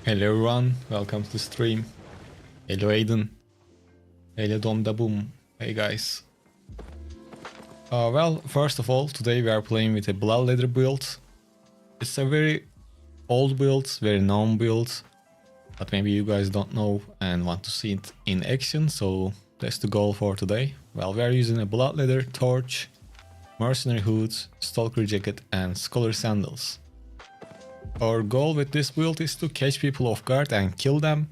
Hello everyone, welcome to the stream. Hello Aiden. Hello Dom da Boom. Hey guys. Well, first of all, today we are playing with a Bloodletter build. It's a very old build, very known build, but maybe you guys don't know and want to see it in action, so that's the goal for today. Well, we are using a Bloodletter torch, mercenary hood, stalker jacket and scholar sandals. Our goal with this build is to catch people off guard and kill them.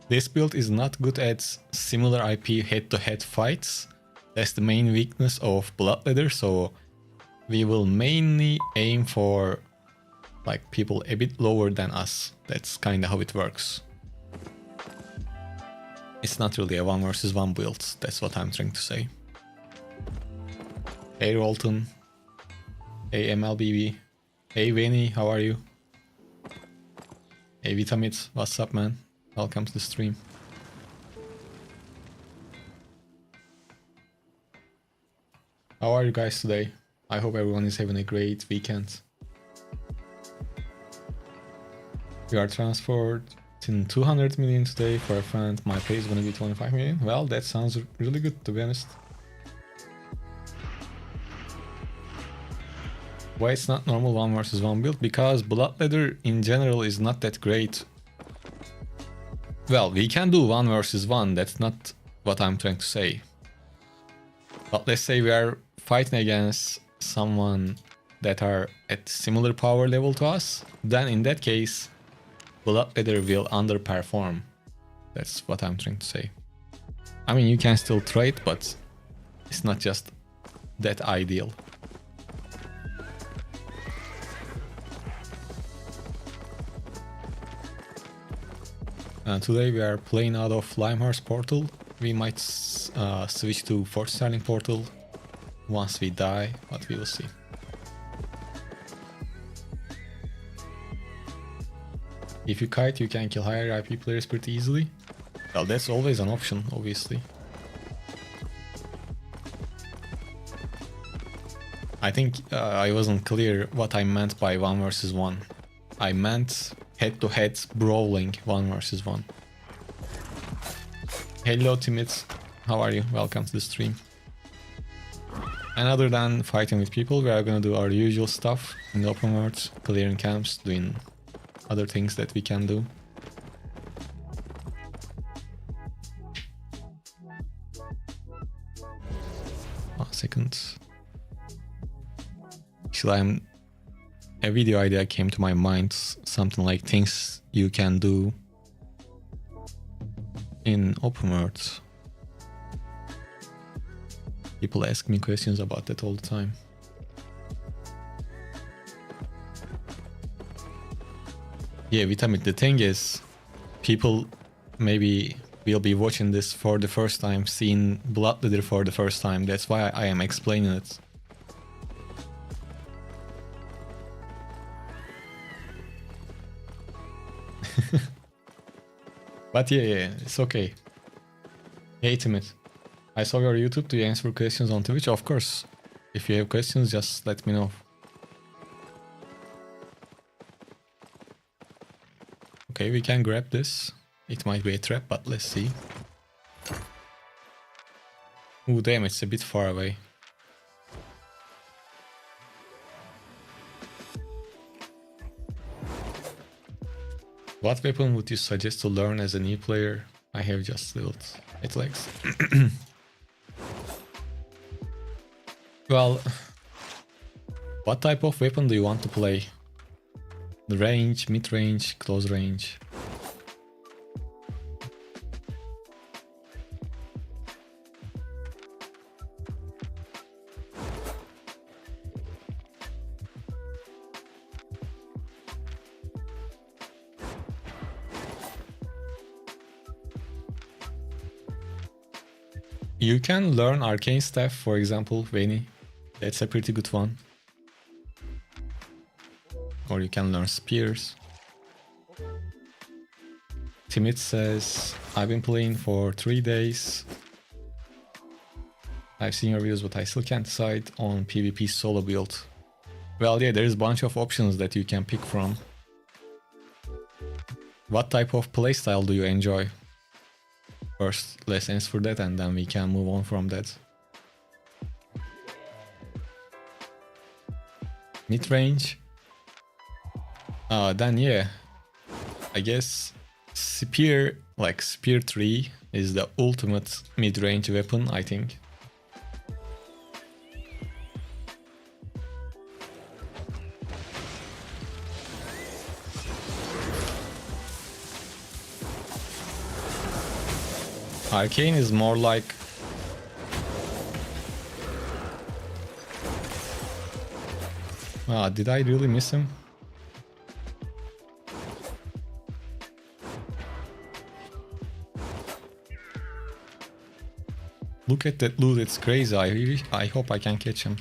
This build is not good at similar IP head-to-head fights. That's the main weakness of Bloodletter, so we will mainly aim for like people a bit lower than us. That's kinda how it works. It's not really a 1 versus 1 build, that's what I'm trying to say. Hey Rolton. Hey MLBB. Hey Vinny, how are you? Hey Vitamit, what's up man? Welcome to the stream. How are you guys today? I hope everyone is having a great weekend. We are transferred in 200 million today for a friend. My pay is gonna be 25 million. Well, that sounds really good to be honest. Why it's not normal 1 versus 1 build? Because Bloodletter in general is not that great. Well, we can do 1 versus 1, that's not what I'm trying to say. But let's say we are fighting against someone that are at similar power level to us, then in that case, Bloodletter will underperform. That's what I'm trying to say. I mean, you can still trade, but it's not just that ideal. Today we are playing out of Limehurst Portal. We might switch to Fort Sterling Portal once we die, but we will see. If you kite, you can kill higher IP players pretty easily. Well, that's always an option, obviously. I think I wasn't clear what I meant by 1 versus 1. I meant head-to-head brawling 1 versus 1. Hello Timid, how are you? Welcome to the stream. And other than fighting with people, we are gonna do our usual stuff in the open world, clearing camps, doing other things that we can do. One second. Actually, a video idea came to my mind, something like things you can do in open world. People ask me questions about that all the time. Yeah, Vitamit, the thing is, people maybe will be watching this for the first time, seeing Bloodletter for the first time. That's why I am explaining it. But yeah, it's okay. Hey Timid, I saw your YouTube. Do you answer questions on Twitch? Of course. If you have questions, just let me know. Okay, we can grab this. It might be a trap, but let's see. Ooh, damn, it's a bit far away. What weapon would you suggest to learn as a new player? I have just leveled 8 legs. Well, what type of weapon do you want to play? The range, mid-range, close range? You can learn Arcane Staff, for example, Vayne. That's a pretty good one. Or you can learn Spears. Timid says, I've been playing for 3 days. I've seen your videos, but I still can't decide on PvP solo build. Well, yeah, there's a bunch of options that you can pick from. What type of playstyle do you enjoy? First, let's answer that and then we can move on from that. Mid-range? Then yeah, I guess Spear, like Spear 3 is the ultimate mid-range weapon, I think. Arcane is more like... did I really miss him? Look at that loot, it's crazy. I hope I can catch him.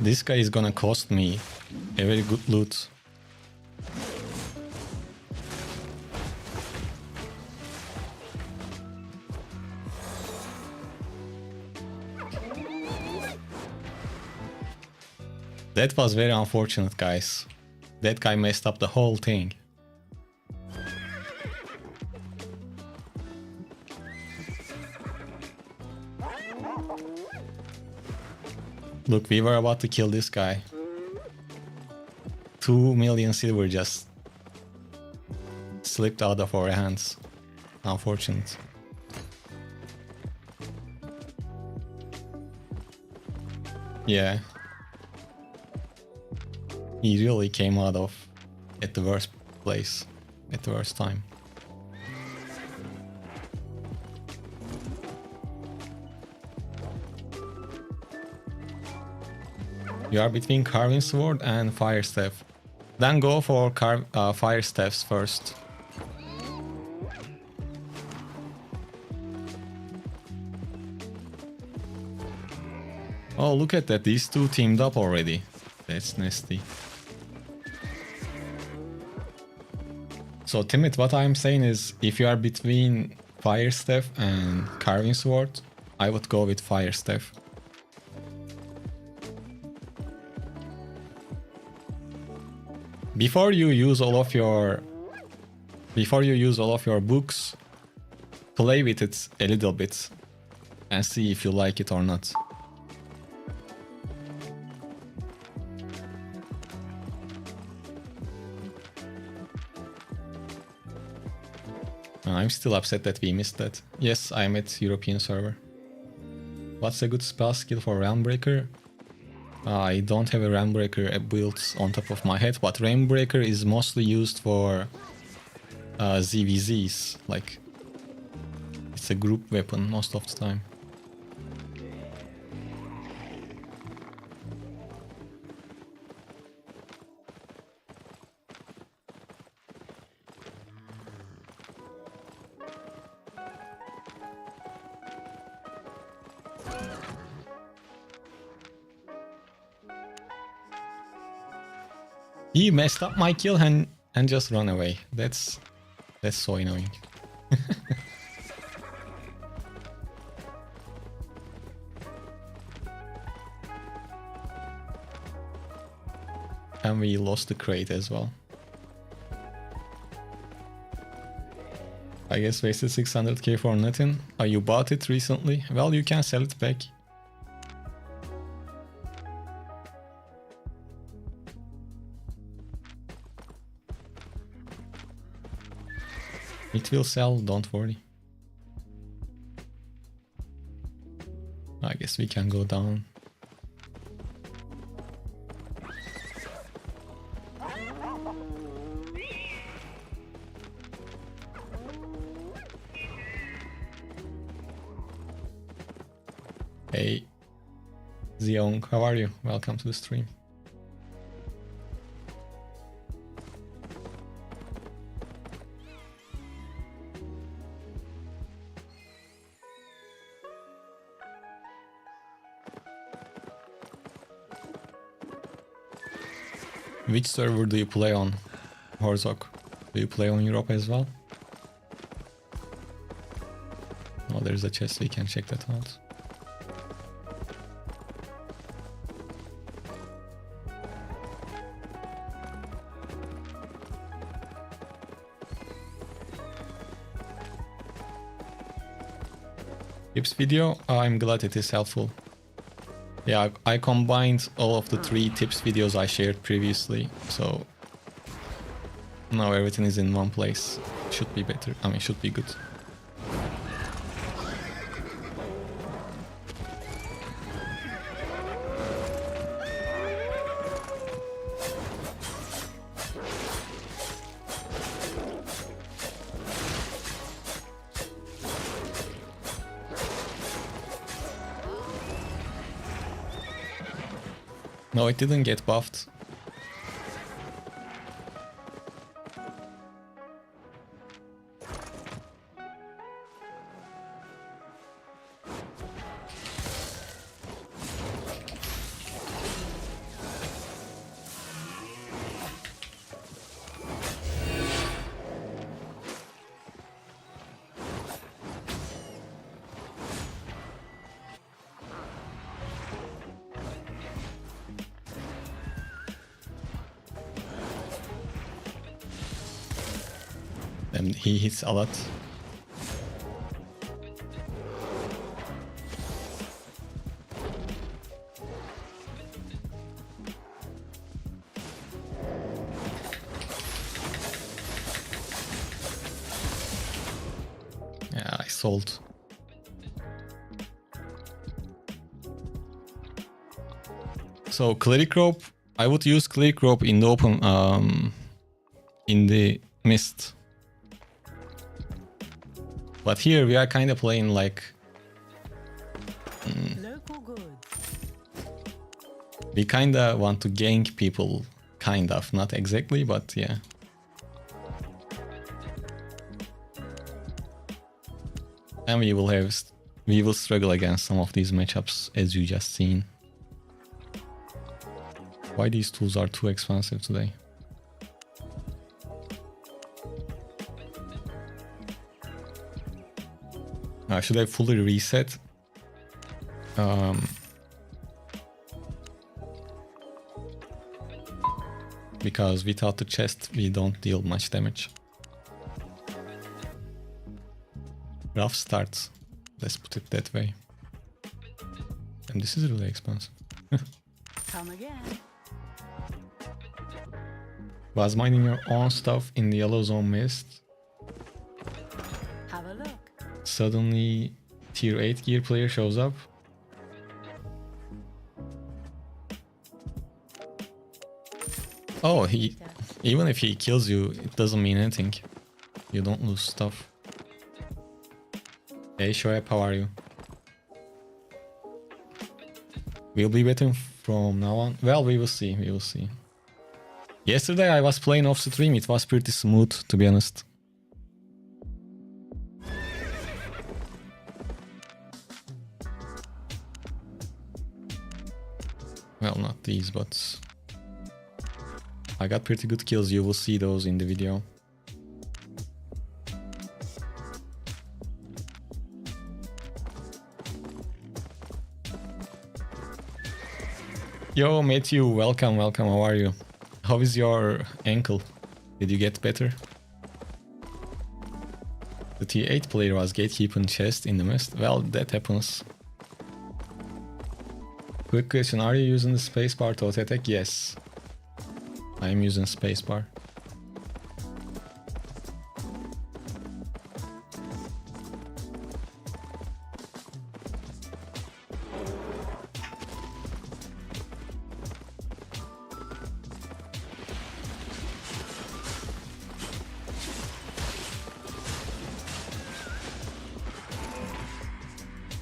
This guy is gonna cost me a very good loot. That was very unfortunate, guys. That guy messed up the whole thing. Look, we were about to kill this guy. 2 million silver just slipped out of our hands. Unfortunate. Yeah. He really came out of at the worst place, at the worst time. You are between Carving Sword and Fire Staff. Then go for Fire Staffs first. Oh, look at that. These two teamed up already. That's nasty. So, Timid, what I'm saying is, if you are between Fire Staff and Carving Sword, I would go with Fire Staff. Before you use all of your books, play with it a little bit and see if you like it or not. I'm still upset that we missed that. Yes, I'm at European server. What's a good spell skill for Realmbreaker? I don't have a Realmbreaker built on top of my head, but Realmbreaker is mostly used for ZVZs, like it's a group weapon most of the time. He messed up my kill and just run away. That's so annoying. And we lost the crate as well. I guess wasted 600k for nothing. Oh, you bought it recently? Well, you can sell it back. It will sell, don't worry. I guess we can go down. Hey, Zeong, how are you? Welcome to the stream. Which server do you play on, Horzok? Do you play on Europe as well? Oh, there's a chest, we can check that out. Tips video, I'm glad it is helpful. Yeah, I combined all of the 3 tips videos I shared previously, so now everything is in one place. Should be better, I mean, should be good. No, it didn't get buffed. And he hits a lot. Yeah, I sold. So cleric rope, I would use cleric rope in the open, in the mist. But here we are kind of playing like... we kind of want to gank people, kind of, not exactly, but yeah. And we will struggle against some of these matchups, as you just seen. Why these tools are too expensive today? Should I fully reset? Because without the chest we don't deal much damage. Rough start, let's put it that way. And this is really expensive. Come again. Was mining your own stuff in the yellow zone mist? Have a look. Suddenly tier 8 gear player shows up. Oh, even if he kills you, it doesn't mean anything. You don't lose stuff. Hey Shoaib, how are you? We'll be better from now on. Well, we will see, we will see. Yesterday I was playing off stream, it was pretty smooth, to be honest. Well, not these, but I got pretty good kills. You will see those in the video. Yo, Matthew, welcome, welcome. How are you? How is your ankle? Did you get better? The tier 8 player was gatekeeping chest in the mist. Well, that happens. Quick question, are you using the spacebar to auto-attack? Yes. I am using spacebar.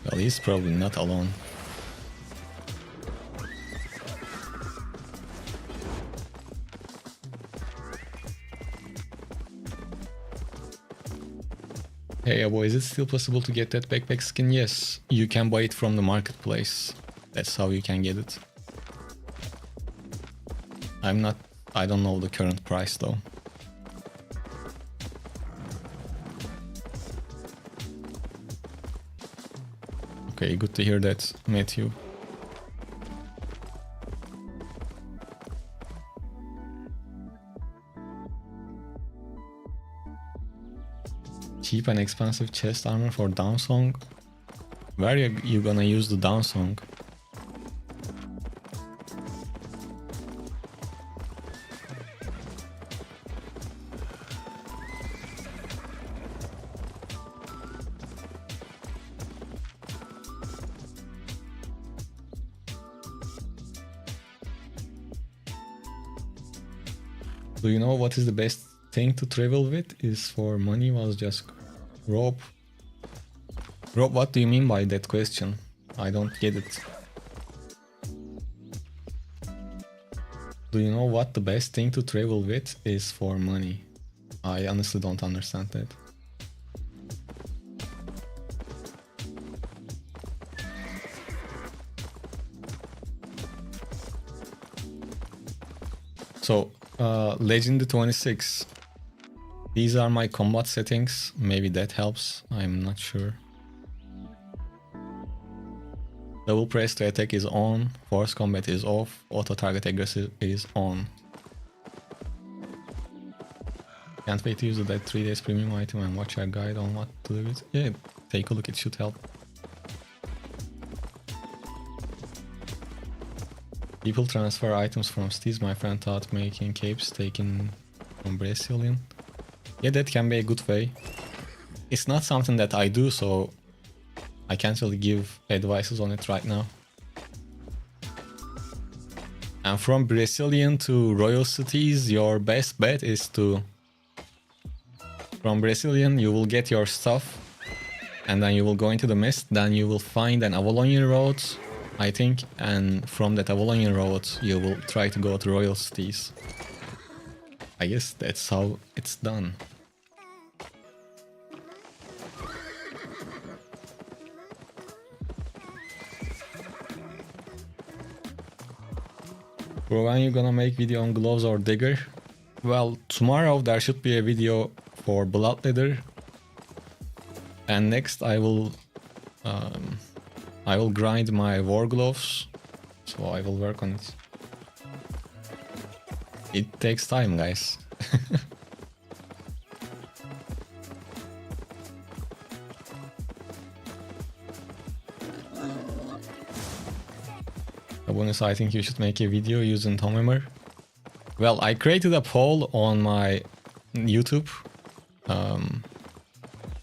Well, he's probably not alone. Hey Abo, is it still possible to get that backpack skin? Yes, you can buy it from the marketplace. That's how you can get it. I don't know the current price though. Okay, good to hear that, Matthew. Cheap and expensive chest armor for Downsong. Where you gonna use the Downsong? Do you know what is the best thing to travel with? Is for money was just rope. Rob, what do you mean by that question? I don't get it. Do you know what the best thing to travel with is for money? I honestly don't understand that. So, Legend 26. These are my combat settings. Maybe that helps. I'm not sure. Double press to attack is on. Force combat is off. Auto target aggressive is on. Can't wait to use that 3 days premium item and watch our guide on what to do with. Yeah, take a look. It should help. People transfer items from Steez. My friend thought making capes taken from Brazilian. Yeah, that can be a good way. It's not something that I do, so I can't really give advices on it right now. And from Brazilian to Royal Cities, your best bet is to... From Brazilian, you will get your stuff, and then you will go into the mist, then you will find an Avalonian road, I think, and from that Avalonian road, you will try to go to Royal Cities. I guess that's how it's done. Bro, when you gonna make video on gloves or dagger? Well, tomorrow there should be a video for Bloodletter, and next I will grind my war gloves, so I will work on it. It takes time, guys. Bonus, I think you should make a video using Tomhammer. Well, I created a poll on my YouTube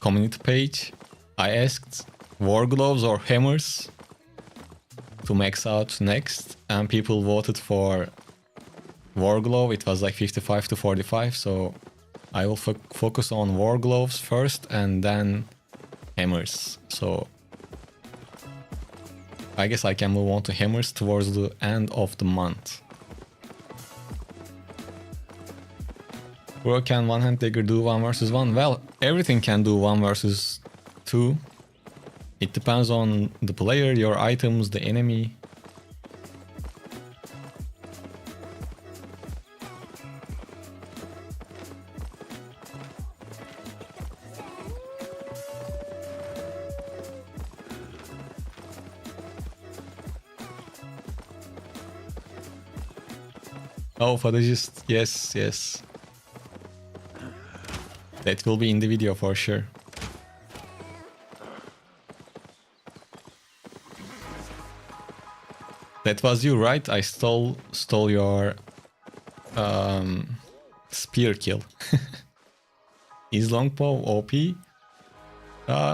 community page. I asked war gloves or hammers to max out next, and people voted for war glove. It was like 55 to 45, so I will focus on war gloves first and then hammers. So I guess I can move on to hammers towards the end of the month. Bro, can one-hand dagger do 1 versus 1? Well, everything can do 1 versus 2. It depends on the player, your items, the enemy. Oh, Fadagist, yes, yes. That will be in the video for sure. That was you, right? I stole your spear kill. Is longbow OP?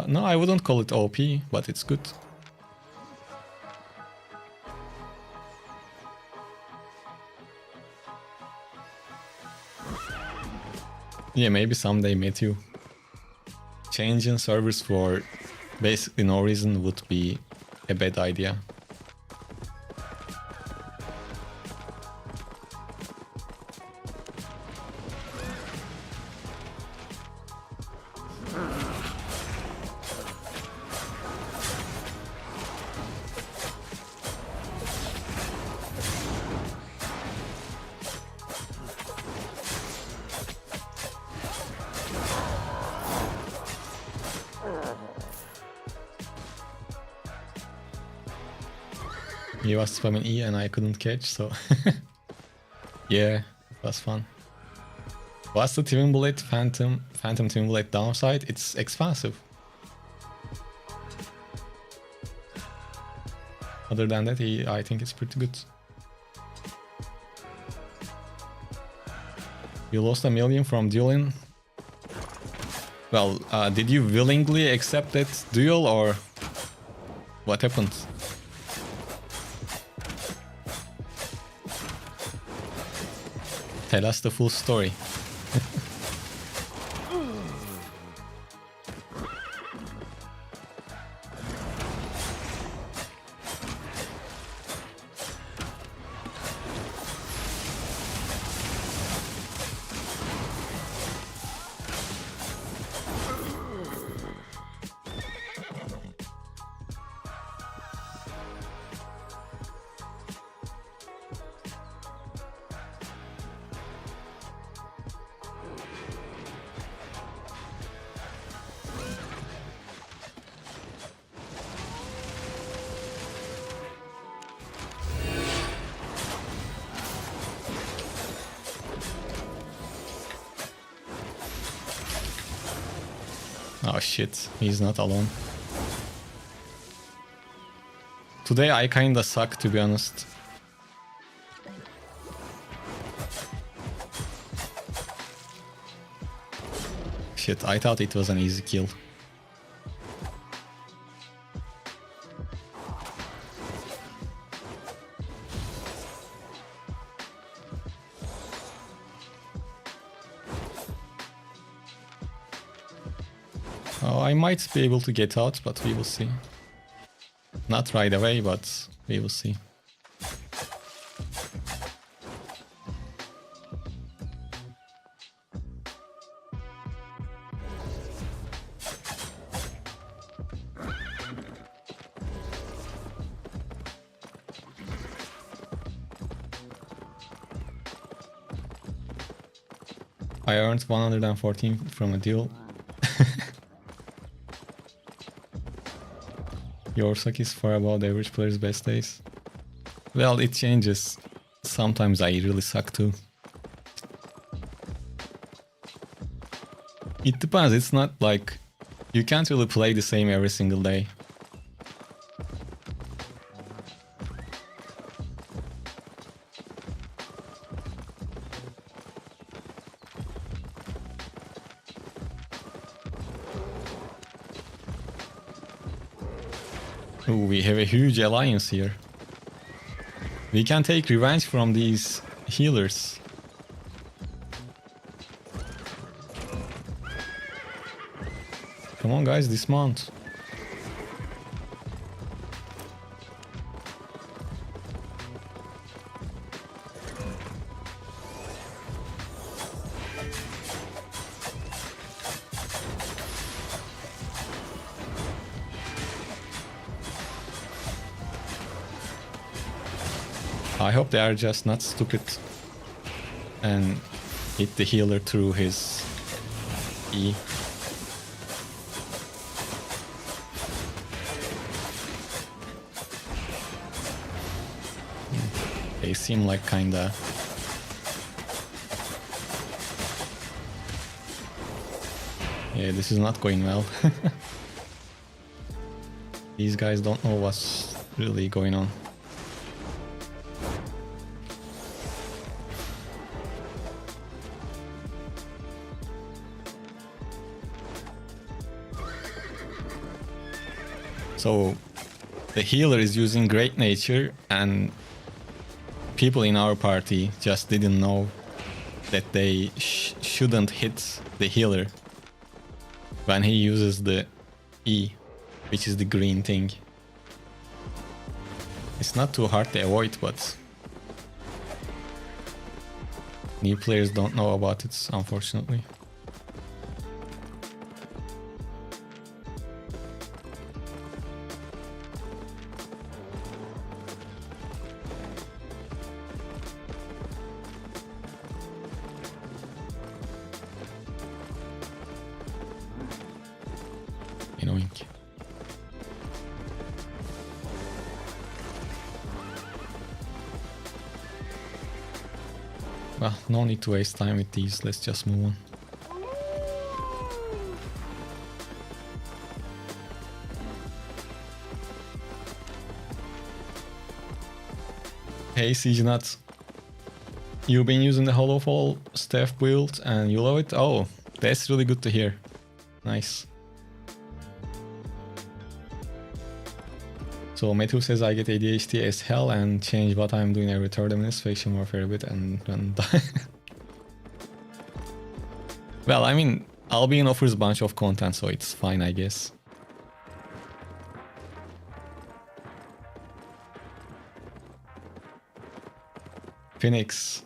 No, I wouldn't call it OP, but it's good. Yeah, maybe someday, Matthew. Changing servers for basically no reason would be a bad idea. He was spamming E and I couldn't catch, so yeah, it was fun. What's the Twin Blade Phantom Twin Blade downside? It's expensive. Other than that, I think it's pretty good. You lost $1 million from dueling. Well, did you willingly accept that duel or what happened? Tell us the full story. Oh shit, he's not alone. Today I kinda suck, to be honest. Shit, I thought it was an easy kill. Oh, I might be able to get out, but we will see. Not right away, but we will see. I earned 114 from a deal. Your suck is far above the average player's best days. Well, it changes. Sometimes I really suck too. It depends, it's not like... You can't really play the same every single day. Ooh, we have a huge alliance here. We can take revenge from these healers. Come on guys, dismount. I hope they are just not stupid and hit the healer through his E. They seem like kinda... Yeah, this is not going well. These guys don't know what's really going on. So the healer is using Great Nature and people in our party just didn't know that they shouldn't hit the healer when he uses the E, which is the green thing. It's not too hard to avoid, but new players don't know about it, unfortunately. Annoying. well, no need to waste time with these. Let's just move on. Hey, Siege Nut. You've been using the Hollow Fall staff build and you love it? Oh, that's really good to hear. Nice. So Matthew says I get ADHD as hell and change what I'm doing every 30 minutes, faction warfare a bit and then die. Well, I mean, Albion offers a bunch of content, so it's fine, I guess. Phoenix.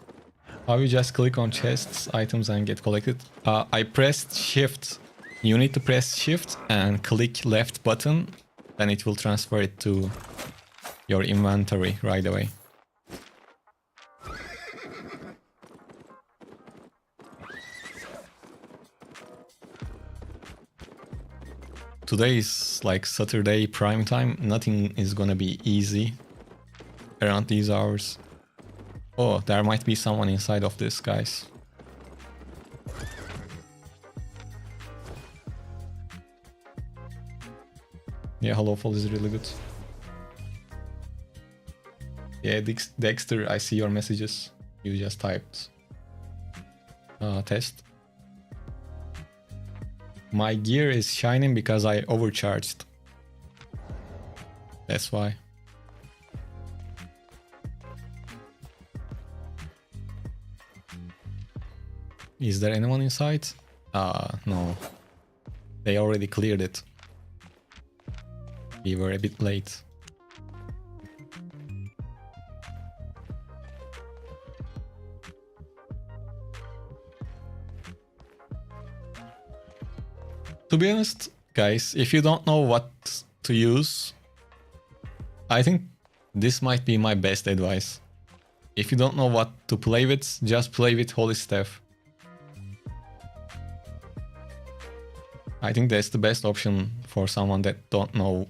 How you just click on chests, items and get collected? I pressed shift. You need to press shift and click left button, then it will transfer it to your inventory right away. Today is like Saturday prime time. Nothing is gonna be easy around these hours. Oh, there might be someone inside of this, guys. Yeah, Hollow Fall is really good. Yeah, Dexter, I see your messages. You just typed. Test. My gear is shining because I overcharged. That's why. Is there anyone inside? No. They already cleared it. We were a bit late. To be honest, guys, if you don't know what to use, I think this might be my best advice. If you don't know what to play with, just play with Holy Staff. I think that's the best option for someone that don't know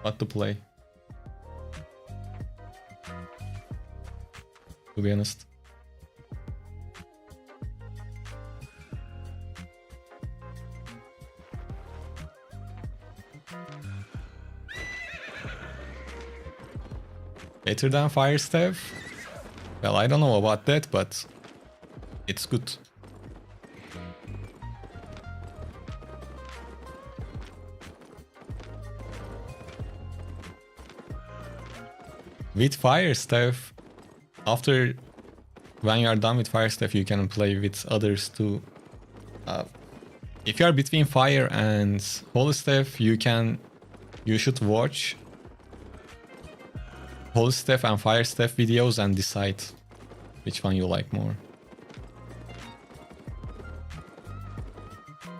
what to play. To be honest. Better than Fire Staff? Well, I don't know about that, but it's good. With Fire Staff, after when you are done with Fire Staff, you can play with others too. If you are between Fire and Holy Staff, you should watch Holy Staff and Fire Staff videos and decide which one you like more.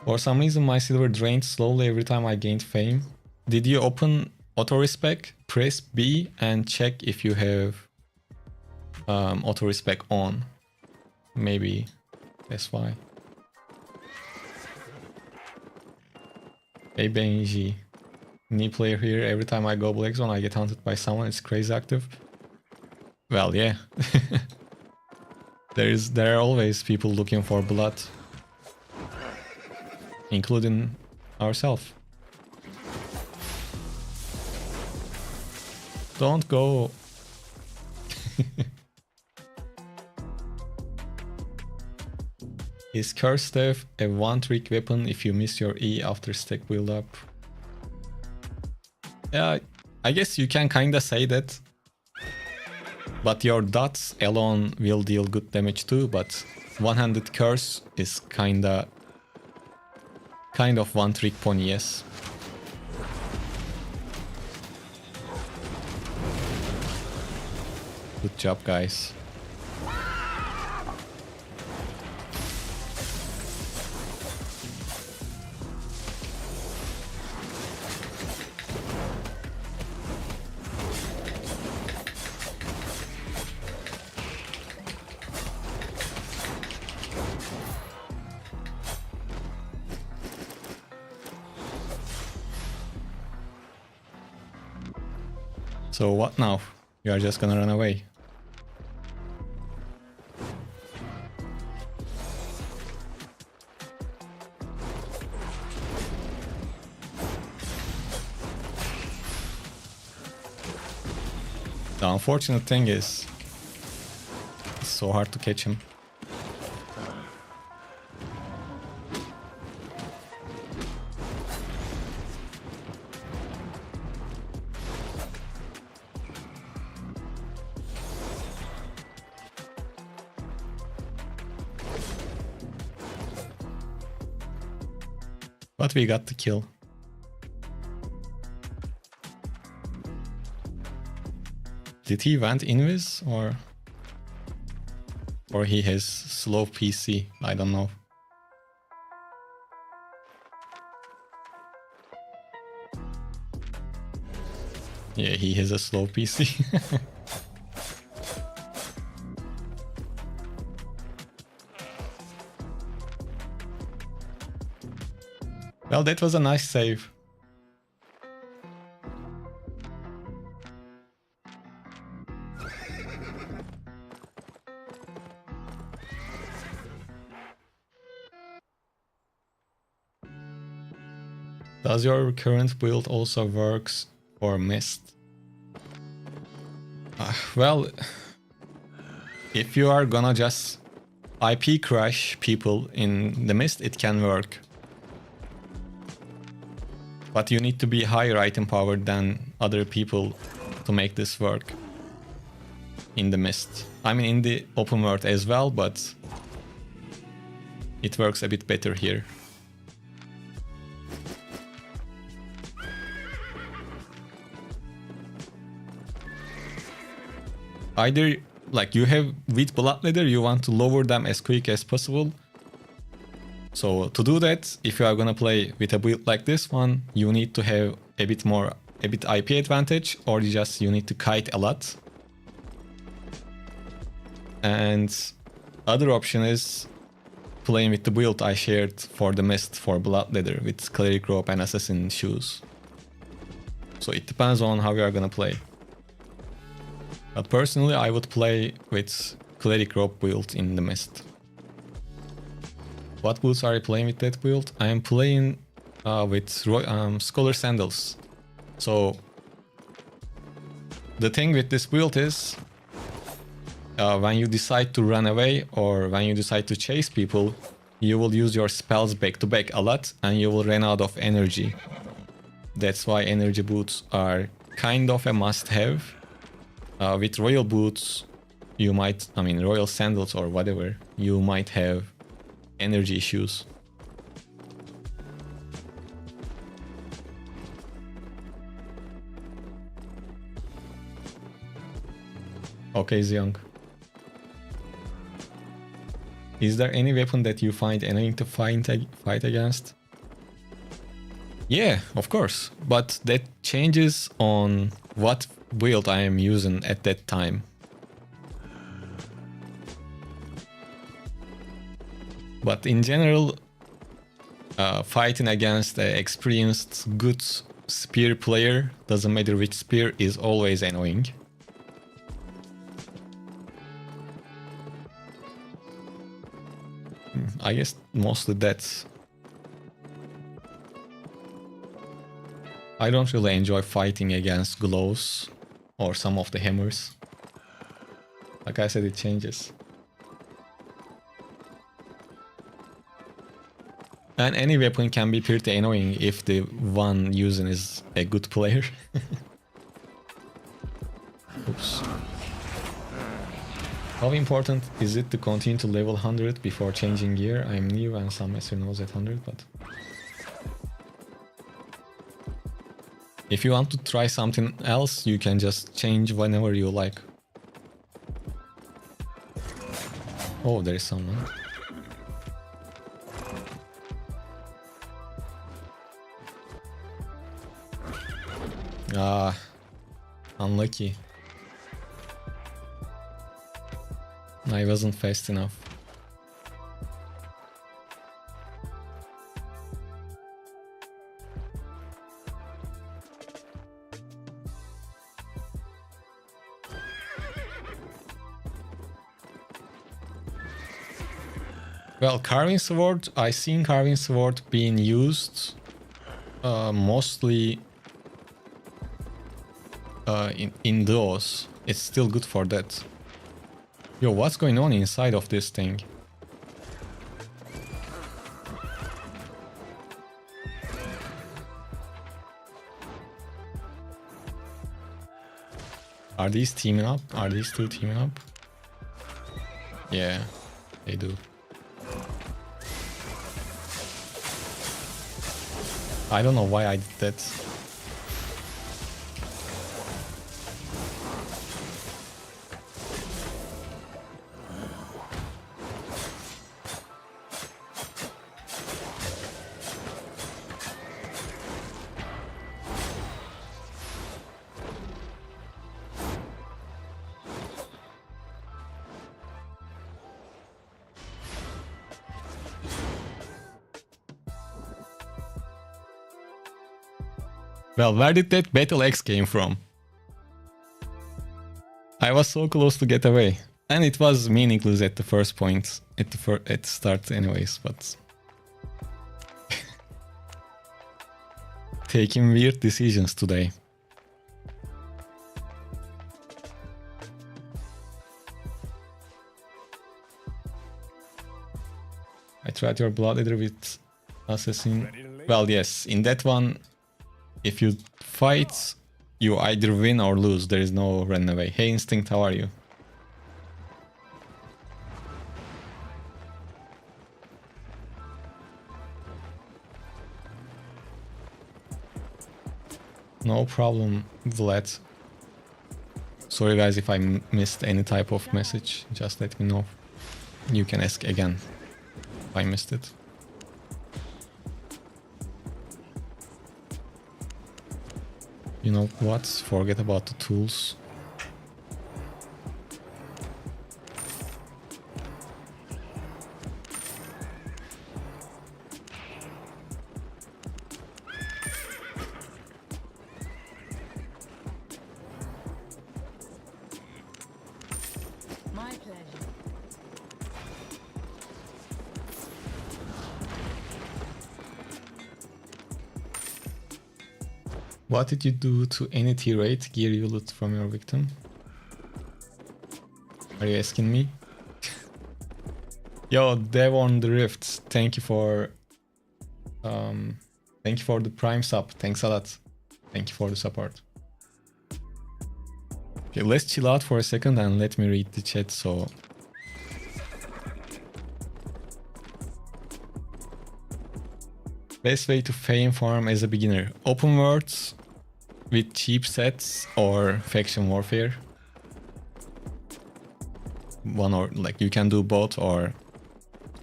For some reason my silver drained slowly every time I gained fame. Did you open auto-respec? Press B and check if you have auto-respec on. Maybe that's why. Hey Benji. New player here. Every time I go Black Zone I get hunted by someone. It's crazy active. Well, yeah. There are always people looking for blood. Including ourselves. Don't go. Is Curse Staff a one-trick weapon if you miss your E after stack build up? Yeah, I guess you can kinda say that. But your dots alone will deal good damage too, but one-handed curse is kind of one-trick pony, yes. Good job, guys. So what now? You are just gonna run away. The unfortunate thing is it's so hard to catch him. But we got the kill. Did he went invis or he has slow PC? I don't know. Yeah, he has a slow PC. Well, that was a nice save. Does your current build also works for Mist? Well, if you are gonna just IP crush people in the Mist, it can work. But you need to be higher item powered than other people to make this work in the Mist. I mean, in the open world as well, but it works a bit better here. Either, like, you have with Bloodletter, you want to lower them as quick as possible. So to do that, if you are gonna play with a build like this one, you need to have a bit IP advantage, or you need to kite a lot. And other option is playing with the build I shared for the Mist for Bloodletter with Cleric Robe and Assassin Shoes. So it depends on how you are gonna play. But personally, I would play with Cleric Robe build in the Mist. What boots are you playing with that build? I am playing with Scholar Sandals. So the thing with this build is when you decide to run away or when you decide to chase people, you will use your spells back to back a lot and you will run out of energy. That's why energy boots are kind of a must-have. With royal boots, you might, royal sandals or whatever, you might have energy issues. Okay, Xiong. Is there any weapon that you find annoying to fight against? Yeah, of course, but that changes on what build I am using at that time. But in general, fighting against an experienced, good spear player, doesn't matter which spear, is always annoying. I guess mostly that's... I don't really enjoy fighting against gloves or some of the hammers. Like I said, it changes. And any weapon can be pretty annoying if the one using is a good player. Oops. How important is it to continue to level 100 before changing gear? I'm new and some master knows at 100, but... If you want to try something else, you can just change whenever you like. Oh, there is someone. Ah, unlucky. I wasn't fast enough. Well, carving sword, I seen carving sword being used mostly in duos. It's still good for that. Yo, what's going on inside of this thing? Are these teaming up? Are these two teaming up? Yeah, they do. I don't know why I did that. Well, where did that Battle X came from? I was so close to get away. And it was meaningless at the first point. At the start anyways, but... taking weird decisions today. I tried your Bloodletter with Assassin. Well, yes, in that one... if you fight, you either win or lose. There is no run away. Hey Instinct, how are you? No problem, Vlad. Sorry guys if I missed any type of message. Just let me know. You can ask again if I missed it. You know what? Forget about the tools. My pleasure. What did you do to any tier 8 gear you loot from your victim? Are you asking me? Yo, Devon the Rift, thank you for the Prime sub. Thanks a lot. Thank you for the support. Okay, let's chill out for a second and let me read the chat. So best way to fame farm as a beginner: open worlds with cheap sets or faction warfare. One or like you can do both, or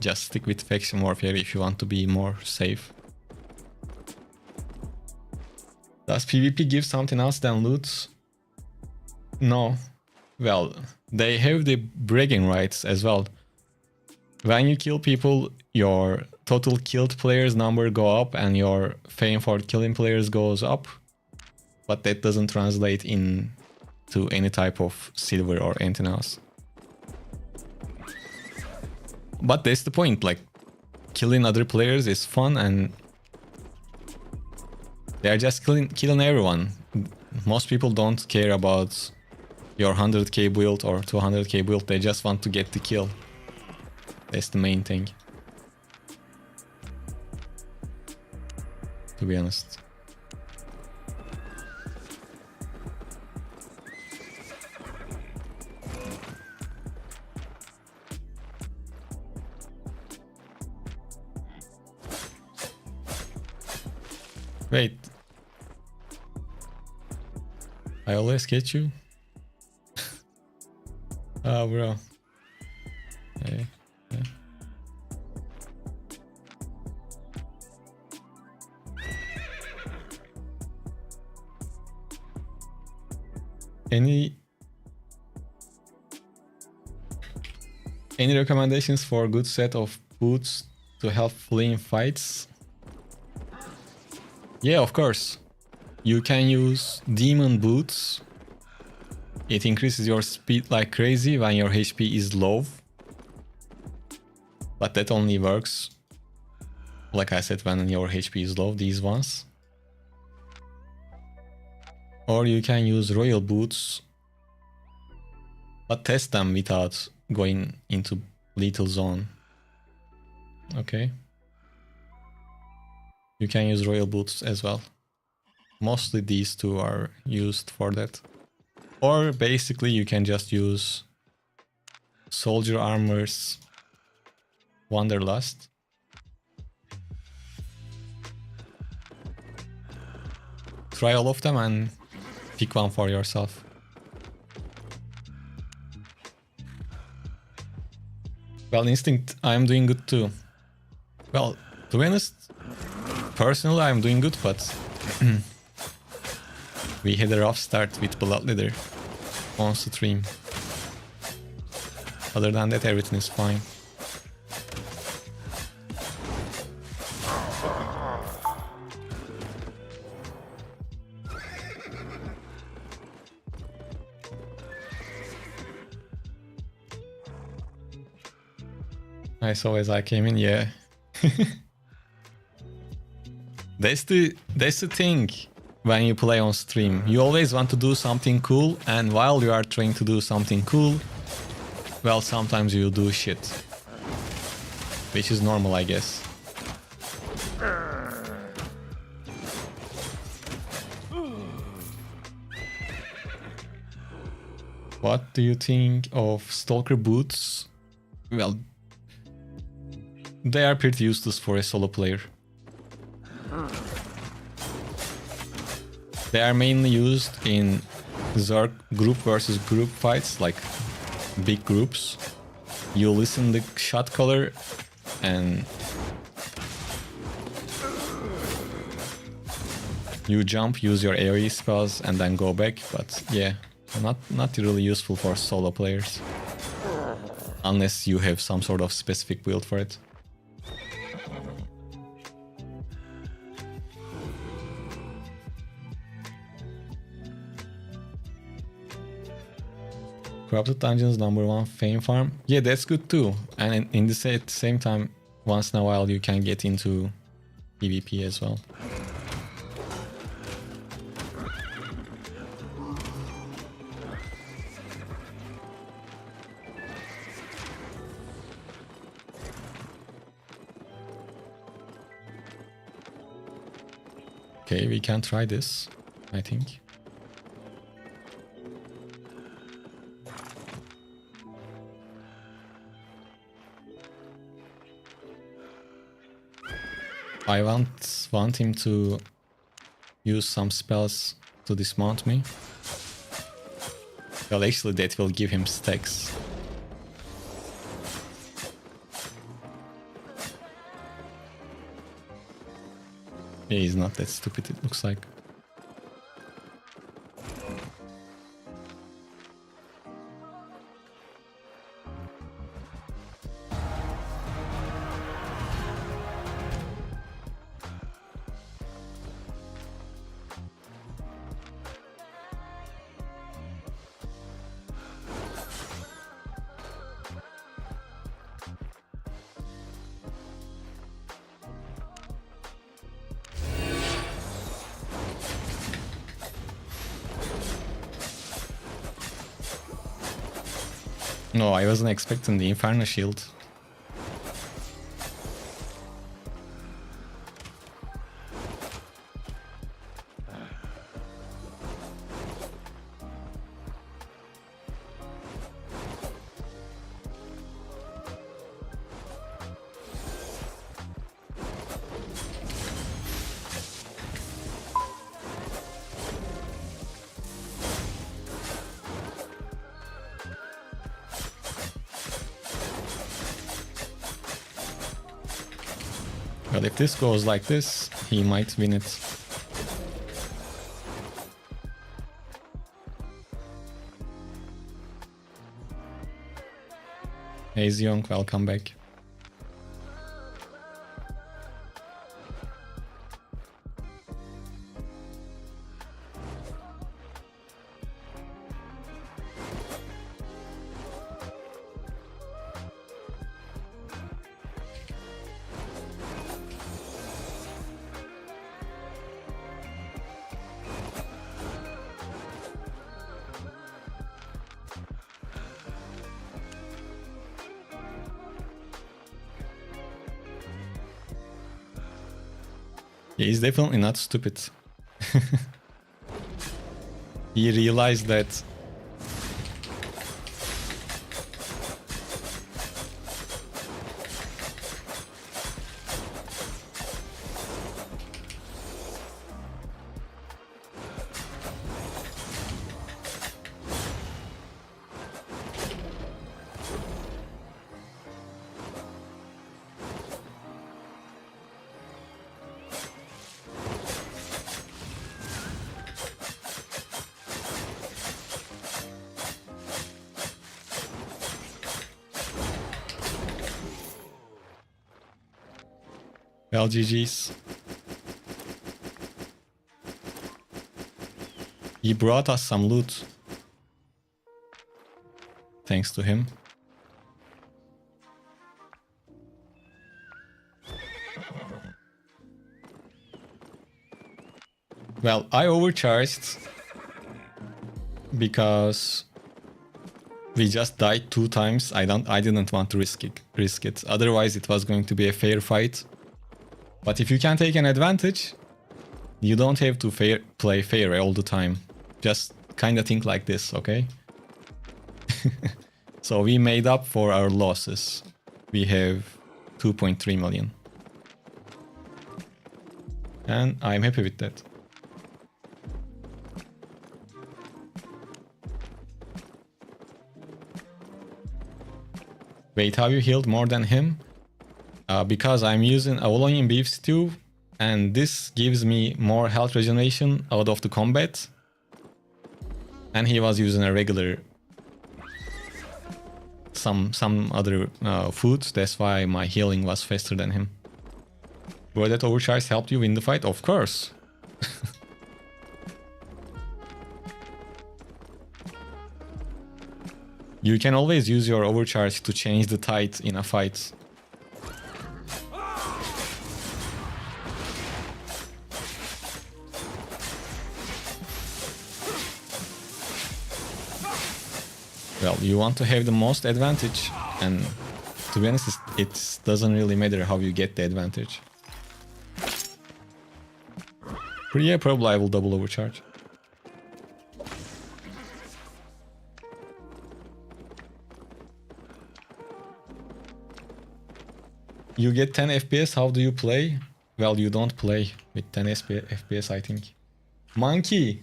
just stick with faction warfare if you want to be more safe. Does PvP give something else than loot? No. Well, they have the bragging rights as well. When you kill people, your total killed players number go up and your fame for killing players goes up. But that doesn't translate into any type of silver or anything else. But that's the point, like, killing other players is fun and they're just killing everyone. Most people don't care about your 100k build or 200k build, they just want to get the kill. That's the main thing, to be honest. Wait. I always catch you? Oh, bro. Hey. Yeah. Any recommendations for a good set of boots to help fleeing fights? Yeah, of course. You can use demon boots. It increases your speed like crazy when your HP is low. But that only works, like I said, when your HP is low, these ones. Or you can use royal boots, but test them without going into lethal zone. Okay. You can use royal boots as well. Mostly these two are used for that. Or basically you can just use soldier armor's wanderlust. Try all of them and pick one for yourself. Well, Instinct, I'm doing good too. Well, to be honest, personally I'm doing good, but we had a rough start with Bloodletter on stream. Other than that, everything is fine. I saw as I came in, yeah. That's the thing when you play on stream. You always want to do something cool, and while you are trying to do something cool, well, sometimes you do shit. Which is normal, I guess. What do you think of Stalker boots? Well, they are pretty useless for a solo player. They are mainly used in Zerg group versus group fights, like big groups. You listen the shot caller and you jump, use your AoE spells and then go back, but yeah, not really useful for solo players. Unless you have some sort of specific build for it. Corrupted Dungeons #1 Fame Farm. Yeah, that's good too. And in the same time, once in a while you can get into PvP as well. Okay, we can try this, I think. I want him to use some spells to dismount me. Well, actually that will give him stacks. Yeah, he's not that stupid, it looks like. No, I wasn't expecting the Inferno Shield. Well, if this goes like this, he might win it. Hey Zeong, welcome back. He's definitely not stupid. He realized that well, GG's. He brought us some loot. Thanks to him. Well, I overcharged because we just died 2 times. I didn't want to risk it. Otherwise, it was going to be a fair fight. But if you can take an advantage, you don't have to play fair all the time. Just kind of think like this, okay? So we made up for our losses. We have 2.3 million. And I'm happy with that. Wait, have you healed more than him? Because I'm using Avalonian beef stew, and this gives me more health regeneration out of the combat. And he was using a regular some other food. That's why my healing was faster than him. Bro, that overcharge helped you win the fight? Of course. You can always use your overcharge to change the tide in a fight. Well, you want to have the most advantage, and to be honest, it doesn't really matter how you get the advantage. Yeah, probably I will double overcharge. You get 10 FPS, how do you play? Well, you don't play with 10 FPS, I think. Monkey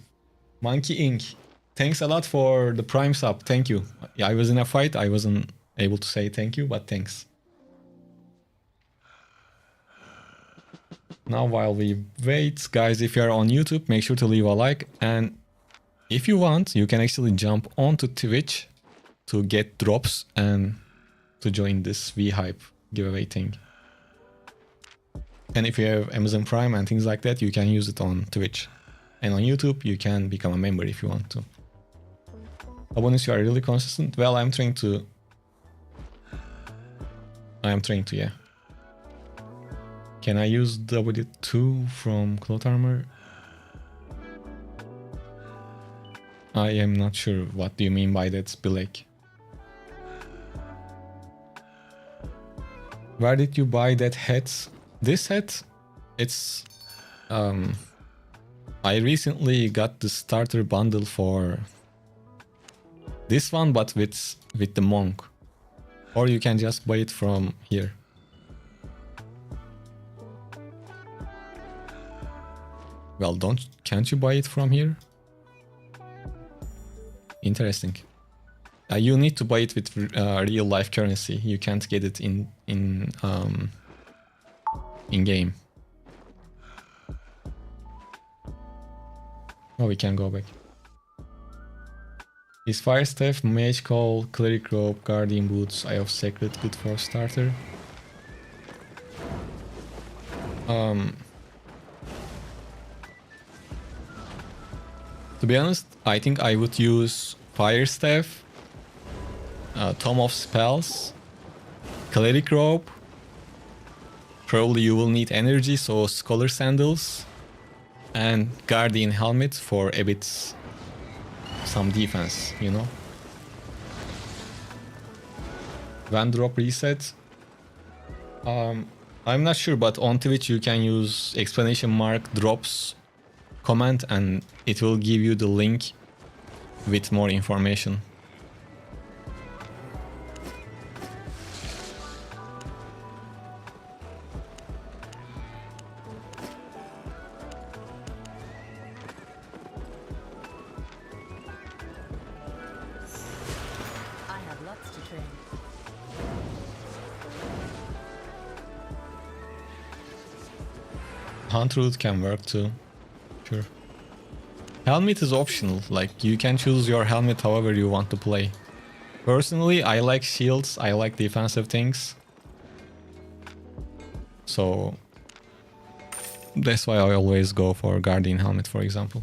Inc. Thanks a lot for the Prime sub, thank you. I was in a fight, I wasn't able to say thank you, but thanks. Now while we wait, guys, if you are on YouTube, make sure to leave a like. And if you want, you can actually jump onto Twitch to get drops and to join this V-Hype giveaway thing. And if you have Amazon Prime and things like that, you can use it on Twitch. And on YouTube, you can become a member if you want to. Abonis, you are really consistent. Well, I'm trying to, yeah. Can I use W2 from Cloth Armor? I am not sure. What do you mean by that, Spilek? Where did you buy that hat? This hat? It's... I recently got the starter bundle for this one, but with the monk. Or you can just buy it from here. Well, can't you buy it from here? Interesting. You need to buy it with real life currency. You can't get it in game. Oh, we can go back. Is Fire Staff, Mage Call, Cleric Robe, Guardian Boots, Eye of Sacred good for starter? To be honest, I think I would use Fire Staff, Tome of Spells, Cleric Robe. Probably you will need energy, so Scholar Sandals, and Guardian Helmet for a bit some defense, you know. When drop reset, I'm not sure, but on Twitch you can use exclamation mark drops comment and it will give you the link with more information. I have lots to train. Hunt route can work too. Sure. Helmet is optional, like you can choose your helmet however you want to play. Personally, I like shields, I like defensive things. So that's why I always go for Guardian helmet, for example.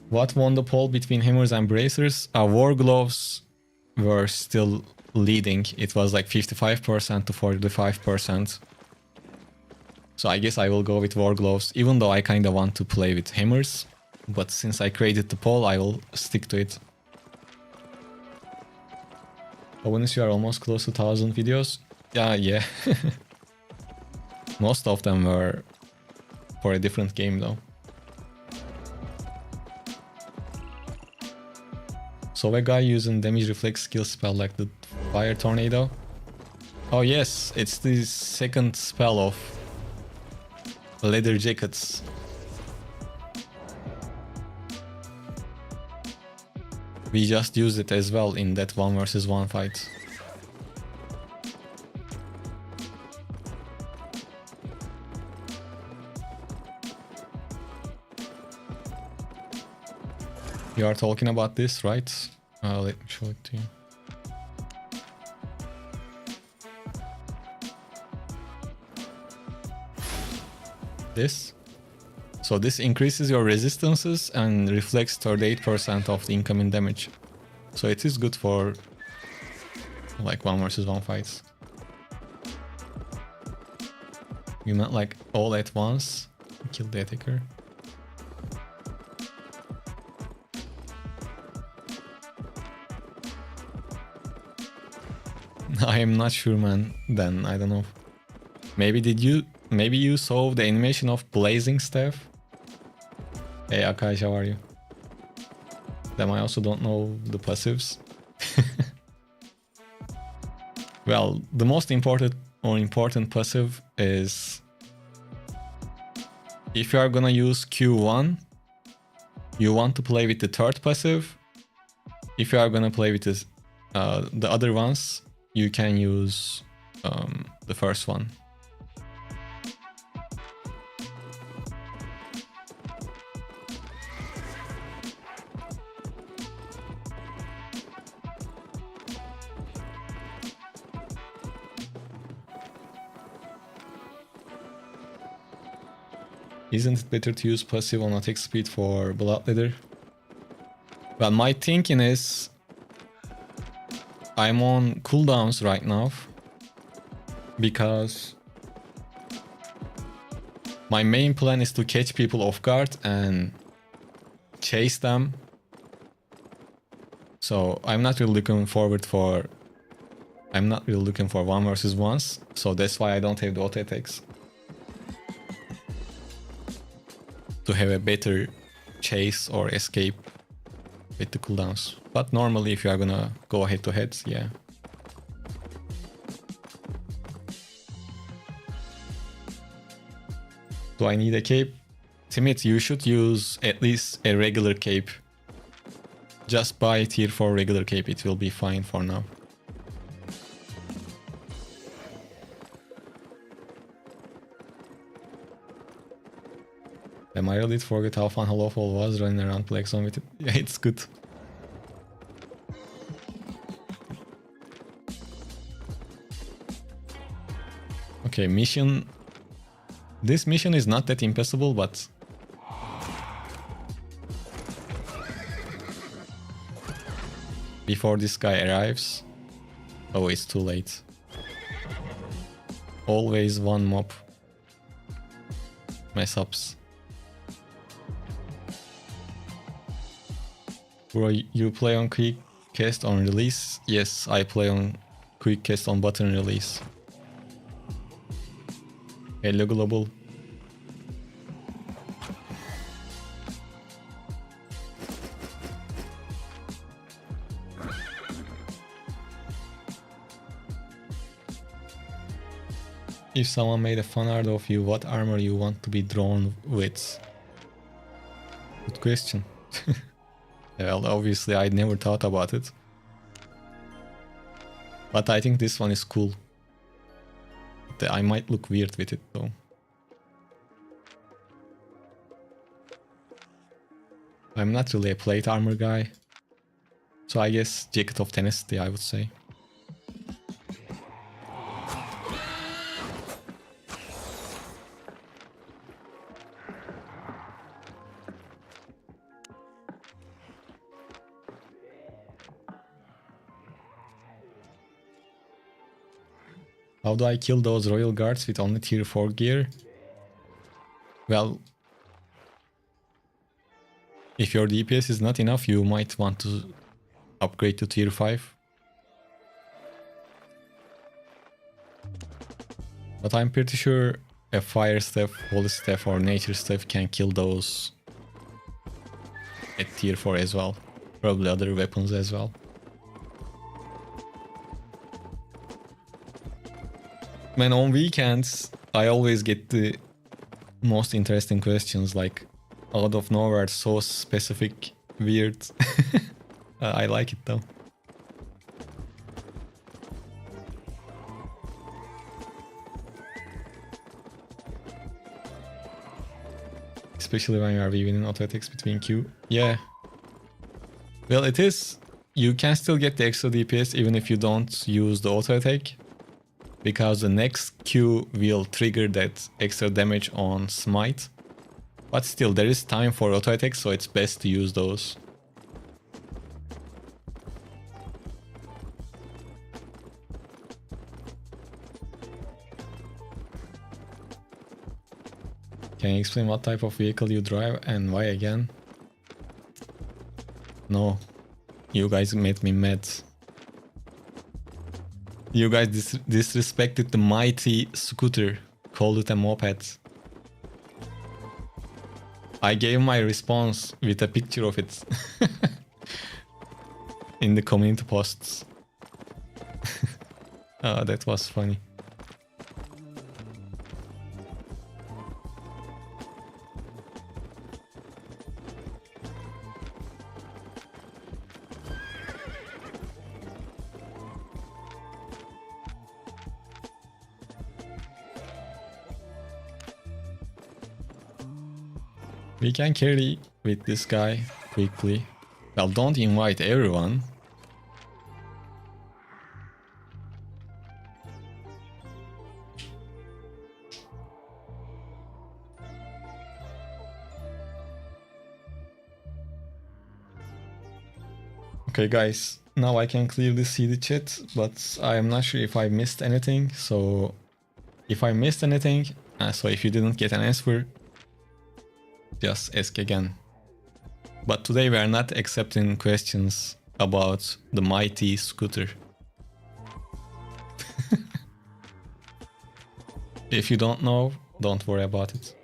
What won the poll between hammers and bracers? War gloves were still leading. It was like 55% to 45%. So I guess I will go with war gloves, even though I kind of want to play with hammers. But since I created the poll, I will stick to it. Bonus, you are almost close to 1,000 videos. Yeah. Most of them were for a different game though. So a guy using damage reflex skill spell like the fire tornado. Oh yes, it's the second spell of leather jackets. We just used it as well in that 1 versus 1 fight. You are talking about this, right? Let me show it to you. This. So this increases your resistances and reflects 38% of the incoming damage. So it is good for like 1 versus 1 fights. You meant like all at once? Kill the attacker. I am not sure, man. Then I don't know. Maybe you saw the animation of blazing staff? Hey Akash, how are you? Then I also don't know the passives. Well, the most important passive is if you are gonna use Q1, you want to play with the third passive. If you are gonna play with this, the other ones, you can use the first one. Isn't it better to use passive on attack speed for Bloodletter? Well, my thinking is I'm on cooldowns right now because my main plan is to catch people off guard and chase them. So I'm not really looking for 1 versus 1s, so that's why I don't have the auto attacks. To have a better chase or escape with the cooldowns. But normally if you are gonna go head to head, yeah. Do I need a cape? Timid, you should use at least a regular cape. Just buy tier 4 regular cape, it will be fine for now. Damn, I really did forget how fun Holofall was running around Black Zone with it. Yeah, it's good. Okay, mission. This mission is not that impossible, but before this guy arrives... Oh, it's too late. Always one mob. Mess ups. Bro, you play on quick cast on release? Yes, I play on quick cast on button release. Hello Global. If someone made a fan art of you, what armor you want to be drawn with? Good question. Well, obviously I never thought about it. But I think this one is cool. I might look weird with it though. I'm not really a plate armor guy. So I guess Jacket of Tenacity, I would say. How do I kill those royal guards with only tier 4 gear? Well, if your DPS is not enough, you might want to upgrade to tier 5. But I'm pretty sure a fire staff, holy staff or nature staff can kill those at tier 4 as well. Probably other weapons as well. Man, on weekends, I always get the most interesting questions, like out of nowhere, so specific, weird. I like it though. Especially when you are weaving in auto attacks between Q. Yeah. Well, it is. You can still get the extra DPS even if you don't use the auto attack. Because the next Q will trigger that extra damage on Smite. But still, there is time for auto attack, so it's best to use those. Can you explain what type of vehicle you drive and why again? No. You guys made me mad. You guys disrespected the mighty scooter, called it a moped. I gave my response with a picture of it in the community posts. Oh, that was funny. We can carry with this guy quickly. Well, don't invite everyone. Okay guys, now I can clearly see the chat, but I am not sure if I missed anything. So if I missed anything, so if you didn't get an answer, just ask again. But today we are not accepting questions about the mighty scooter. If you don't know, don't worry about it.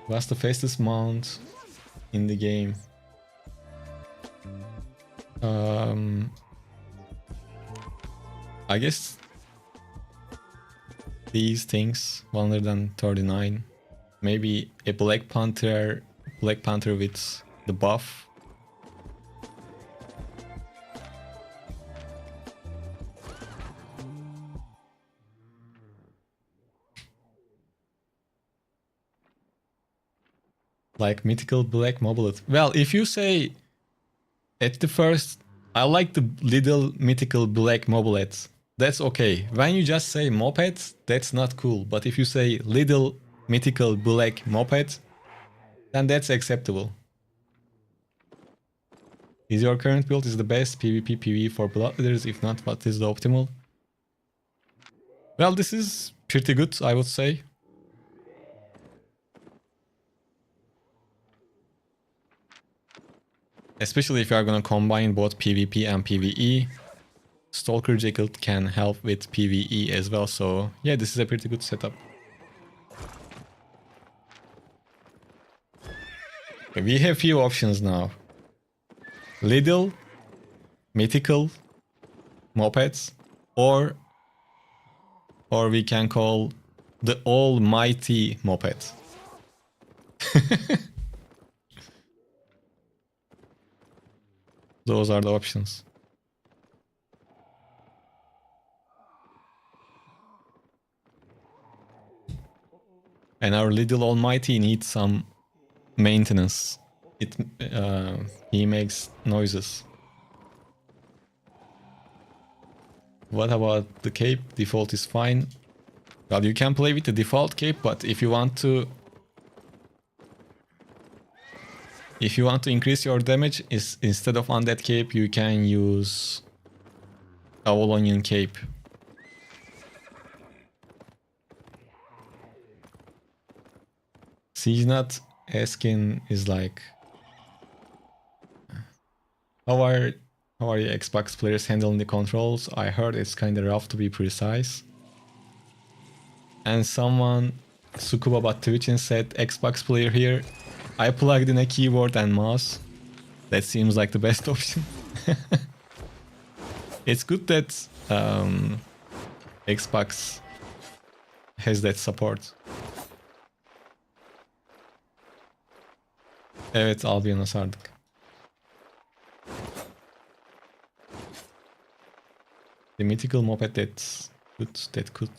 What's the fastest mount in the game? I guess these things, 139. Maybe a Black Panther with the buff. Like mythical black moblet. Well, if you say at the first, I like the little mythical black moblets, that's okay. When you just say moped, that's not cool. But if you say little mythical black moped, then that's acceptable. Is your current build is the best PvP PvE for Bloodletters? If not, what is the optimal? Well, this is pretty good, I would say. Especially if you are gonna combine both PvP and PvE. Stalker Jacket can help with PvE as well, so yeah, this is a pretty good setup. Okay, we have few options now. Lidl, Mythical, Mopeds, or we can call the Almighty Moped. Those are the options. And our little Almighty needs some maintenance. He makes noises. What about the cape? Default is fine. Well, you can play with the default cape, but if you want to increase your damage, instead of undead cape, you can use Owl Onion cape. Siege Nut asking is like, how are you Xbox players handling the controls? I heard it's kinda rough, to be precise. And someone, Sukuba Twitchin, said, Xbox player here, I plugged in a keyboard and mouse. That seems like the best option. It's good that Xbox has that support. Evet, Albion'a sardık. The mythical moped that could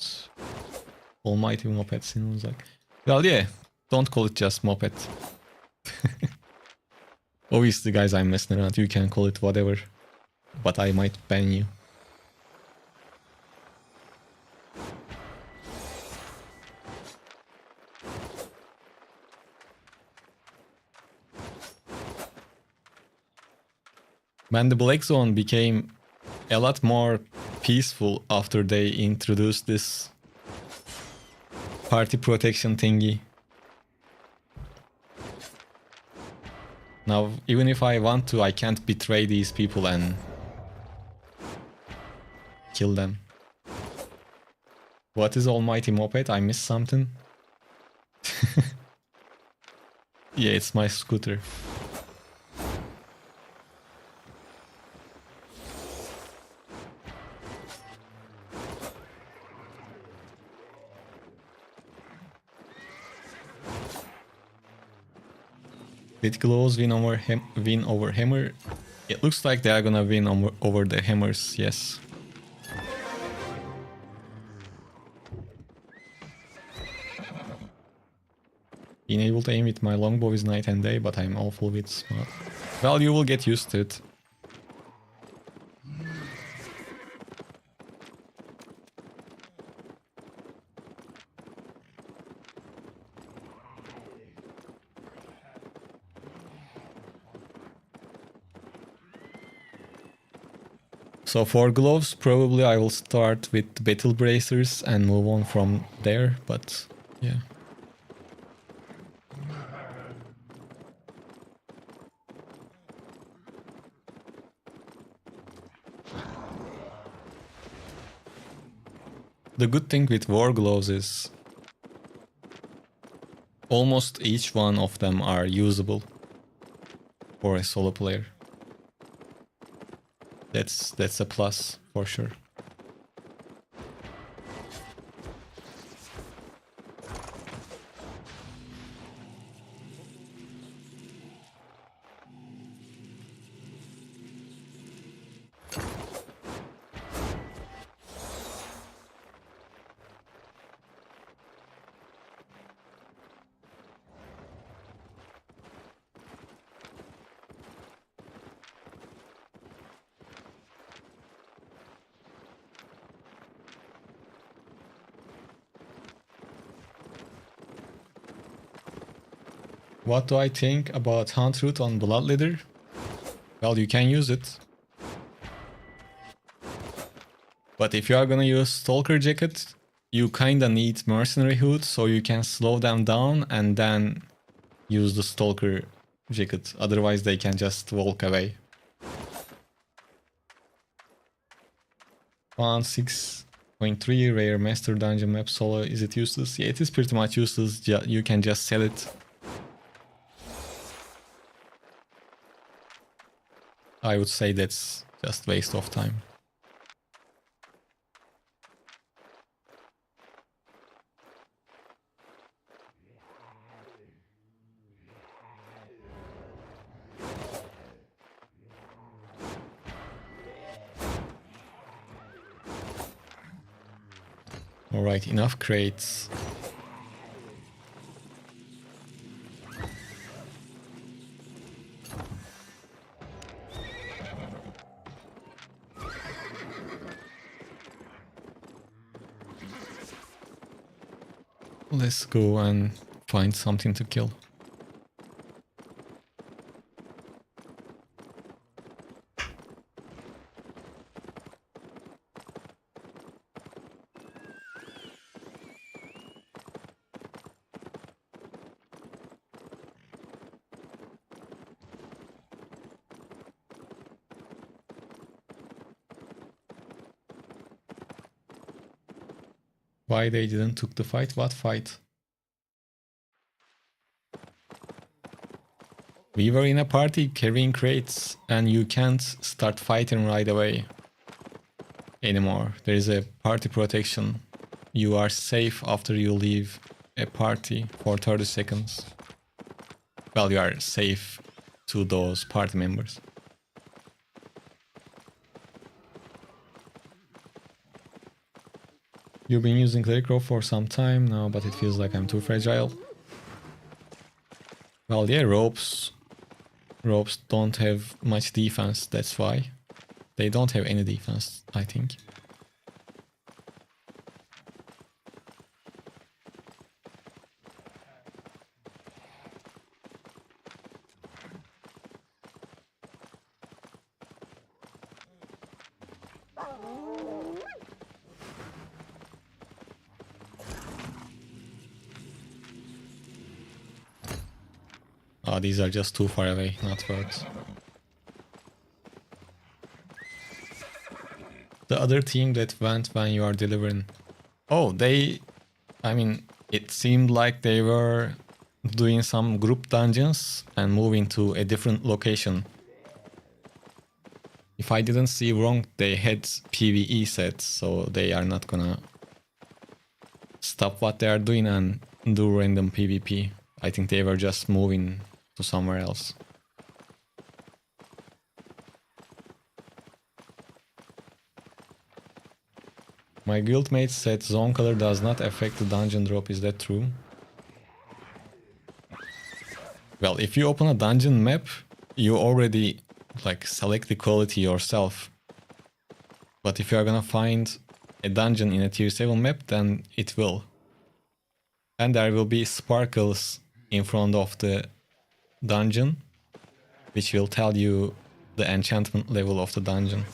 almighty moped seems like. Well, yeah, don't call it just moped. Obviously, guys, I'm messing around. You can call it whatever, but I might ban you. Man, the Black Zone became a lot more peaceful after they introduced this party protection thingy. Now, even if I want to, I can't betray these people and kill them. What is Almighty Moped? I missed something. Yeah, it's my scooter. Did Glows win over Hammer? It looks like they are gonna win over the Hammers, yes. Being able to aim with my longbow is night and day, but I'm awful with smart. Well, you will get used to it. So for gloves, probably I will start with battle bracers and move on from there, but yeah. The good thing with war gloves is almost each one of them are usable for a solo player. That's a plus for sure. What do I think about Hunt Root on Bloodletter? Well, you can use it. But if you are gonna use Stalker Jacket, you kinda need Mercenary Hood so you can slow them down and then use the Stalker Jacket. Otherwise they can just walk away. 6.3 rare master dungeon map solo. Is it useless? Yeah, it is pretty much useless. You can just sell it. I would say that's just waste of time. Alright, enough crates. Let's go and find something to kill. Why they didn't took the fight? What fight? We were in a party carrying crates and you can't start fighting right away anymore. There is a party protection. You are safe after you leave a party for 30 seconds. Well, you are safe to those party members. You've been using Cleric for some time now, but it feels like I'm too fragile. Well, yeah, ropes don't have much defense, that's why. They don't have any defense, I think. Oh, these are just too far away, not worth. The other team that went when you are delivering. Oh, I mean, it seemed like they were doing some group dungeons and moving to a different location. If I didn't see wrong, they had PvE sets, so they are not gonna stop what they are doing and do random PvP. I think they were just moving to somewhere else. My guildmate said zone color does not affect the dungeon drop. Is that true? Well, if you open a dungeon map, you already like select the quality yourself. But if you are gonna find a dungeon in a tier 7 map, then it will. And there will be sparkles in front of the dungeon, which will tell you the enchantment level of the dungeon.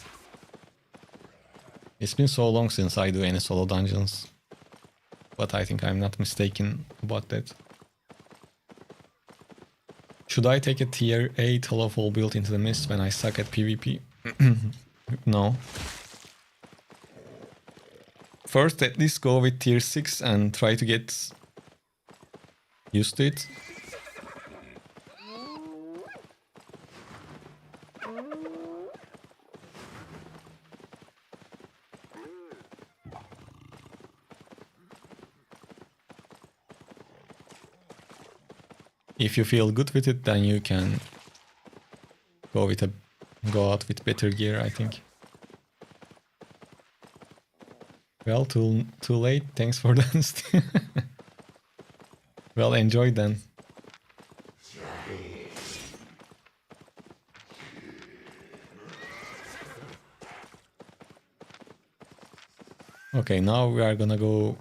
It's been so long since I do any solo dungeons, but I think I'm not mistaken about that. Should I take a tier 8 hollow fall build into the mist when I suck at PvP? No. First, at least go with tier 6 and try to get used to it. If you feel good with it, then you can go out with better gear, I think. Well, too late. Thanks for the honesty. Well, enjoy then. Okay, now we are gonna go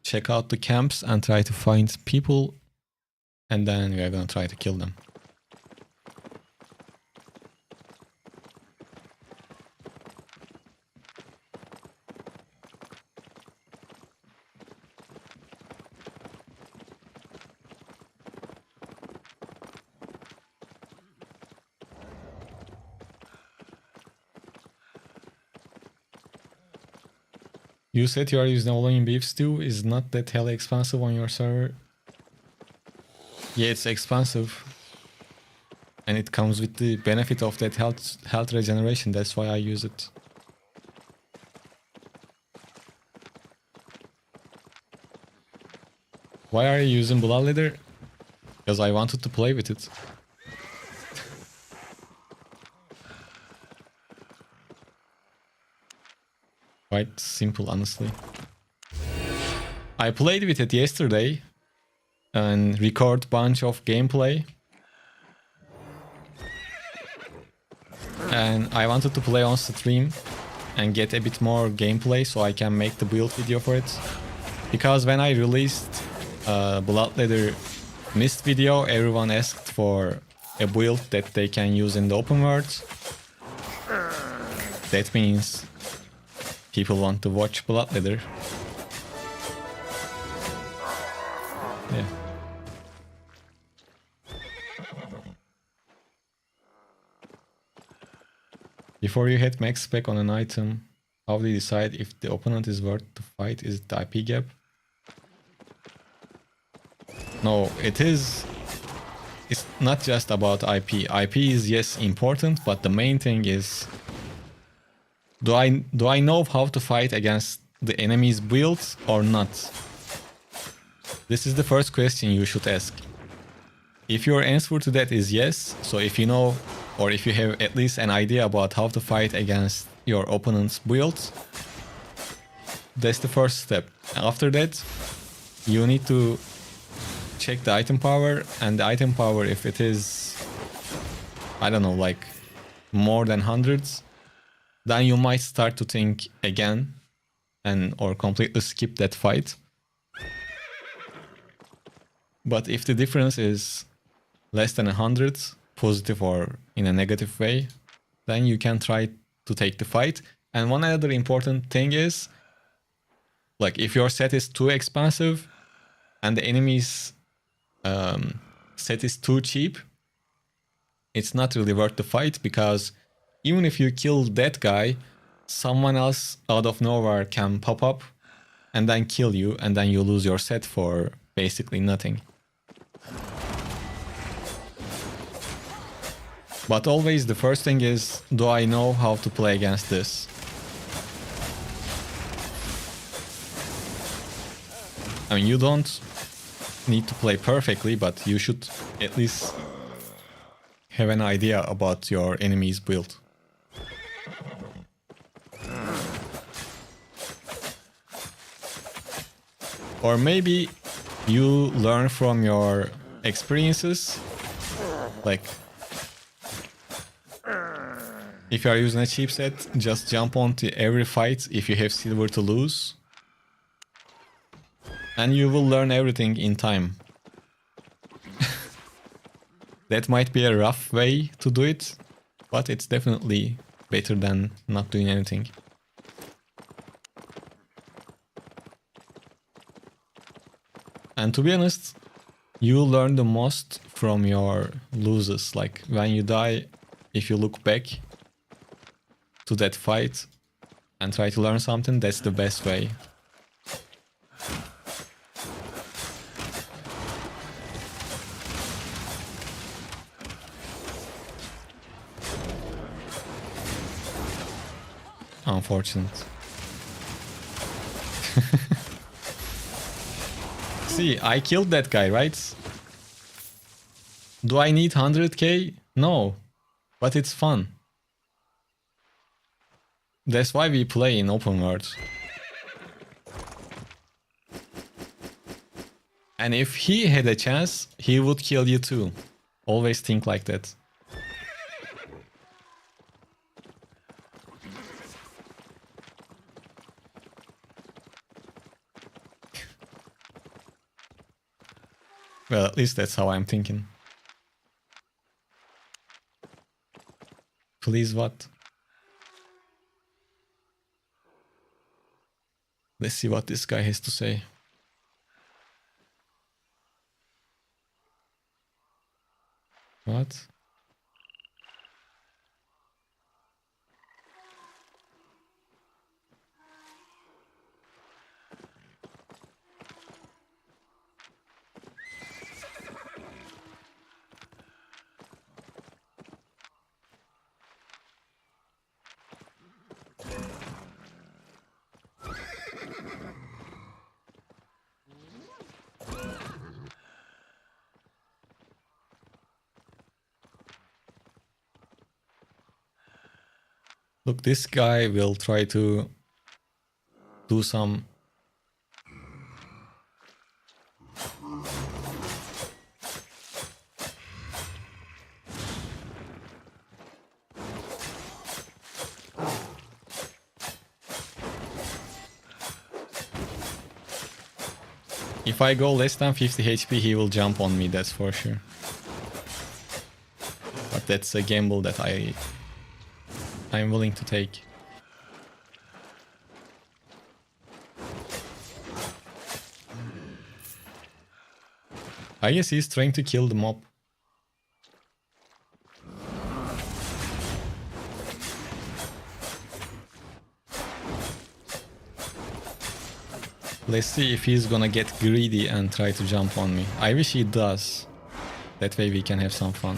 check out the camps and try to find people, and then we are gonna try to kill them. You said you are using Albion beef stew. Is not that hella expensive on your server? Yeah, it's expensive. And it comes with the benefit of that health regeneration. That's why I use it. Why are you using Bloodletter? Because I wanted to play with it. Quite simple, honestly. I played with it yesterday and record bunch of gameplay. And I wanted to play on stream and get a bit more gameplay so I can make the build video for it. Because when I released Bloodletter Mist video, everyone asked for a build that they can use in the open world. That means people want to watch Bloodletter. Yeah. Before you hit max spec on an item, how do you decide if the opponent is worth to fight? Is it the IP gap? No, it is. It's not just about IP. IP is, yes, important, but the main thing is, do I know how to fight against the enemy's build or not? This is the first question you should ask. If your answer to that is yes, so if you know or if you have at least an idea about how to fight against your opponent's build, that's the first step. After that, you need to check the item power, and the item power, if it is, I don't know, like more than hundreds, then you might start to think again and or completely skip that fight. But if the difference is less than 100, positive or in a negative way, then you can try to take the fight. And one other important thing is, like, if your set is too expensive and the enemy's set is too cheap, it's not really worth the fight, because even if you kill that guy, someone else out of nowhere can pop up and then kill you, and then you lose your set for basically nothing. But always the first thing is, do I know how to play against this? I mean, you don't need to play perfectly, but you should at least have an idea about your enemy's build. Or maybe you learn from your experiences, like, if you are using a cheap set, just jump onto every fight if you have silver to lose. And you will learn everything in time. That might be a rough way to do it, but it's definitely better than not doing anything. And to be honest, you learn the most from your losses. Like, when you die, if you look back to that fight and try to learn something, that's the best way. Unfortunate. See, I killed that guy, right? Do I need 100k? No, but it's fun. That's why we play in open world. And if he had a chance, he would kill you too. Always think like that. Well, at least that's how I'm thinking. Please, what? Let's see what this guy has to say. What? Look, this guy will try to do some... If I go less than 50 HP, he will jump on me, that's for sure. But that's a gamble that I'm willing to take. I guess he's trying to kill the mob. Let's see if he's gonna get greedy and try to jump on me. I wish he does. That way we can have some fun.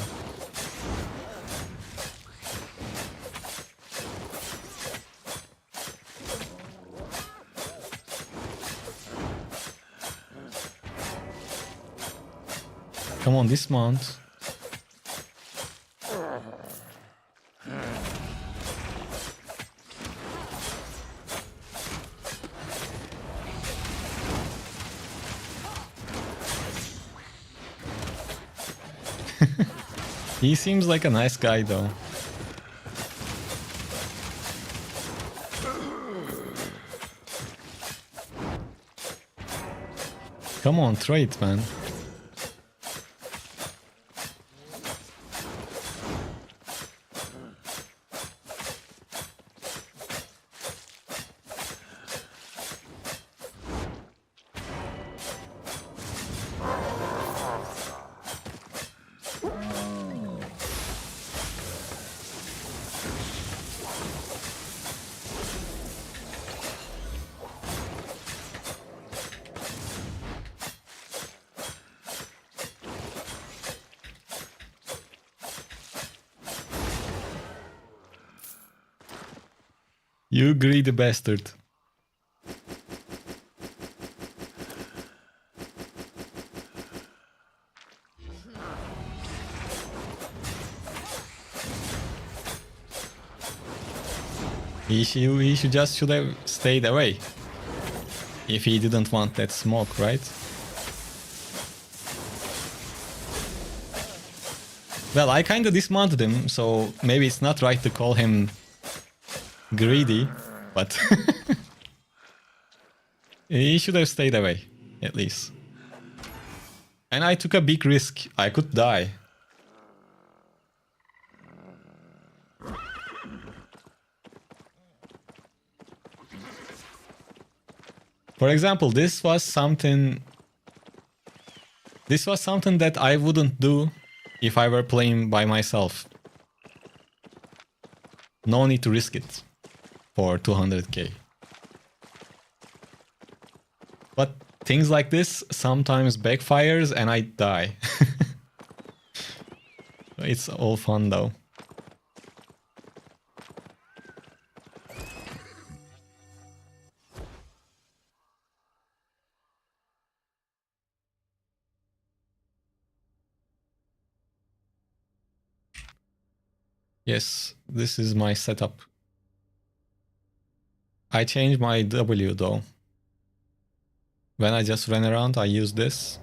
Come on, dismount. He seems like a nice guy though. Come on, try it, man. You greedy bastard. He should have stayed away. If he didn't want that smoke, right? Well, I kinda dismounted him, so maybe it's not right to call him greedy, but he should have stayed away, at least. And I took a big risk. I could die. For example, this was something that I wouldn't do if I were playing by myself. No need to risk it for 200k. But things like this sometimes backfires and I die. It's all fun though. Yes, this is my setup. I changed my W though. When I just ran around, I use this.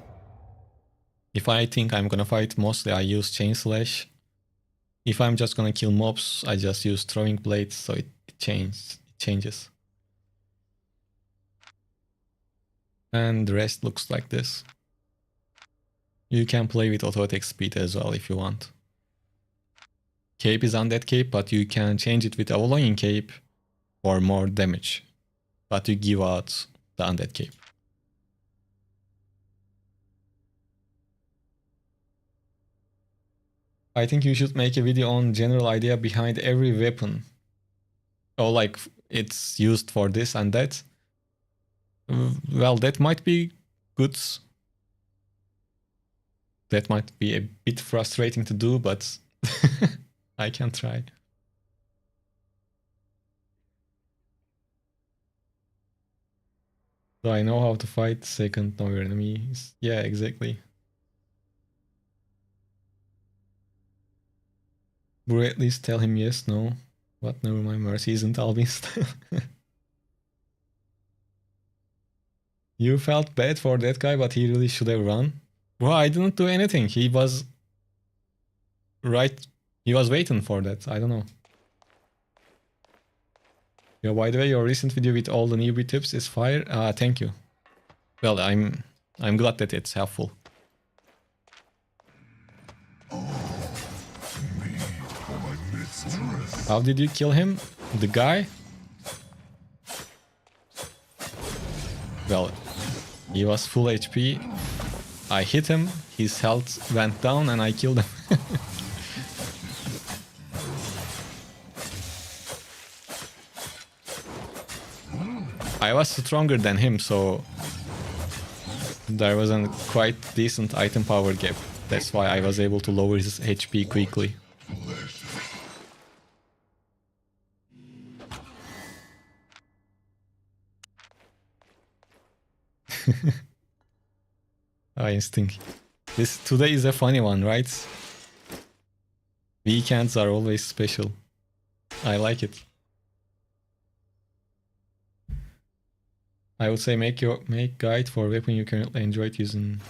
If I think I'm gonna fight, mostly I use Chain Slash. If I'm just gonna kill mobs, I just use Throwing Blades, so it changes. And the rest looks like this. You can play with auto attack speed as well if you want. Cape is Undead Cape, but you can change it with Avalonian Cape for more damage. But you give out the Undead Cape. I think you should make a video on general idea behind every weapon. Or like it's used for this and that. Well, that might be good. That might be a bit frustrating to do, but I can try. So I know how to fight second, know your enemies. Yeah, exactly. Bro, at least tell him yes, no. What? Never mind, Mercy isn't Albion style. You felt bad for that guy, but he really should have run. Bro, I didn't do anything. He was right. He was waiting for that. I don't know. Yeah, by the way, your recent video with all the newbie tips is fire. Thank you. Well, I'm glad that it's helpful. How did you kill him? The guy? Well, he was full HP. I hit him, his health went down and I killed him. I was stronger than him, so there was a quite decent item power gap. That's why I was able to lower his HP quickly. Instinct. This today is a funny one, right? Weekends are always special. I like it. I would say make guide for weapon you currently enjoyed using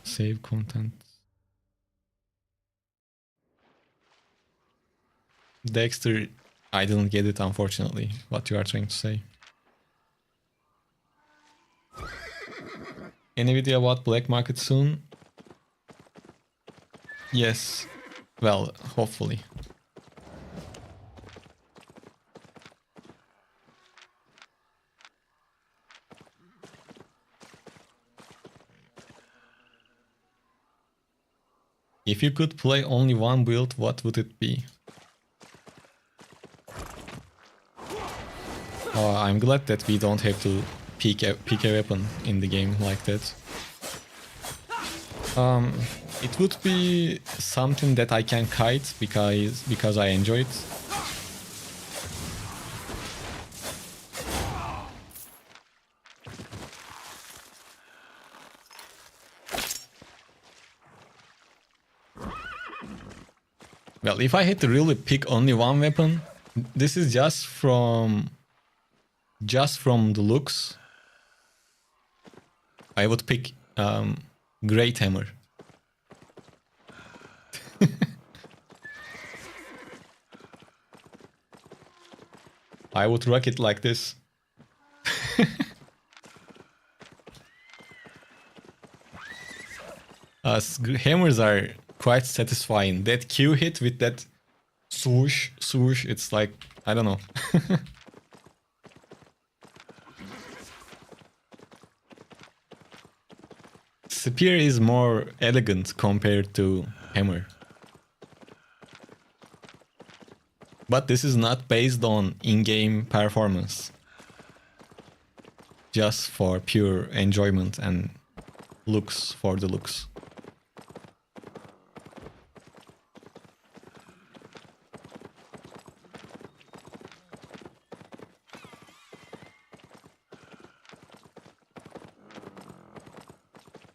save content. Dexter, I didn't get it unfortunately, what you are trying to say. Any video about black market soon? Yes. Well, hopefully. If you could play only one build, what would it be? Oh, I'm glad that we don't have to pick a weapon in the game like that. It would be something that I can kite because I enjoy it. Well, if I had to really pick only one weapon, this is just from the looks. I would pick Great Hammer. I would rock it like this. Hammers are quite satisfying. That Q hit with that swoosh, swoosh, it's like, I don't know. Spear is more elegant compared to hammer. But this is not based on in-game performance. Just for pure enjoyment and looks for the looks.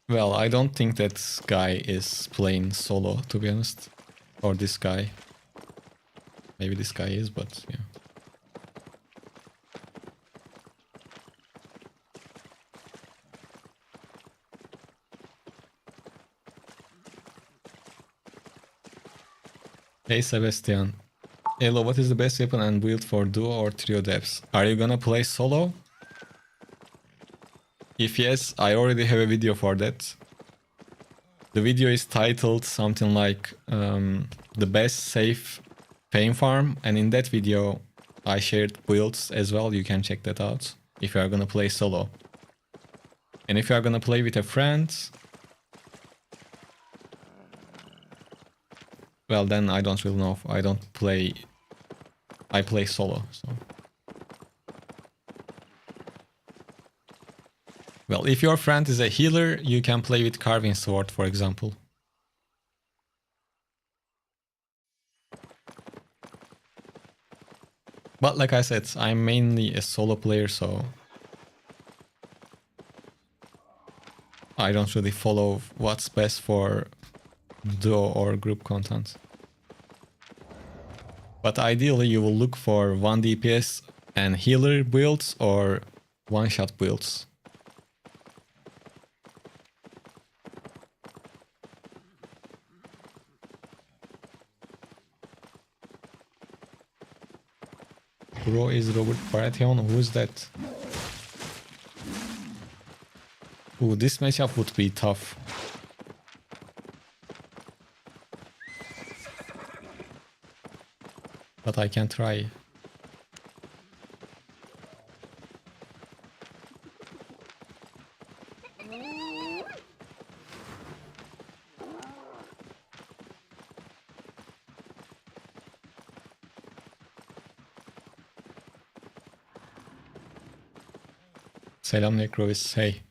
Well, I don't think that guy is playing solo, to be honest. Or this guy. Maybe this guy is, but yeah. Hey Sebastian. Hello, what is the best weapon and build for duo or trio devs? Are you gonna play solo? If yes, I already have a video for that. The video is titled something like the best safe pain farm, and in that video I shared builds as well. You can check that out if you are gonna play solo. And if you are gonna play with a friend, well then I don't really know. I play solo, so. Well, if your friend is a healer, you can play with Carving Sword, for example. But like I said, I'm mainly a solo player, so I don't really follow what's best for duo or group content. But ideally you will look for 1 DPS and healer builds or one-shot builds. Bro is Robert Baratheon. Who's that? Ooh, this matchup would be tough. But I can try. Selam Necrovis, hey.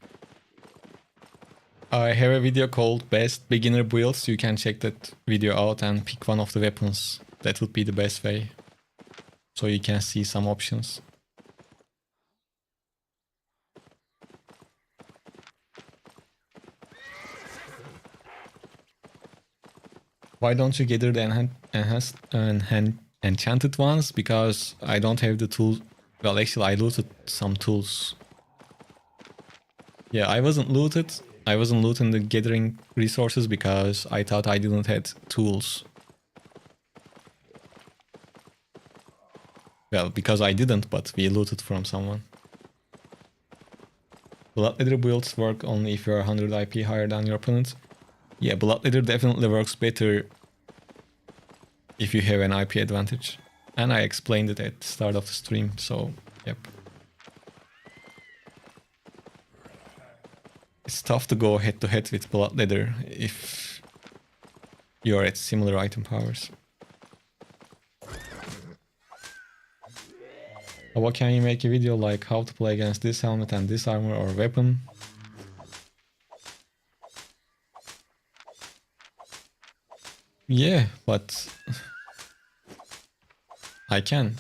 I have a video called Best Beginner Builds. You can check that video out and pick one of the weapons. That would be the best way. So you can see some options. Why don't you gather the enchanted ones? Because I don't have the tools. Well, actually I looted some tools. Yeah, I wasn't looted. I wasn't looting the gathering resources because I thought I didn't have tools. Well, because I didn't, but we looted from someone. Bloodletter builds work only if you're 100 IP higher than your opponent. Yeah, Bloodletter definitely works better if you have an IP advantage. And I explained it at the start of the stream, so yep. It's tough to go head to head with Bloodletter if you're at similar item powers. What can you make a video like how to play against this helmet and this armor or weapon? Yeah, but I can.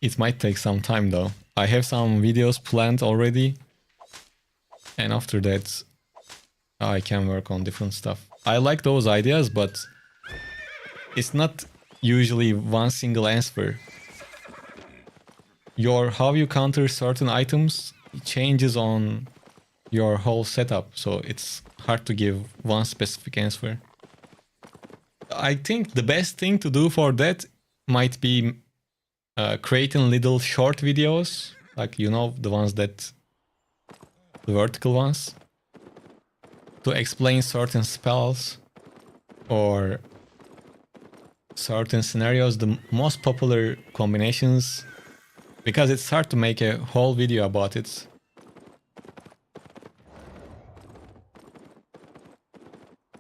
It might take some time though. I have some videos planned already. And after that, I can work on different stuff. I like those ideas, but it's not usually one single answer. How you counter certain items changes on your whole setup, so it's hard to give one specific answer. I think the best thing to do for that might be creating little short videos, like the ones the vertical ones, to explain certain spells or certain scenarios, the most popular combinations, because it's hard to make a whole video about it.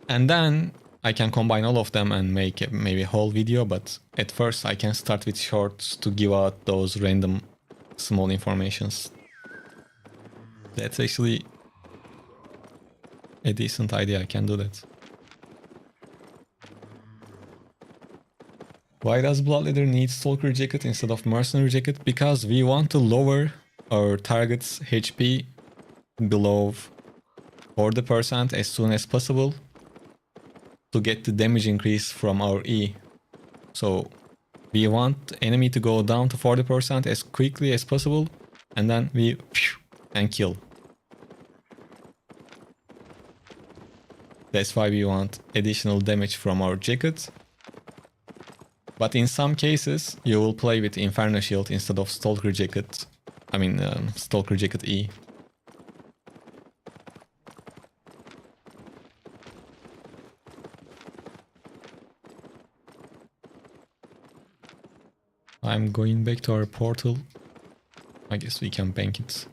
And then I can combine all of them and make maybe a whole video, but at first I can start with shorts to give out those random small informations. That's actually a decent idea, I can do that. Why does Bloodletter need Stalker Jacket instead of Mercenary Jacket? Because we want to lower our target's HP below 40% as soon as possible to get the damage increase from our E. So we want enemy to go down to 40% as quickly as possible, and then we and kill. That's why we want additional damage from our jacket. But in some cases, you will play with Inferno Shield instead of Stalker Jacket. I mean, Stalker Jacket E. I'm going back to our portal. I guess we can bank it.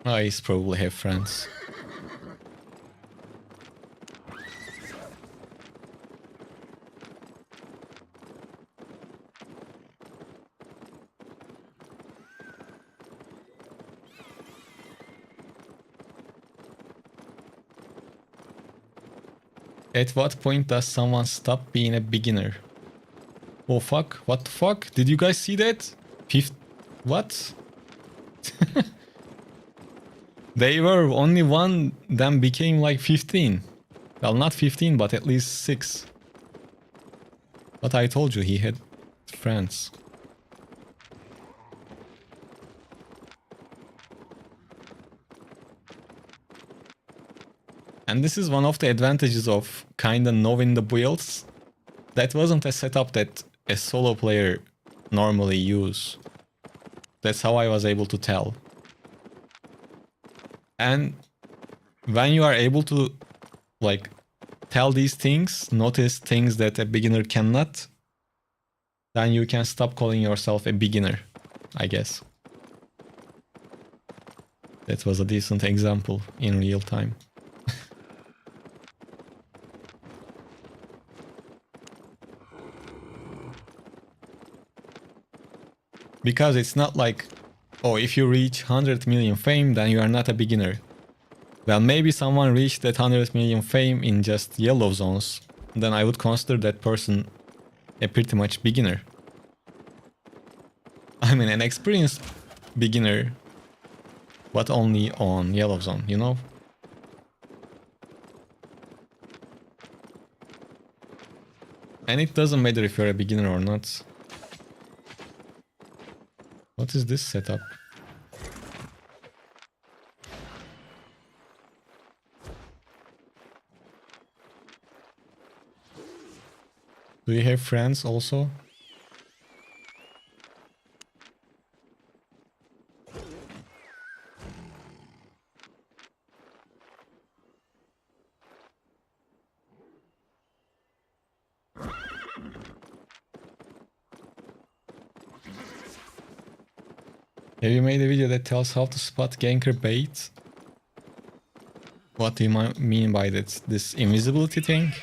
I probably have friends. At what point does someone stop being a beginner? Oh fuck, what the fuck? Did you guys see that? What? They were only one, then became like 15. Well, not 15, but at least 6. But I told you he had friends. And this is one of the advantages of kinda knowing the builds. That wasn't a setup that a solo player normally use. That's how I was able to tell. And when you are able to like tell these things, notice things that a beginner cannot, then you can stop calling yourself a beginner, I guess. That was a decent example in real time. Because it's not like, oh, if you reach 100 million fame, then you are not a beginner. Well, maybe someone reached that 100 million fame in just yellow zones, then I would consider that person a pretty much beginner. I mean, an experienced beginner, but only on yellow zone, you know? And it doesn't matter if you're a beginner or not. What is this setup? Do you have friends also? Have you made a video that tells how to spot ganker bait? What do you mean by that? This invisibility thing?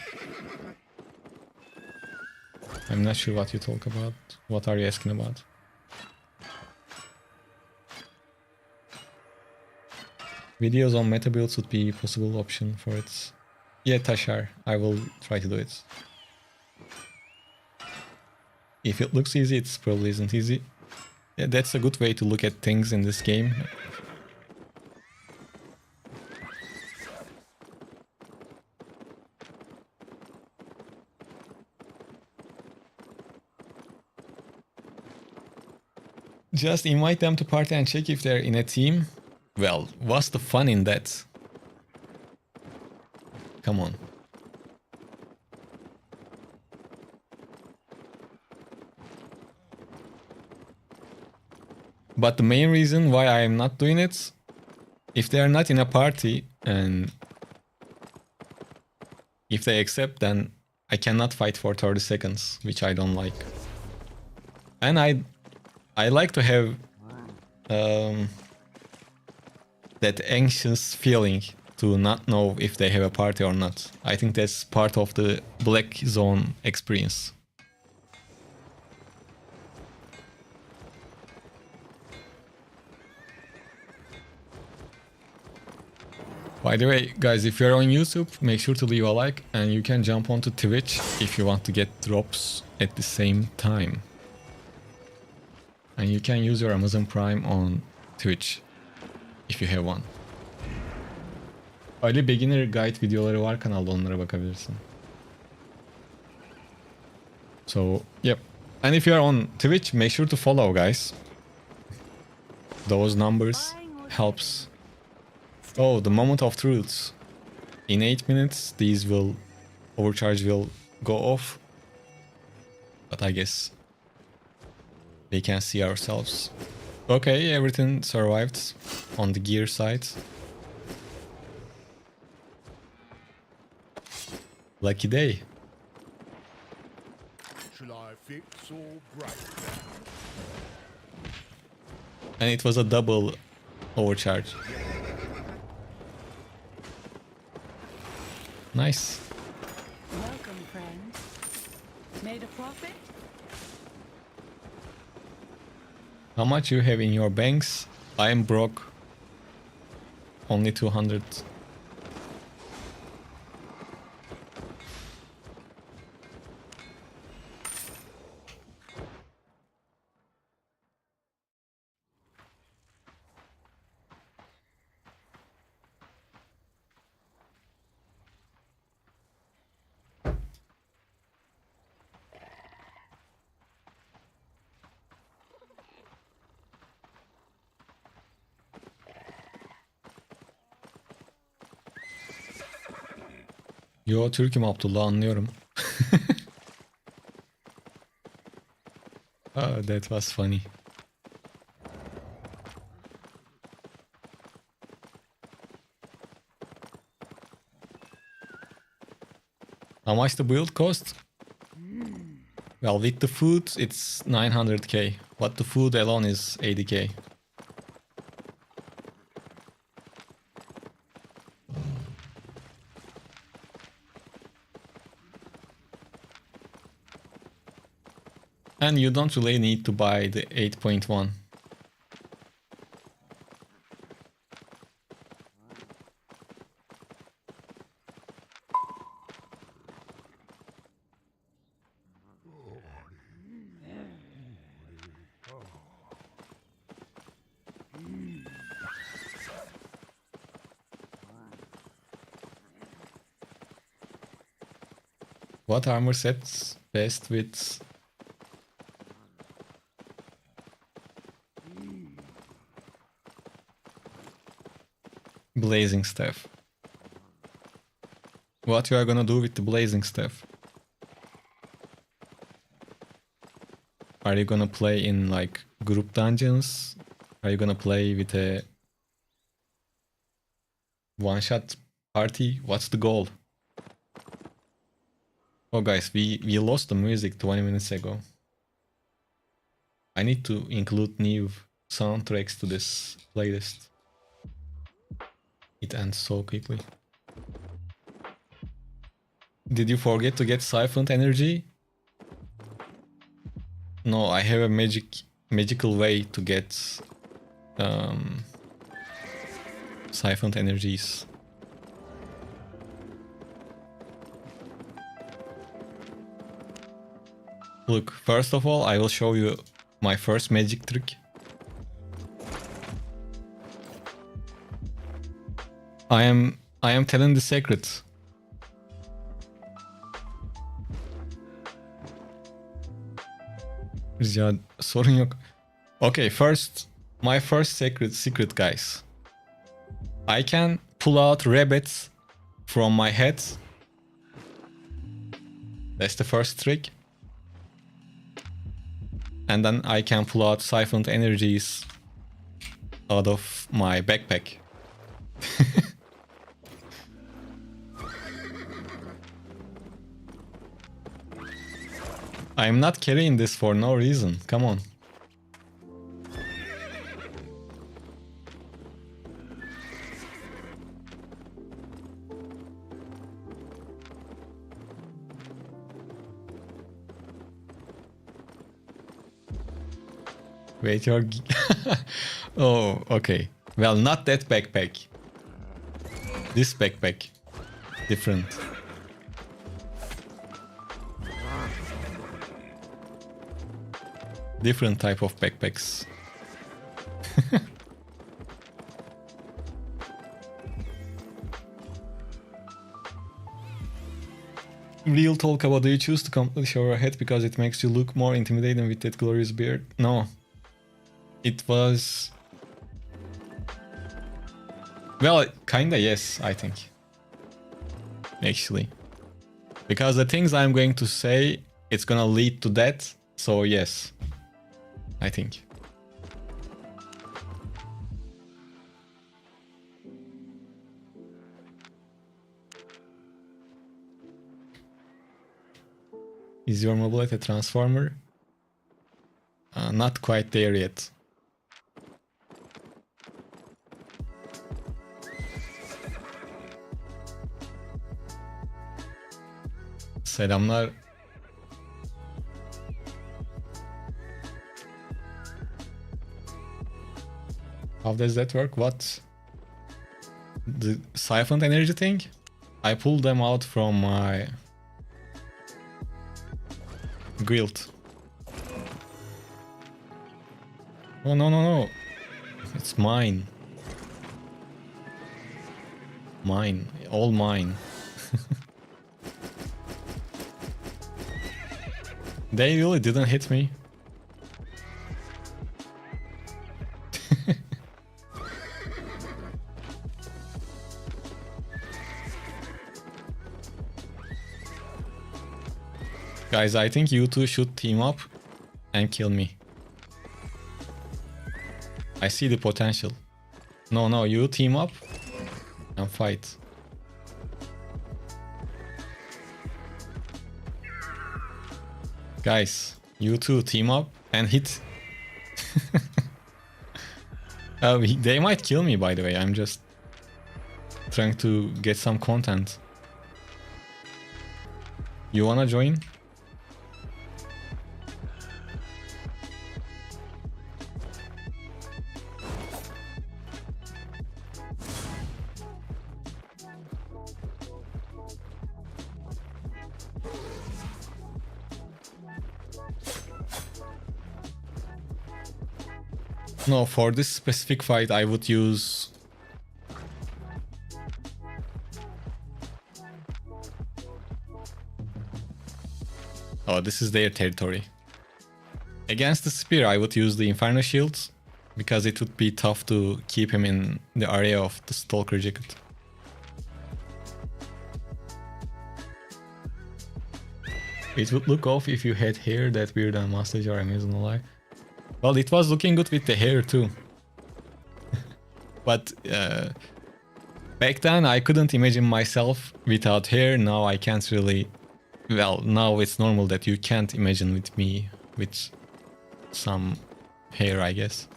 I'm not sure what you talk about. What are you asking about? Videos on meta builds would be a possible option for it. Yeah, Tashar, I will try to do it. If it looks easy, it probably isn't easy. Yeah, that's a good way to look at things in this game. Just invite them to party and check if they're in a team. Well, what's the fun in that? Come on. But the main reason why I am not doing it, if they are not in a party and if they accept, then I cannot fight for 30 seconds, which I don't like. And I like to have that anxious feeling to not know if they have a party or not. I think that's part of the black zone experience. By the way, guys, if you're on YouTube, make sure to leave a like, and you can jump onto Twitch if you want to get drops at the same time. And you can use your Amazon Prime on Twitch if you have one. Ali beginner guide videoları var kanalda, onlara bakabilirsin. So, yep. And if you're on Twitch, make sure to follow, guys. Those numbers helps. Oh, the moment of truth. In 8 minutes, these will... overcharge will go off. But I guess... we can see ourselves. Okay, everything survived on the gear side. Lucky day. Shall I fix or break? And it was a double overcharge. Nice. Welcome, friend. Made a profit? How much you have in your banks? I am broke. Only 200. Yo, Türk'üm Abdullah, anlıyorum. Oh, that was funny. How much the build cost? Well, with the food, it's 900k, but the food alone is 80k. And you don't really need to buy the 8.1. What armor sets best with blazing staff? What you are gonna do with the blazing staff? Are you gonna play in like group dungeons? Are you gonna play with a one-shot party? What's the goal? Oh guys, we lost the music 20 minutes ago. I need to include new soundtracks to this playlist. It ends so quickly. Did you forget to get siphoned energy? No, I have a magical way to get siphoned energies. Look, first of all, I will show you my first magic trick. I am telling the secret. Ya sorun yok. Okay, my first secret guys. I can pull out rabbits from my head. That's the first trick. And then I can pull out siphoned energies out of my backpack. I'm not carrying this for no reason. Come on. Wait, your... Oh, okay. Well, not that backpack. This backpack. Different. Different type of backpacks. Real talk about, do you choose to completely show your head because it makes you look more intimidating with that glorious beard? No. It was... Well, kinda yes, I think. Actually. Because the things I'm going to say, it's gonna lead to that, so yes. I think. Is your mobile at a transformer? Not quite there yet. Selamlar. How does that work? What? The siphoned energy thing? I pulled them out from my guild. Oh no no no. It's mine. Mine. All mine. They really didn't hit me. Guys, I think you two should team up and kill me. I see the potential. No, you team up and fight. Guys, you two team up and hit. They might kill me, by the way. I'm just trying to get some content. You wanna join? No, for this specific fight, I would use... Oh, this is their territory. Against the spear, I would use the Inferno Shields, because it would be tough to keep him in the area of the Stalker Jacket. It would look off if you had hair that weird on mustache or Amazon Alive. Well, it was looking good with the hair too. But back then I couldn't imagine myself without hair. Now I can't really... Well, now it's normal that you can't imagine with me with some hair, I guess.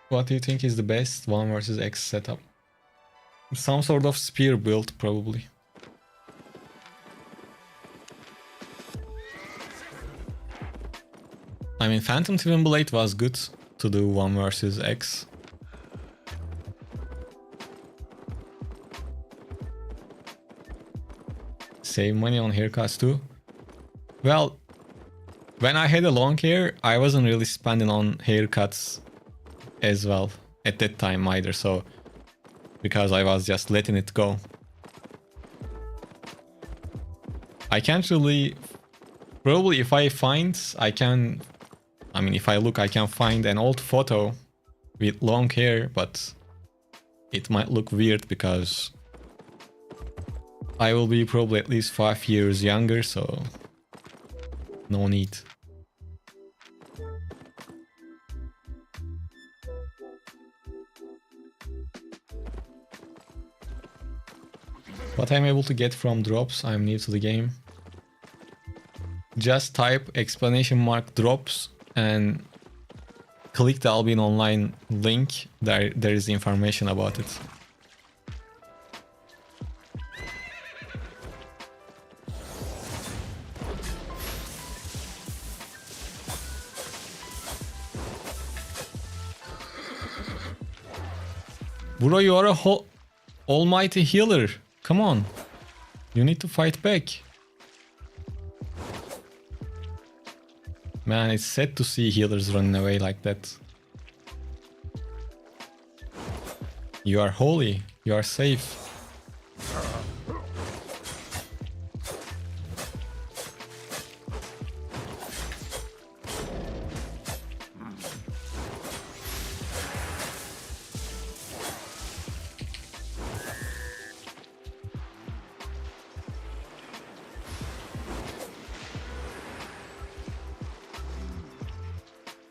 What do you think is the best 1 versus X setup? Some sort of spear build, probably. I mean, Phantom Twin Blade was good to do 1 versus X. Save money on haircuts too. Well, when I had a long hair, I wasn't really spending on haircuts as well at that time either, so... Because I was just letting it go. I can't really... Probably if I find, I can... I mean, if I look, I can find an old photo with long hair, but it might look weird because I will be probably at least 5 years younger, so no need. What I'm able to get from drops, I'm new to the game. Just type !drops and click the Albion Online link. There is information about it. Bro, you are a almighty healer. Come on. You need to fight back. Man, it's sad to see healers running away like that. You are holy. You are safe.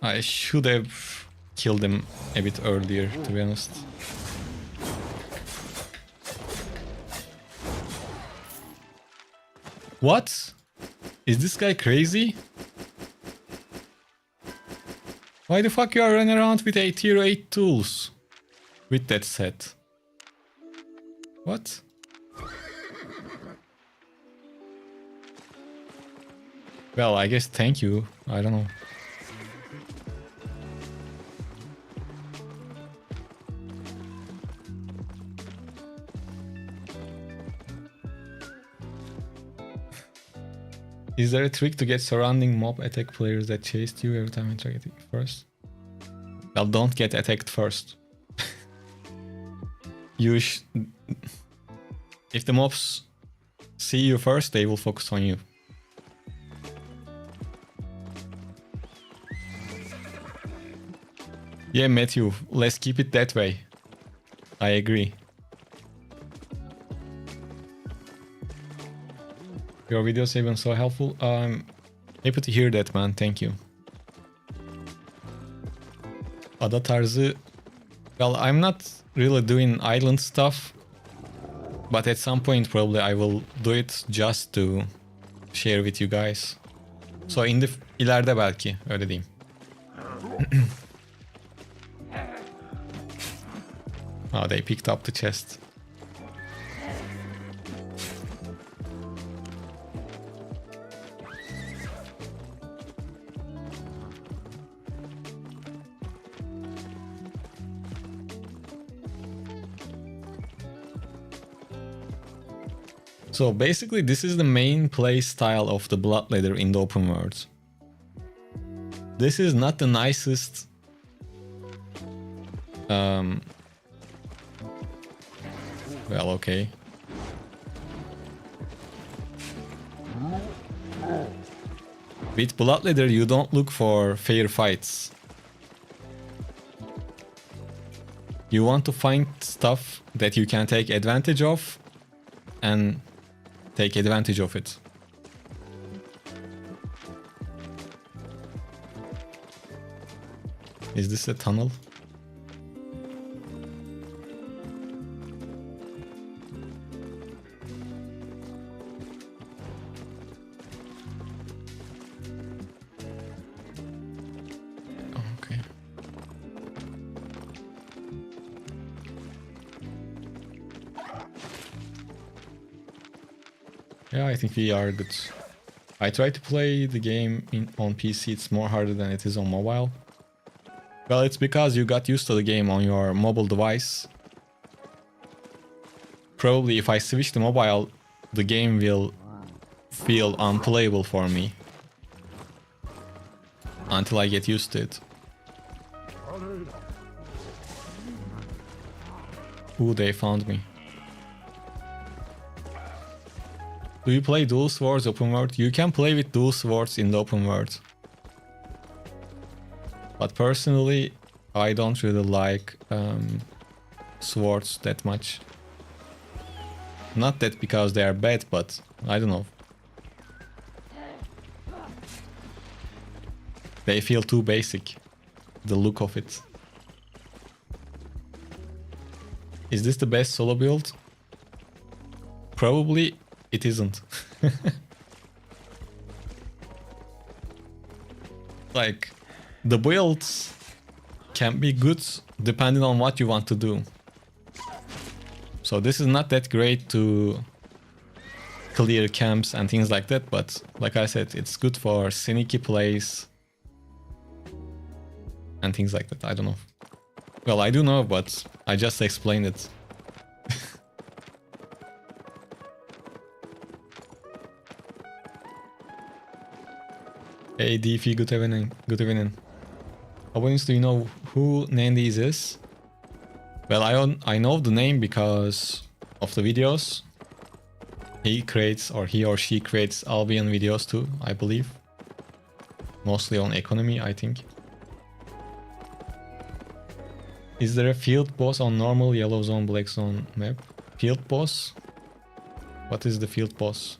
I should have killed him a bit earlier, to be honest. What? Is this guy crazy? Why the fuck you are running around with a tier 8 tools? With that set. What? Well, I guess thank you. I don't know. Is there a trick to get surrounding mob attack players that chased you every time you try it first? Well, don't get attacked first. If the mobs see you first, they will focus on you. Yeah, Matthew, let's keep it that way. I agree. Your videos have been so helpful. I'm happy to hear that, man. Thank you. Ada tarzı... Well, I'm not really doing island stuff. But at some point probably I will do it just to share with you guys. So in the... ileride belki, öyle diyeyim. Oh, they picked up the chest. So basically this is the main play style of the Bloodletter in the open world. This is not the nicest well, okay. With Bloodletter you don't look for fair fights. You want to find stuff that you can take advantage of and take advantage of it. Is this a tunnel? Okay. Yeah, I think we are good. I try to play the game on PC, it's more harder than it is on mobile. Well, it's because you got used to the game on your mobile device. Probably if I switch to mobile, the game will feel unplayable for me. Until I get used to it. Ooh, they found me. Do you play dual swords open world? You can play with dual swords in the open world. But personally, I don't really like swords that much. Not that because they are bad, but I don't know. They feel too basic, the look of it. Is this the best solo build? Probably it isn't. Like, the builds can be good depending on what you want to do. So this is not that great to clear camps and things like that, but like I said, it's good for sneaky plays and things like that. I don't know. Well, I do know, but I just explained it. Hey DP, good evening. Good evening. Abonnents, do you know who Nandies is? Well, I know the name because of the videos. He creates, or he or she creates Albion videos too, I believe. Mostly on economy, I think. Is there a field boss on normal yellow zone, black zone map? Field boss? What is the field boss?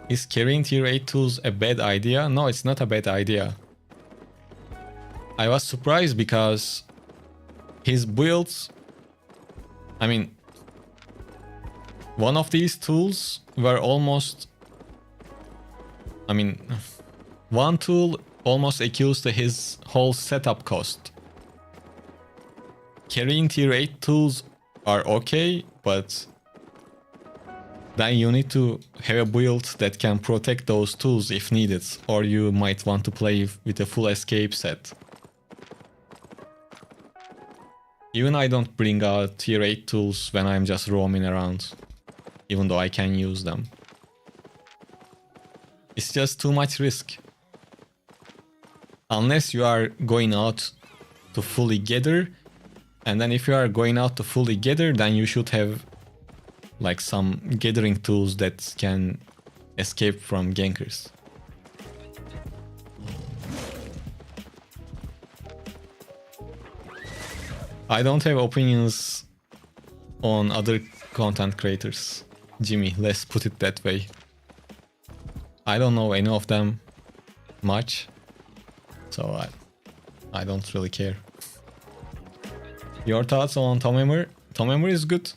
Is carrying tier 8 tools a bad idea? No, it's not a bad idea. I was surprised because his builds... I mean... One of these tools were almost... I mean... One tool almost equals to his whole setup cost. Carrying tier 8 tools are okay, but... Then you need to have a build that can protect those tools if needed, or you might want to play with a full escape set. Even I don't bring out tier 8 tools when I'm just roaming around, even though I can use them. It's just too much risk. Unless you are going out to fully gather, and then if you are going out to fully gather, then you should have like some gathering tools that can escape from gankers. I don't have opinions on other content creators, Jimmy, let's put it that way. I don't know any of them much, so I don't really care. Your thoughts on Tom Hammer? Tom Hammer is good.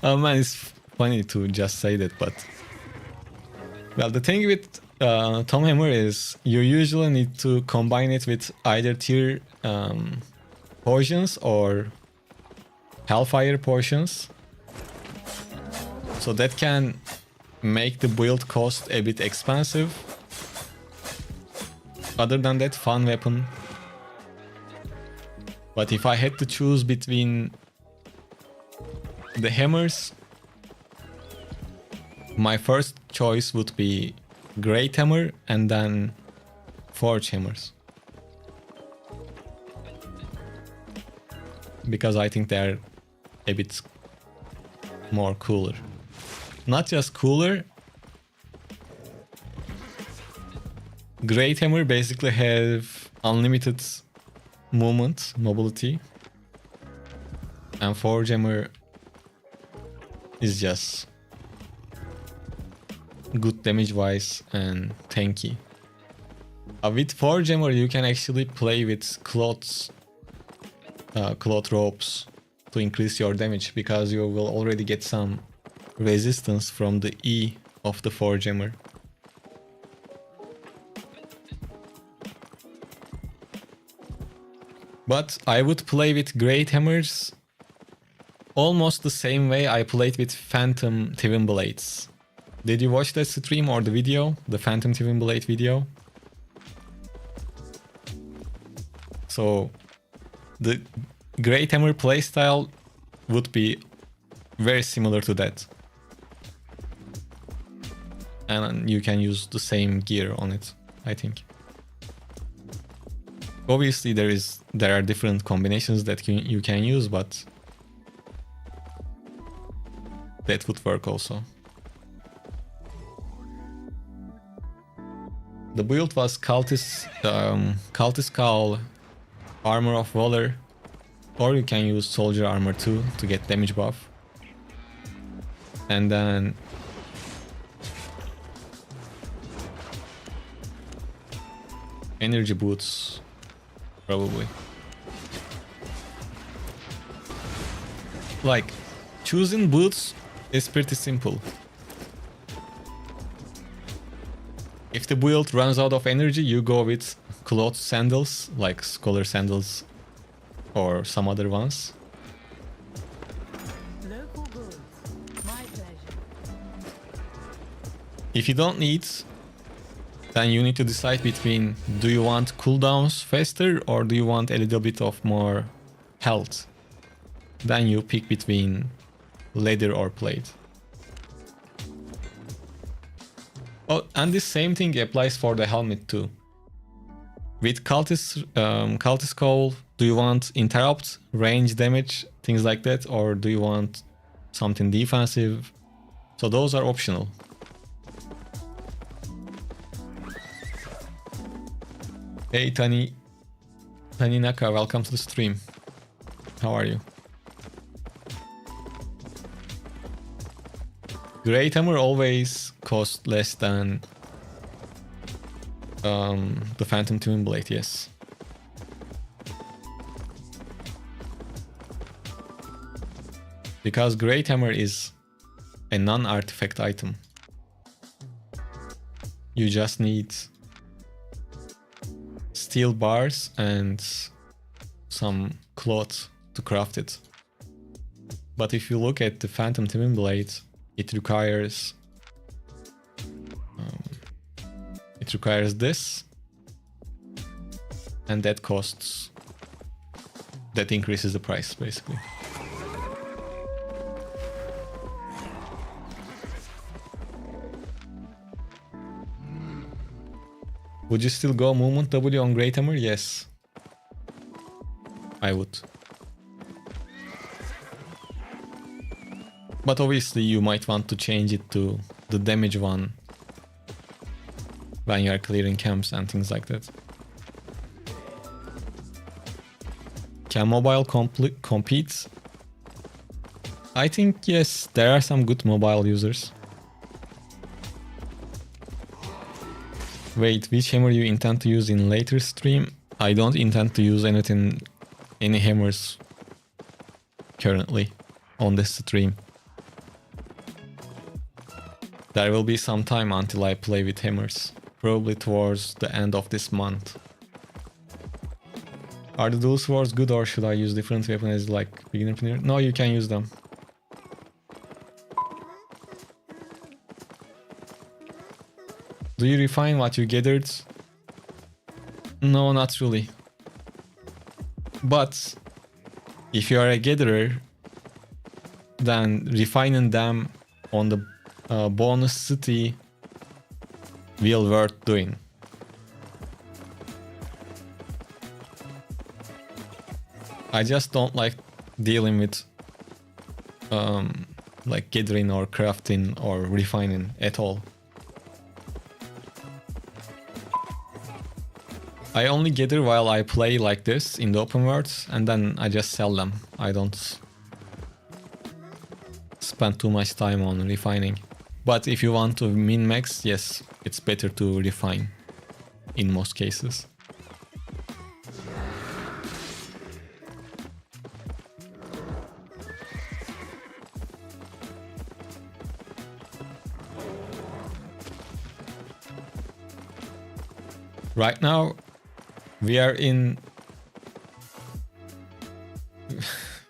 Oh man, it's funny to just say that, but... Well, the thing with Tom Hammer is you usually need to combine it with either tier potions or Hellfire potions. So that can make the build cost a bit expensive. Other than that, fun weapon. But if I had to choose between the hammers, my first choice would be Great Hammer and then Forge Hammers. Because I think they're a bit more cooler. Not just cooler. Great Hammer basically have unlimited movement, mobility. And Forge Hammer is just good damage wise and tanky. With Forge Hammer you can actually play with cloth ropes to increase your damage, because you will already get some resistance from the E of the Forge Hammer. But I would play with Great Hammers almost the same way I played with Phantom Twin Blades. Did you watch that stream or the video? The Phantom Twin Blade video? So the Great Hammer playstyle would be very similar to that. And you can use the same gear on it, I think. Obviously there are different combinations that you can use, but that would work also. The build was Cultist Cowl, Armor of Valor, or you can use Soldier Armor too to get damage buff. And then energy boots, probably. Like, choosing boots is pretty simple. If the build runs out of energy, you go with cloth sandals, like Scholar Sandals or some other ones. Local goods. My pleasure. If you don't need, then you need to decide between, do you want cooldowns faster or do you want a little bit of more health? Then you pick between leather or plate. Oh, and the same thing applies for the helmet too. With Cultist Cowl, do you want interrupt, range damage, things like that, or do you want something defensive? So those are optional. Hey Taninaka, welcome to the stream. How are you? Great Hammer always cost less than the Phantom Twin Blade, yes. Because Great Hammer is a non-artifact item. You just need steel bars and some cloth to craft it. But if you look at the Phantom Twin Blade, it requires this, and that increases the price basically. Would you still go movement W on Great Hammer? Yes, I would. But obviously you might want to change it to the damage one when you are clearing camps and things like that. Can mobile compete? I think yes, there are some good mobile users. Wait, which hammer you intend to use in later stream? I don't intend to use any hammers currently on this stream. There will be some time until I play with hammers, probably towards the end of this month. Are the dual swords good, or should I use different weapons like beginner? No, you can use them. Do you refine what you gathered? No, not really. But if you are a gatherer, then refining them on the bonus city will worth doing. I just don't like dealing with like gathering or crafting or refining at all. I only gather while I play like this in the open world, and then I just sell them. I don't spend too much time on refining. But if you want to min-max, yes, it's better to refine in most cases. Right now, we are in...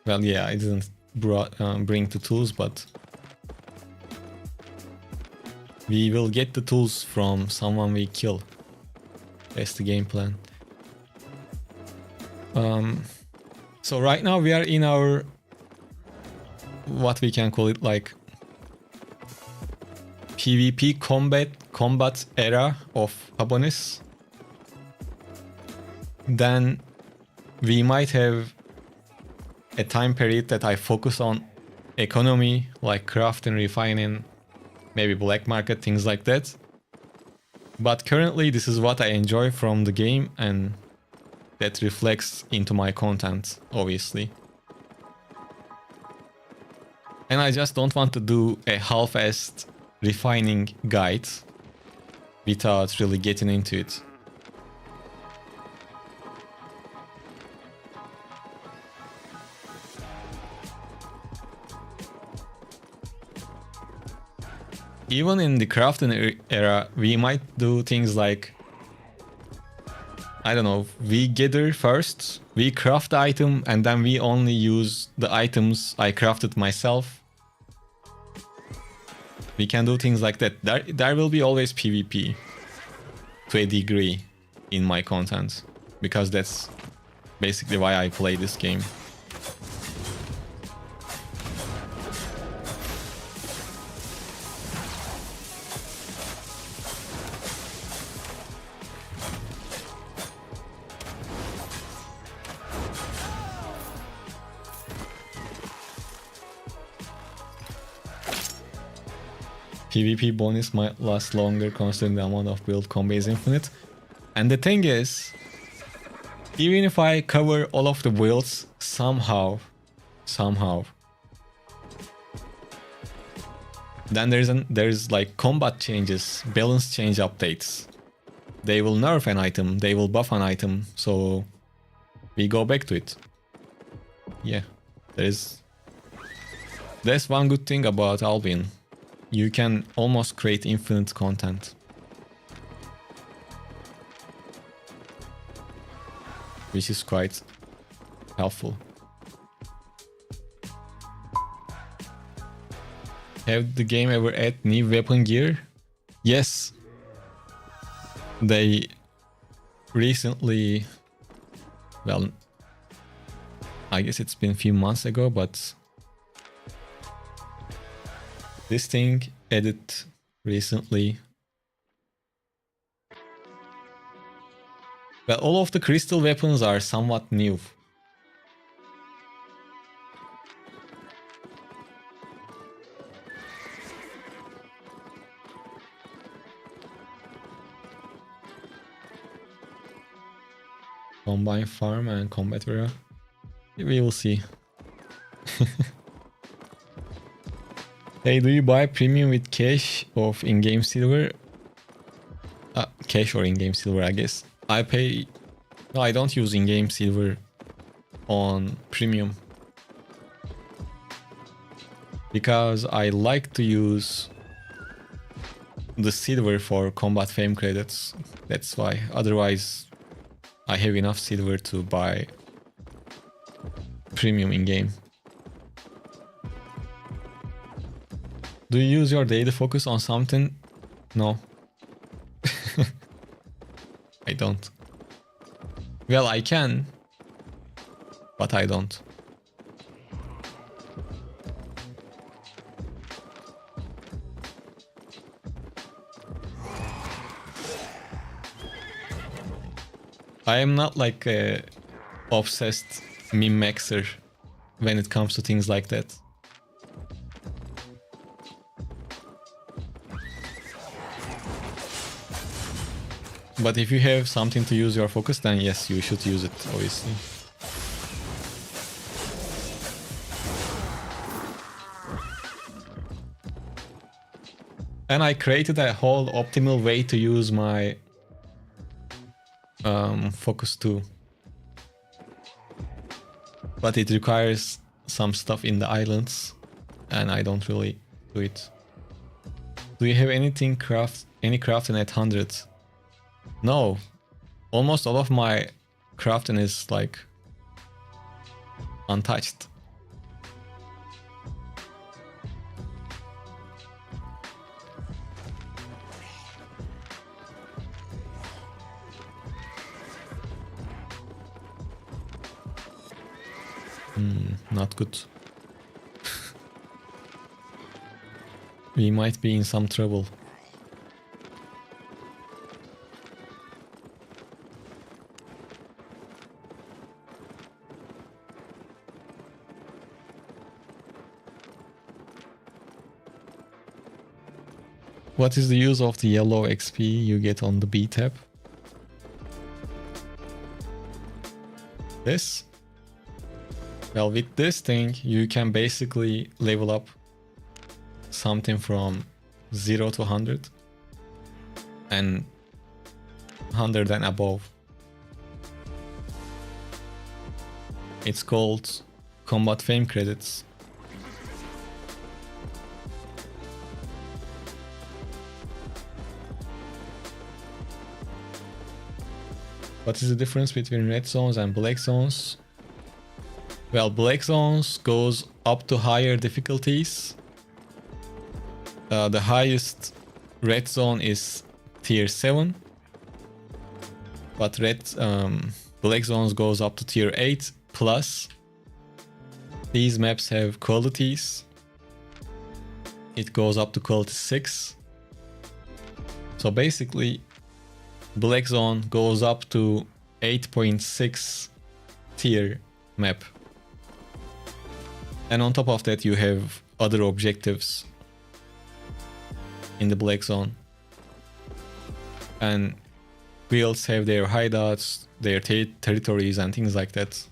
well, yeah, I didn't bring the tools, but... we will get the tools from someone we kill. That's the game plan. So right now we are in our... what we can call it, like... PvP combat era of Abonis. Then we might have a time period that I focus on economy, like crafting, refining, maybe black market, things like that. But currently this is what I enjoy from the game, and that reflects into my content, obviously. And I just don't want to do a half-assed refining guide without really getting into it. Even in the crafting era, we might do things like, I don't know, we gather first, we craft the item, and then we only use the items I crafted myself. We can do things like that. There will be always PvP to a degree in my content, because that's basically why I play this game. PvP bonus might last longer considering the amount of build combo is infinite. And the thing is, even if I cover all of the builds somehow, then there's like combat changes, balance change updates. They will nerf an item, they will buff an item, so we go back to it. Yeah, that's one good thing about Albion. You can almost create infinite content. Which is quite helpful. Have the game ever add new weapon gear? Yes. They recently... well, I guess it's been a few months ago, but... this thing added recently. Well, all of the crystal weapons are somewhat new. Combine farm and combat era. We will see. Hey, do you buy premium with cash of in-game silver? Cash or in-game silver, I guess. I pay... No, I don't use in-game silver on premium. Because I like to use the silver for combat fame credits. That's why. Otherwise, I have enough silver to buy premium in-game. Do you use your day to focus on something? No. I don't. Well, I can, but I don't. I am not like a obsessed meme maxer when it comes to things like that. But if you have something to use your focus, then yes, you should use it, obviously. And I created a whole optimal way to use my focus too. But it requires some stuff in the islands, and I don't really do it. Do you have anything any crafting at 100? No. Almost all of my crafting is like untouched. Not good. We might be in some trouble. What is the use of the yellow XP you get on the B tab? This? Well, with this thing, you can basically level up something from 0 to 100 and 100 and above. It's called combat fame credits. What is the difference between red zones and black zones? Well, black zones goes up to higher difficulties. The highest red zone is tier 7. But black zones goes up to tier 8 plus. These maps have qualities. It goes up to quality 6. So basically, black zone goes up to 8.6 tier map. And on top of that, you have other objectives in the black zone. And guilds have their hideouts, their territories and things like that.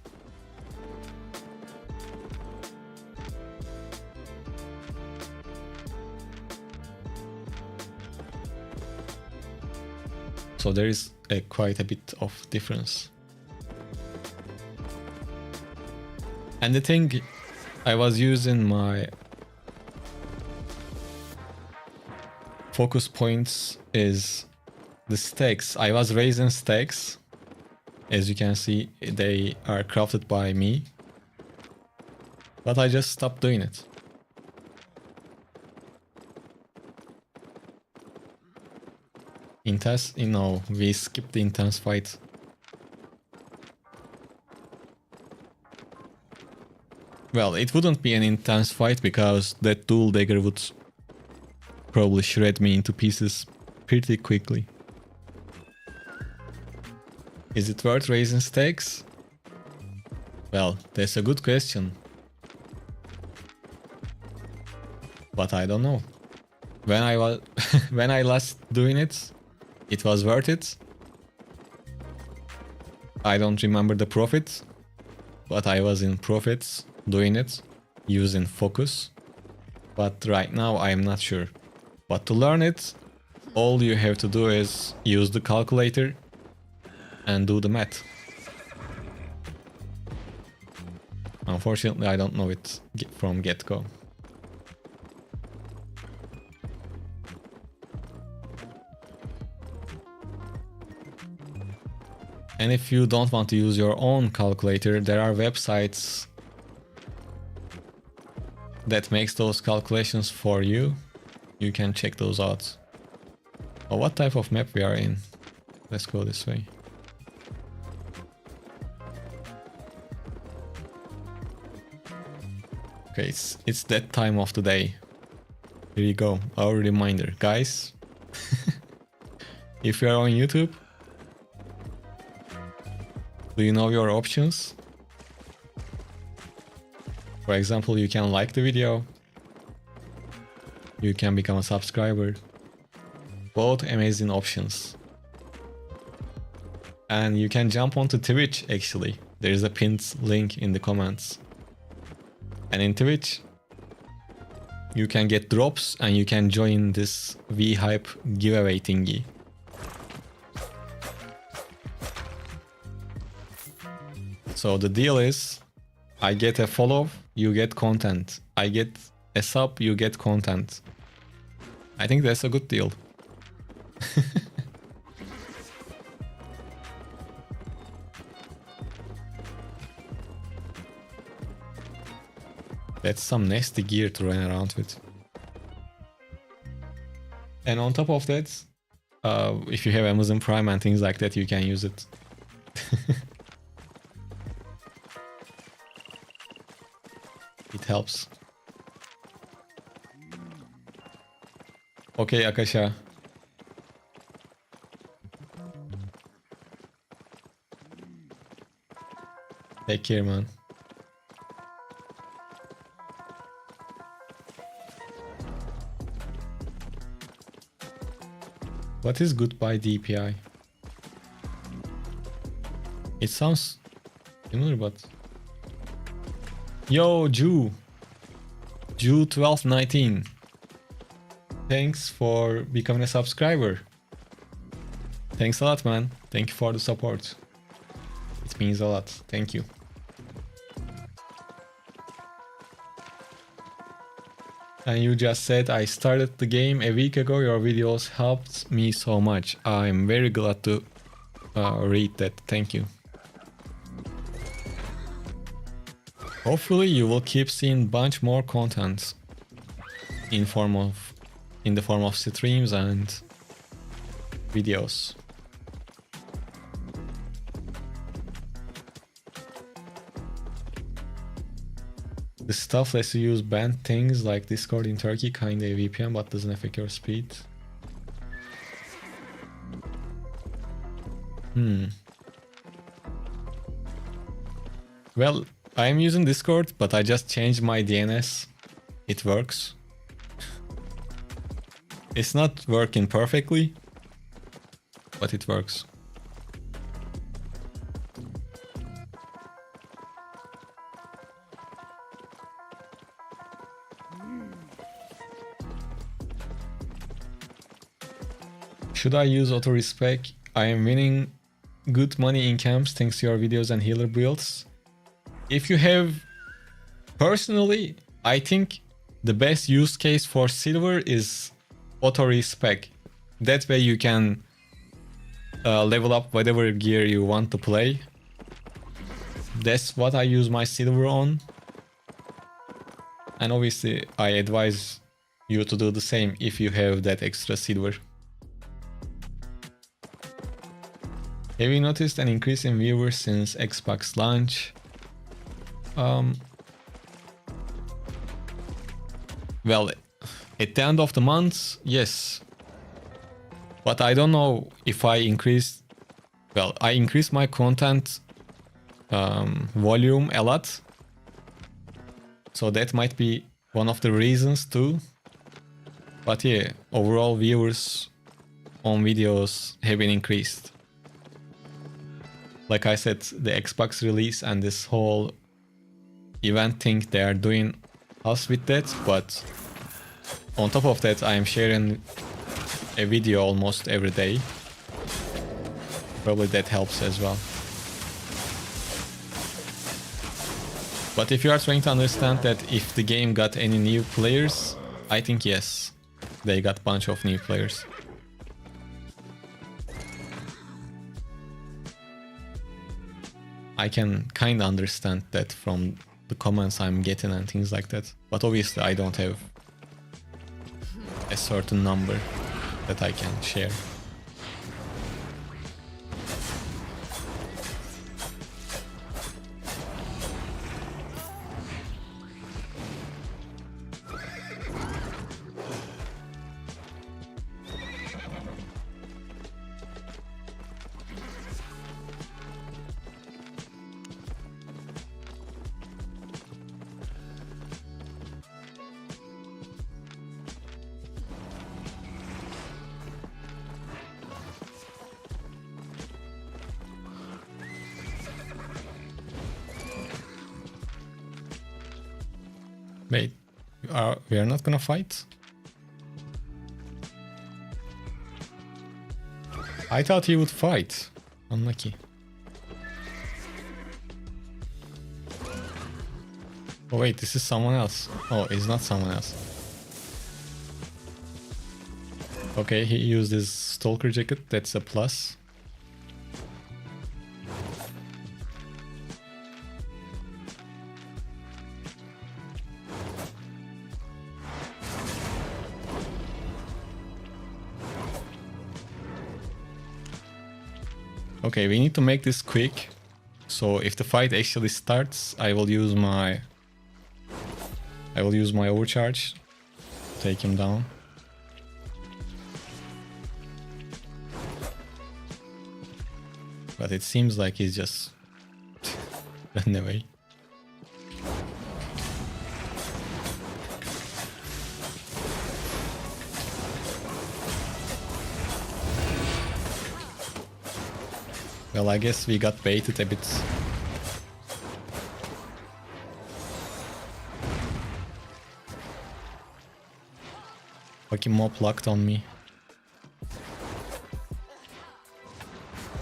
So there is quite a bit of difference. And the thing, I was using my focus points is the stacks. I was raising stacks. As you can see, they are crafted by me. But I just stopped doing it. Intense? No, we skipped the intense fight. Well, it wouldn't be an intense fight because that dual dagger would probably shred me into pieces pretty quickly. Is it worth raising stakes? Well, that's a good question. But I don't know. When I was when I last doing it, it was worth it. I don't remember the profit. but I was in profits doing it using focus. But right now I am not sure. But to learn it, all you have to do is use the calculator and do the math. Unfortunately, I don't know it from get-go. And if you don't want to use your own calculator, there are websites that makes those calculations for you. You can check those out. Oh, what type of map we are in? Let's go this way. Okay, it's that time of the day. Here you go, our reminder. Guys, if you are on YouTube, do you know your options? For example, you can like the video. You can become a subscriber. Both amazing options. And you can jump onto Twitch actually. There is a pinned link in the comments. And in Twitch, you can get drops and you can join this V-Hype giveaway thingy. So the deal is, I get a follow, you get content. I get a sub, you get content. I think that's a good deal. That's some nasty gear to run around with. And on top of that, if you have Amazon Prime and things like that, you can use it. It helps. Okay, Akasha. Take care, man. What is goodbye DPI? It sounds similar, but... Yo, Jew 1219. Thanks for becoming a subscriber. Thanks a lot, man. Thank you for the support. It means a lot. Thank you. And you just said, I started the game a week ago. Your videos helped me so much. I'm very glad to read that. Thank you. Hopefully you will keep seeing bunch more content in the form of streams and videos. The stuff lets you use banned things like Discord in Turkey, kinda a VPN, but doesn't affect your speed. Well, I'm using Discord, but I just changed my DNS. It works. It's not working perfectly, but it works. Should I use auto-respec? I am winning good money in camps thanks to your videos and healer builds. If you have... Personally, I think the best use case for silver is auto-respec. That way you can level up whatever gear you want to play. That's what I use my silver on. And obviously I advise you to do the same if you have that extra silver. Have you noticed an increase in viewers since Xbox launch? Well, at the end of the month, yes. But I don't know if I increased... Well, I increased my content volume a lot. So that might be one of the reasons too. But yeah, overall viewers on videos have been increased. like I said, the Xbox release and this whole event thing, they are doing us with that, but on top of that, I am sharing a video almost every day. Probably that helps as well. But if you are trying to understand that if the game got any new players, I think yes, they got a bunch of new players. I can kind of understand that from the comments I'm getting and things like that. But obviously I don't have a certain number that I can share. Wait, we are not gonna fight? I thought he would fight. Unlucky. Oh wait, this is someone else. Oh, it's not someone else. Okay, he used his stalker jacket. That's a plus. Okay, we need to make this quick. So if the fight actually starts, I will use my overcharge to take him down. But it seems like he's just running away. Well, I guess we got baited a bit. Fucking mob locked on me.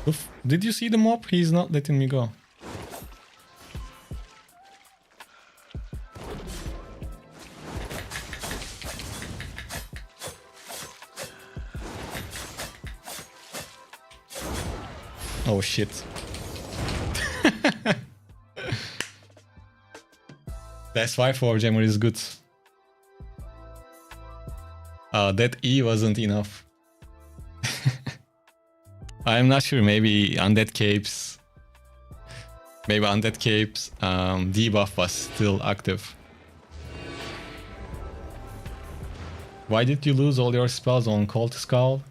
Oof, did you see the mob? He's not letting me go. Oh shit. That's why 4Jammer is good. That E wasn't enough. I'm not sure, maybe Undead Cape's debuff was still active. Why did you lose all your spells on Cold Skull?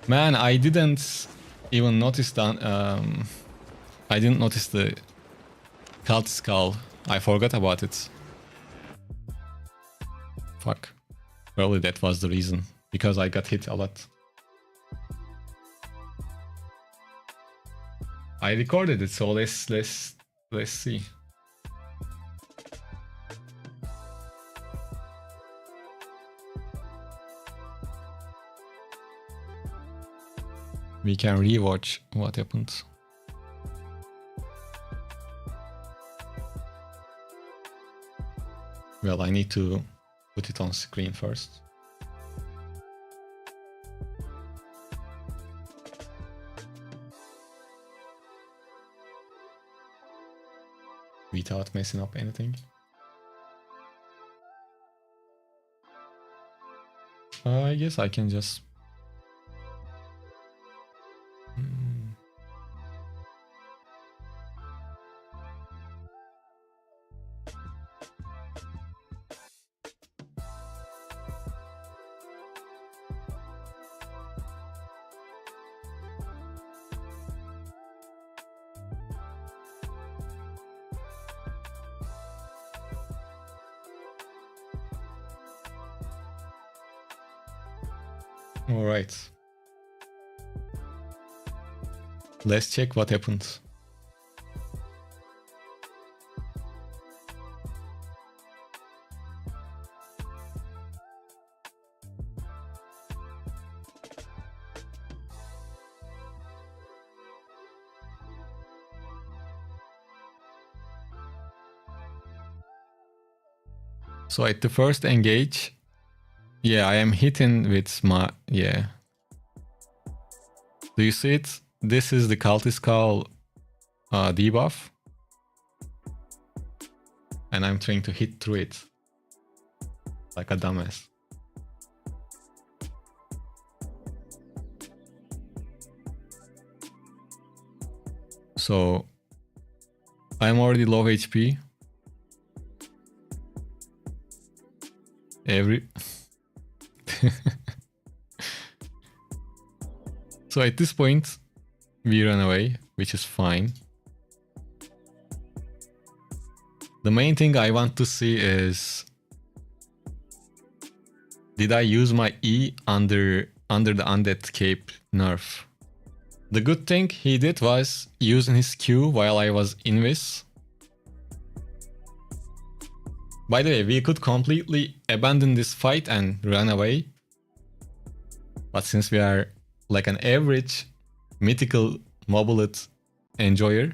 Man, I didn't even notice that. I didn't notice the Cult Skull. I forgot about it. Fuck. Probably that was the reason. Because I got hit a lot. I recorded it, so let's see. We can rewatch what happened. Well, I need to put it on screen first. Without messing up anything. I guess I can just... All right. Let's check what happened. So at the first engage, yeah, I am hitting with my, yeah. Do you see it? This is the cultist call debuff. And I'm trying to hit through it. Like a dumbass. So I'm already low HP. So at this point, we run away, which is fine. The main thing I want to see is, did I use my E under the Undead Cape nerf? The good thing he did was using his Q while I was invis. By the way, we could completely abandon this fight and run away. But since we are like an average mythical mobilet enjoyer,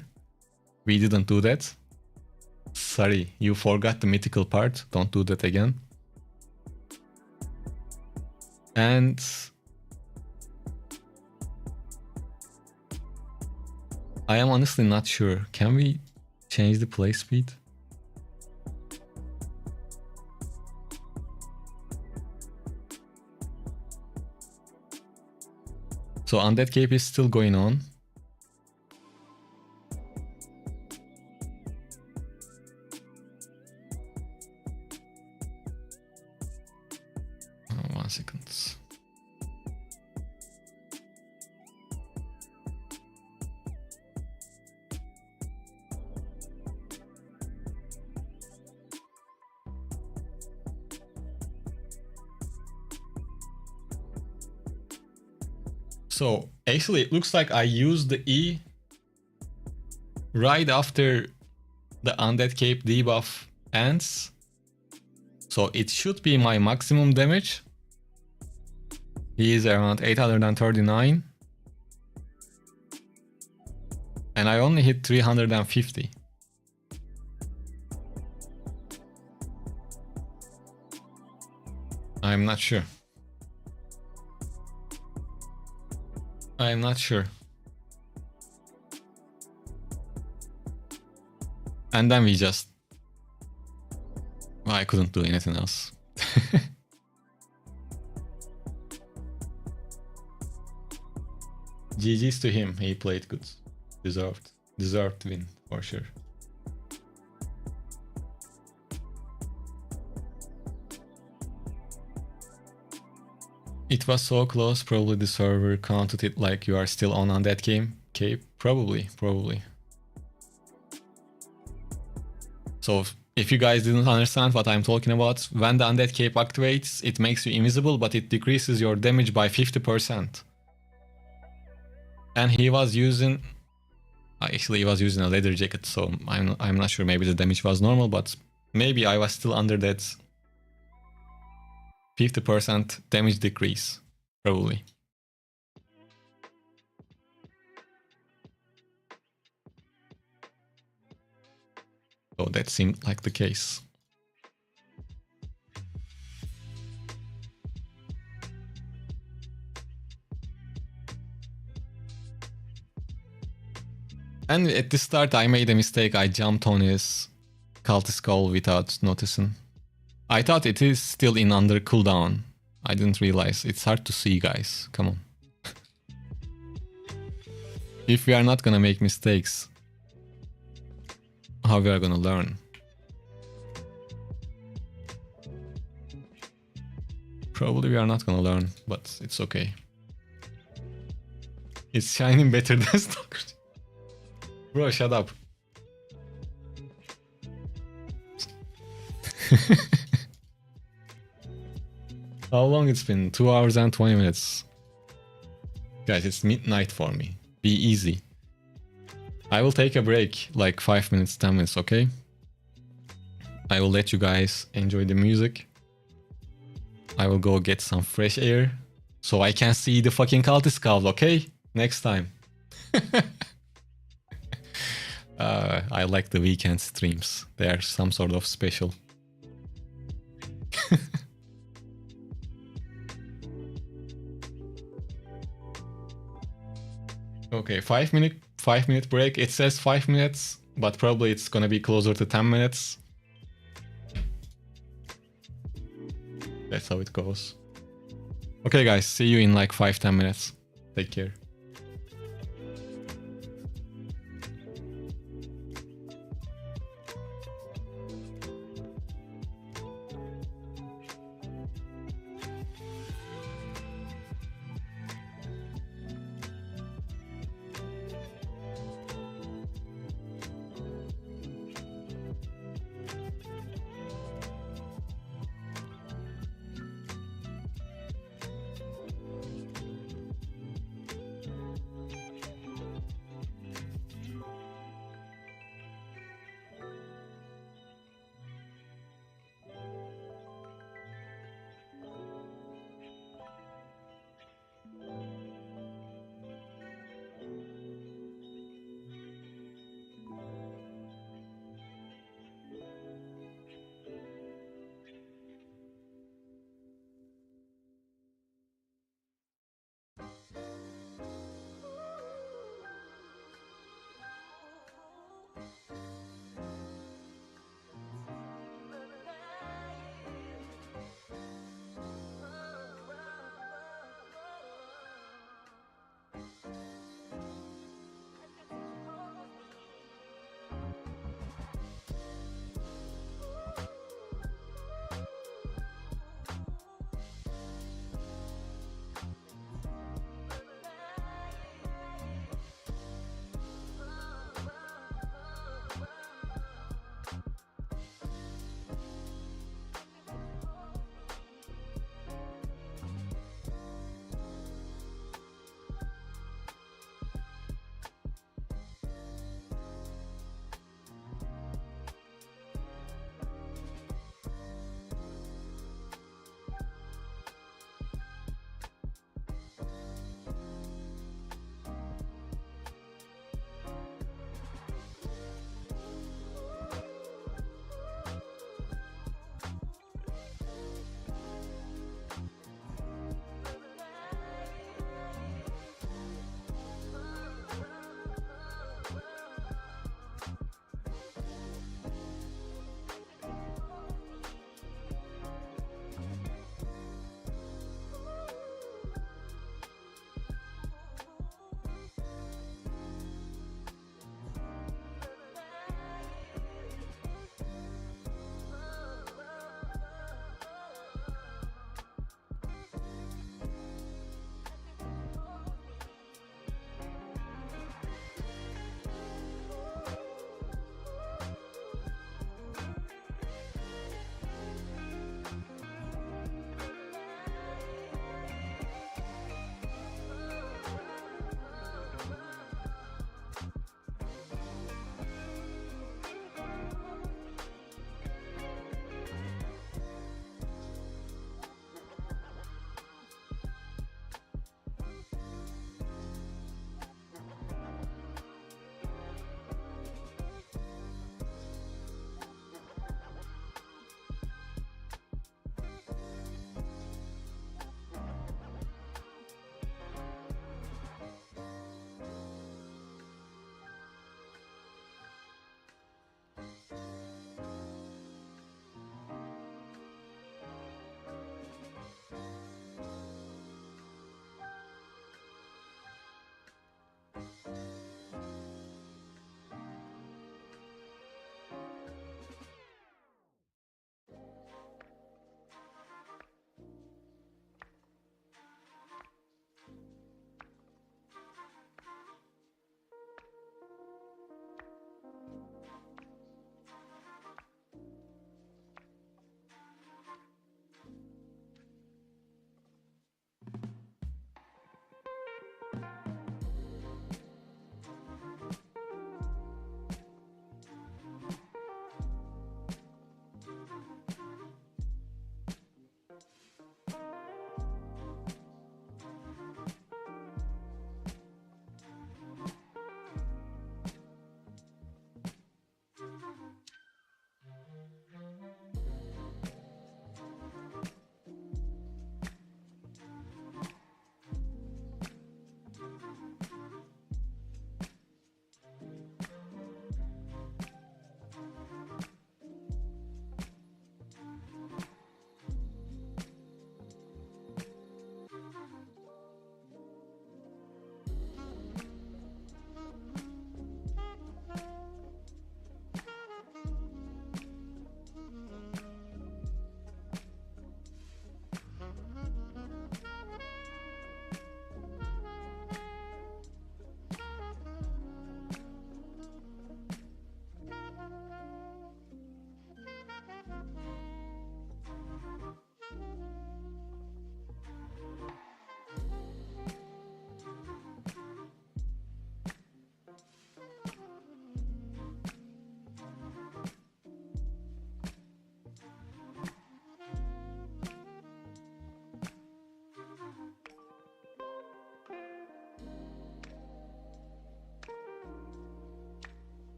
we didn't do that. Sorry, you forgot the mythical part. Don't do that again. And I am honestly not sure. Can we change the play speed? So Undead Cape is still going on. Oh, 1 second. So actually it looks like I used the E right after the Undead Cape debuff ends. So it should be my maximum damage. He is around 839. And I only hit 350. I'm not sure. I'm not sure. And then we just... Well, I couldn't do anything else. GG's to him, he played good. Deserved win, for sure. It was so close, probably the server counted it like you are still on that game. Okay, probably. So if you guys didn't understand what I'm talking about, when the Undead Cape activates, it makes you invisible, but it decreases your damage by 50%. And he was using... Actually, he was using a leather jacket, so I'm not sure, maybe the damage was normal, but maybe I was still under that 50% damage decrease, probably. So that seemed like the case. And at the start I made a mistake, I jumped on his cultist call without noticing. I thought it is still in under cooldown. I didn't realize. It's hard to see, guys. Come on. If we are not gonna make mistakes, how we are gonna learn? Probably we are not gonna learn, but it's okay. It's shining better than Stalker. Bro, shut up. How long it's been? 2 hours and 20 minutes. Guys, it's midnight for me. Be easy. I will take a break, like 5 minutes, 10 minutes, okay? I will let you guys enjoy the music. I will go get some fresh air so I can see the fucking cultist scout, okay? Next time. I like the weekend streams. They are some sort of special. Okay, 5 minute break. It says 5 minutes, but probably it's gonna be closer to 10 minutes. That's how it goes. Okay guys, see you in like 5-10 minutes. Take care.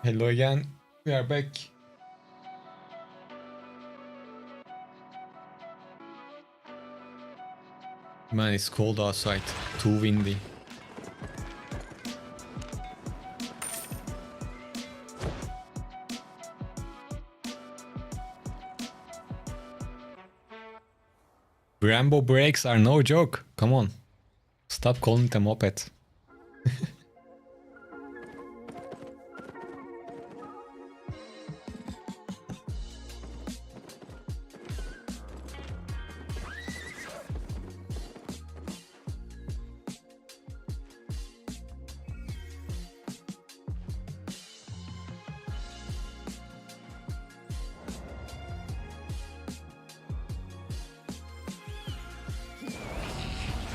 Hello again. We are back. Man, it's cold outside. Too windy. Brembo brakes are no joke. Come on. Stop calling it a moped.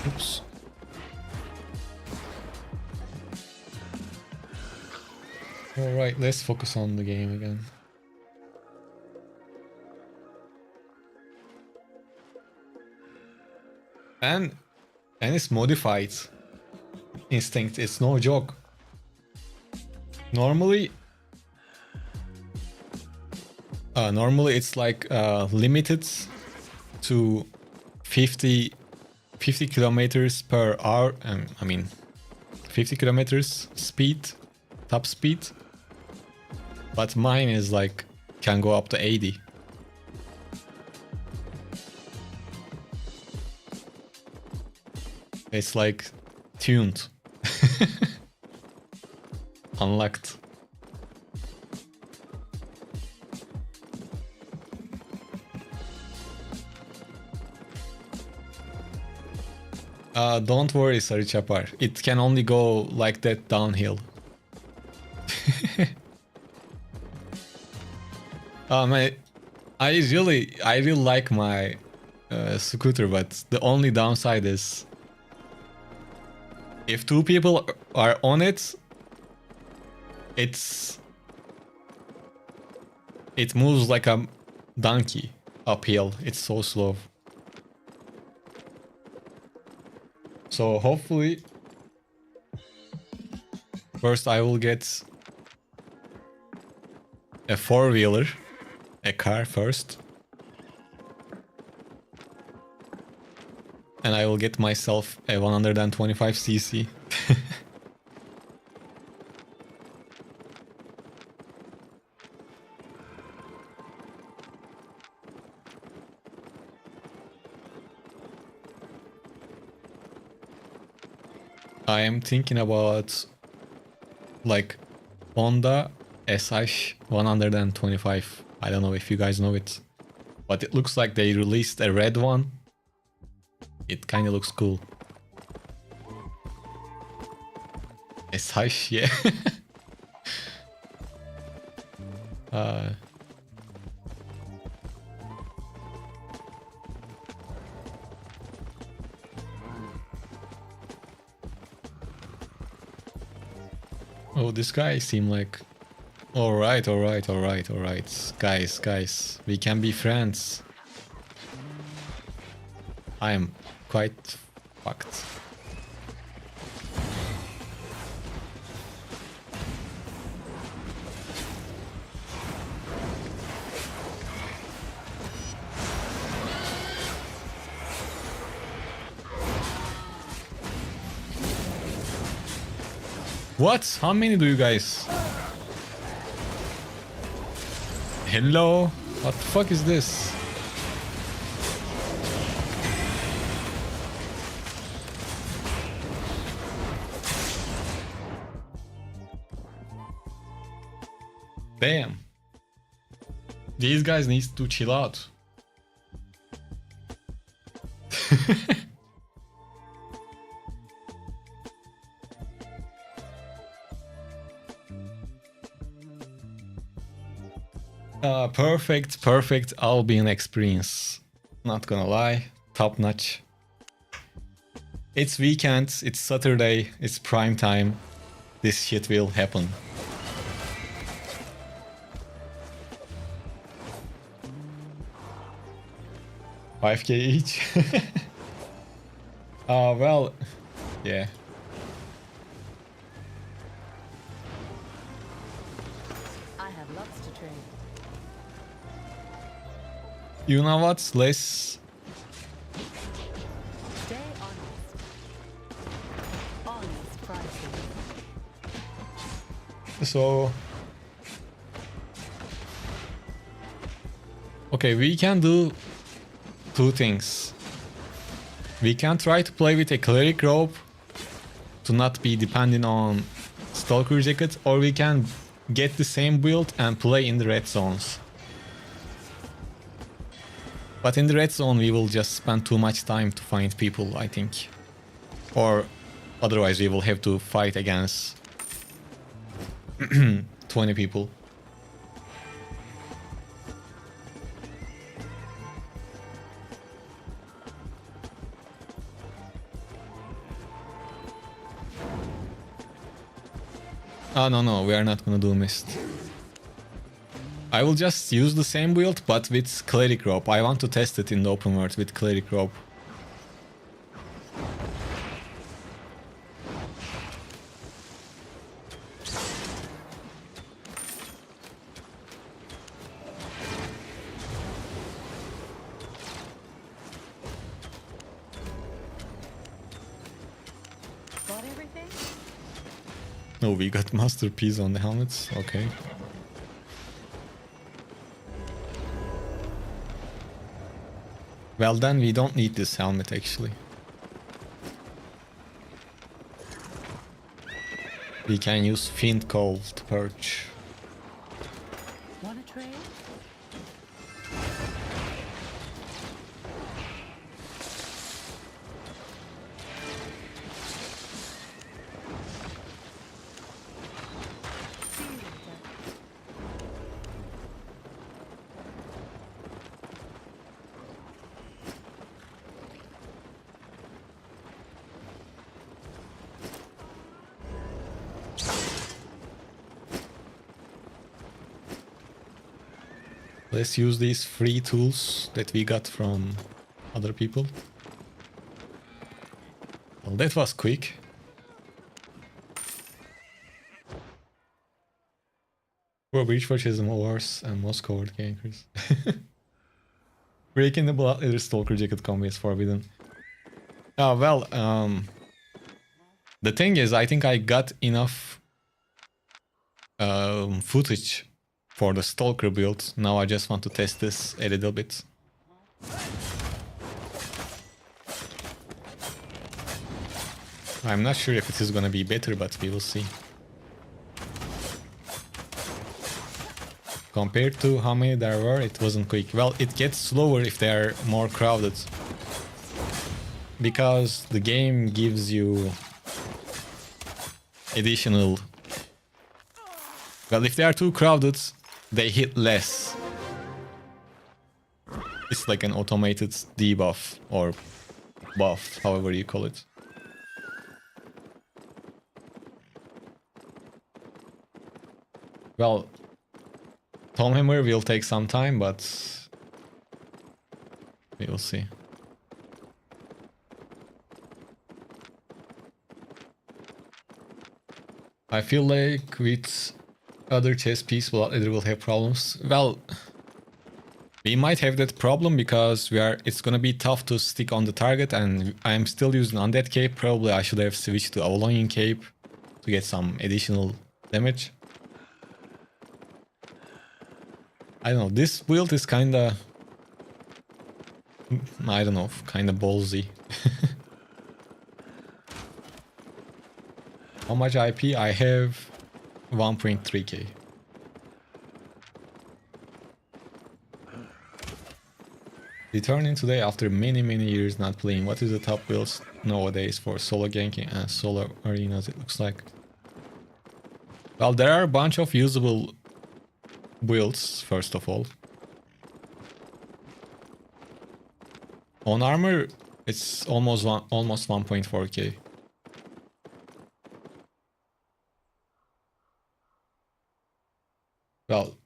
Oops. Alright, let's focus on the game again. And it's modified. Instinct, it's no joke. Normally it's like limited to 50 kilometers per hour. I mean 50 kilometers speed, top speed. But mine is like can go up to 80. It's like tuned. Unlocked. Don't worry, Sarıçapar. It can only go like that downhill. Man, I really like my scooter, but the only downside is if two people are on it, it moves like a donkey uphill. It's so slow. So hopefully, first I will get a four-wheeler, a car first. And I will get myself a 125cc. I am thinking about like Honda SH 125. I don't know if you guys know it, but it looks like they released a red one. It kind of looks cool. SH, yeah. Oh, this guy seemed like... Alright. Guys, we can be friends. I am quite fucked. What? How many do you guys? Hello? What the fuck is this? Damn. These guys need to chill out. Perfect Albion experience. Not gonna lie, top notch. It's weekend, it's Saturday, it's prime time. This shit will happen. $5K each? Well, yeah. You know what? Let's... Stay honest. Honest pricing. So... Okay, we can do two things. We can try to play with a cleric robe to not be dependent on stalker jacket, or we can get the same build and play in the red zones. But in the red zone we will just spend too much time to find people, I think. Or otherwise we will have to fight against 20 people. Oh no, we are not gonna do mist. I will just use the same build but with cleric robe. I want to test it in the open world with cleric robe. Got everything? No, we got masterpiece on the helmets. Okay. Well then we don't need this helmet actually. We can use Fiend Call to perch. Wanna trade? See you later. Let's use these free tools that we got from other people. Well, that was quick. For breach purchasing wars and most covert gankers. Breaking the Bloodletter Stalker Jacket combo is forbidden. Oh, well, the thing is, I think I got enough footage for the Stalker build. Now I just want to test this a little bit. I'm not sure if it is gonna be better, but we will see. Compared to how many there were, it wasn't quick. Well, it gets slower if they are more crowded. Because the game gives you additional... Well, if they are too crowded, they hit less. It's like an automated debuff or buff, however you call it. Well, Tom Hammer will take some time, but we will see. I feel like with other chess piece Bloodletter will have problems. Well, we might have that problem because it's gonna be tough to stick on the target, and I'm still using Undead Cape. Probably I should have switched to Avalonian Cape to get some additional damage. I don't know, this build is kinda... I don't know, kinda ballsy. How much IP? I have 1.3k. Returning today after many years not playing. What is the top builds nowadays for solo ganking and solo arenas, it looks like? Well, there are a bunch of usable builds, first of all. On armor, it's almost 1.4k. Well,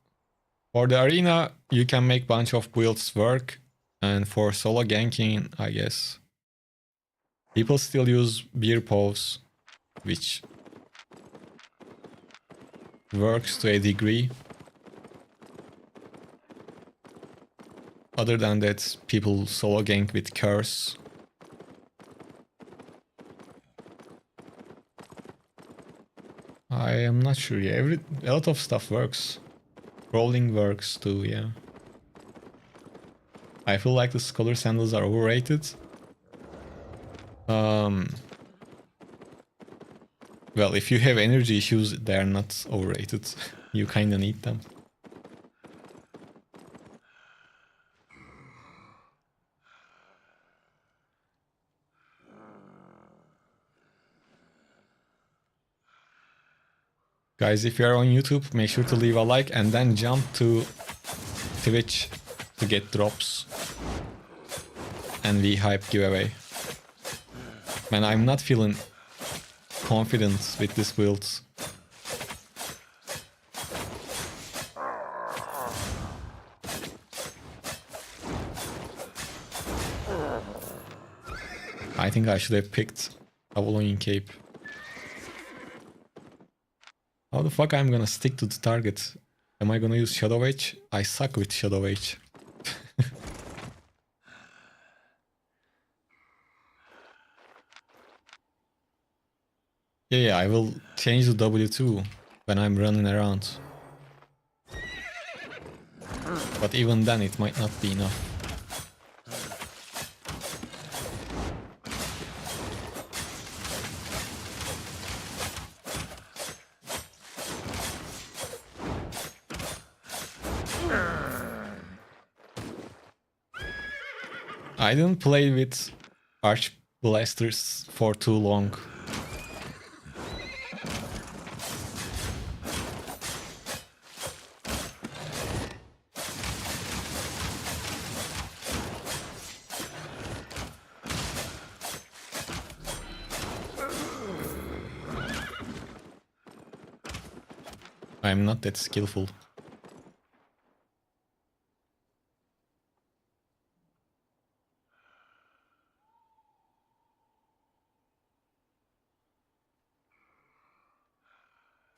for the arena, you can make bunch of builds work, and for solo ganking, I guess people still use beer paws, which works to a degree. Other than that, people solo gank with curse. I am not sure. Yeah, a lot of stuff works. Rolling works too. Yeah. I feel like the scholar sandals are overrated. Well, if you have energy issues, they are not overrated. You kinda need them. Guys, if you are on YouTube, make sure to leave a like and then jump to Twitch to get drops and V-Hype giveaway. Man, I'm not feeling confident with this build. I think I should have picked Avalonian Cape. How the fuck I'm gonna stick to the target? Am I gonna use Shadow Edge? I suck with Shadow Edge. Yeah, I will change the W2 when I'm running around. But even then it might not be enough. I didn't play with Arch Blasters for too long. I'm not that skillful.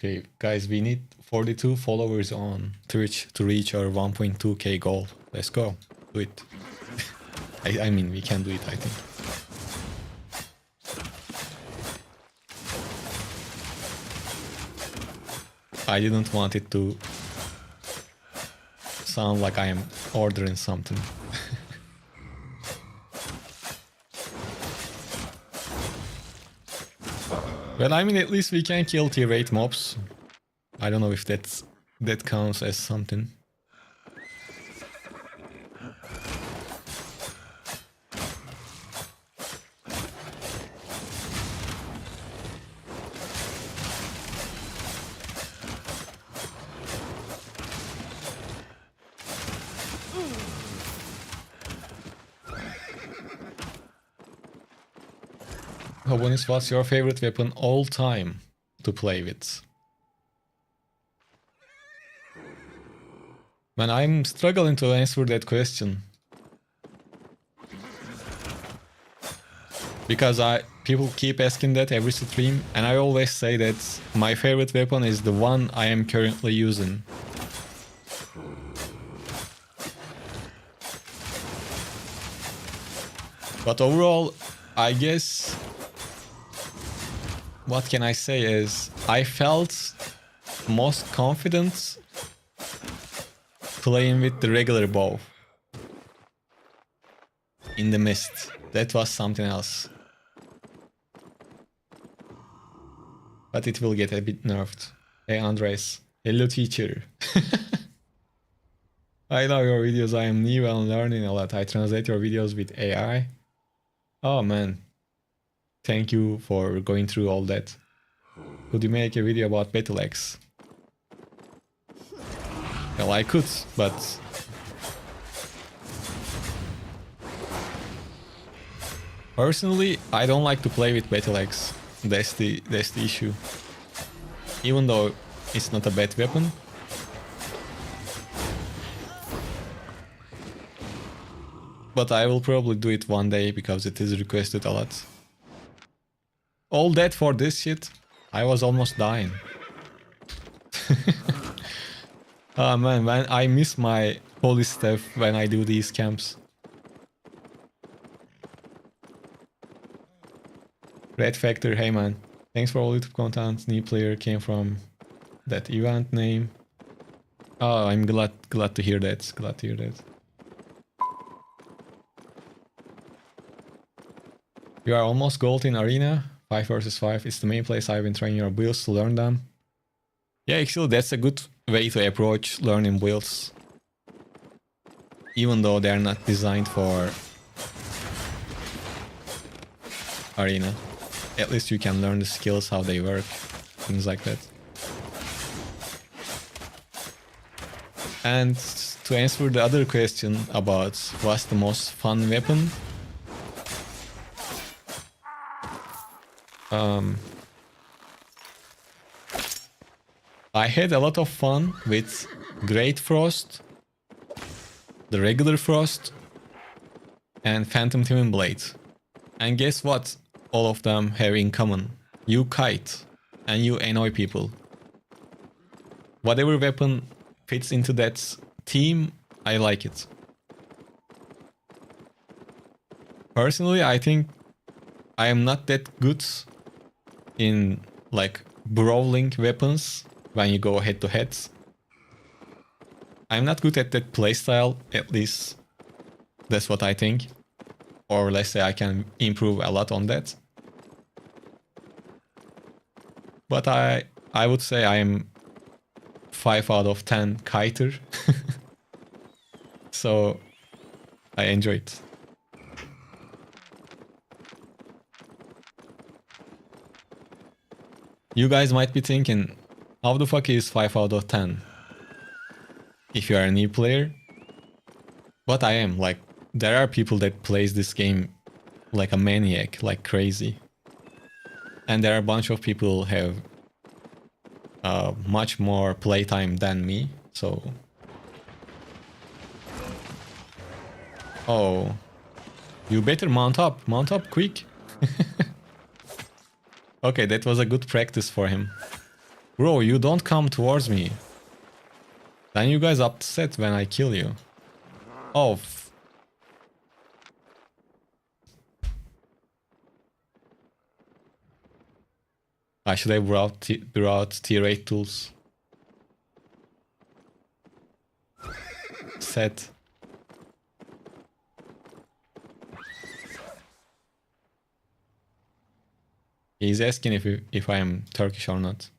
Okay, guys, we need 42 followers on Twitch to reach our 1.2k goal. Let's go. Do it. I mean, we can do it, I think. I didn't want it to sound like I am ordering something. Well, I mean, at least we can kill tier 8 mobs. I don't know if that counts as something. Hobonis, what's your favorite weapon all time to play with? Man, I'm struggling to answer that question. Because people keep asking that every stream, and I always say that my favorite weapon is the one I am currently using. But overall, I guess what can I say is I felt most confident playing with the regular bow in the mist. That was something else. But it will get a bit nerfed. Hey Andres. Hello teacher. I love your videos. I am new and learning a lot. I translate your videos with AI. Oh man. Thank you for going through all that. Could you make a video about Battle-Axe? Well, I could, but personally, I don't like to play with Battle-Axe. That's the issue. Even though it's not a bad weapon. But I will probably do it one day because it is requested a lot. All that for this shit? I was almost dying. Oh man, I miss my holy stuff when I do these camps. Red Factor, hey man, thanks for all YouTube content. New player came from that event name. Oh, I'm glad to hear that. Glad to hear that. You are almost gold in arena. 5 versus 5 is the main place I've been training your builds to learn them. Yeah, actually that's a good way to approach learning builds. Even though they're not designed for arena. At least you can learn the skills, how they work, things like that. And to answer the other question about what's the most fun weapon, I had a lot of fun with Great Frost, the regular Frost, and Phantom Twin Blade. And guess what all of them have in common? You kite and you annoy people. Whatever weapon fits into that theme, I like it. Personally, I think I am not that good in like brawling weapons when you go head to head. I'm not good at that playstyle, at least that's what I think. Or let's say I can improve a lot on that. But I would say I am 5 out of 10 kiter. So I enjoy it. You guys might be thinking, how the fuck is 5 out of 10? If you are a new player. But I am, like, there are people that plays this game like a maniac, like crazy. And there are a bunch of people who have much more playtime than me, so... Oh, you better mount up quick. Okay, that was a good practice for him. Bro, you don't come towards me. Then you guys upset when I kill you. Oh, I should have brought tier 8 tools. Set. He's asking if I am Turkish or not.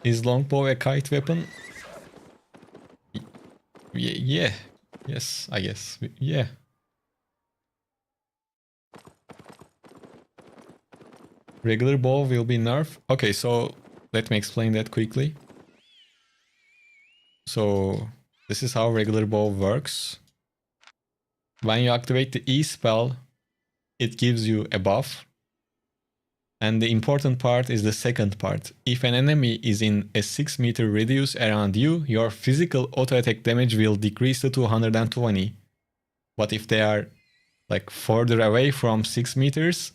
Is longbow a kite weapon? Yeah. Yes, I guess. Yeah. Regular bow will be nerfed. Okay, so let me explain that quickly. So this is how regular bow works. When you activate the E spell, it gives you a buff. And the important part is the second part. If an enemy is in a 6 meter radius around you, your physical auto attack damage will decrease to 220. But if they are like further away from 6 meters,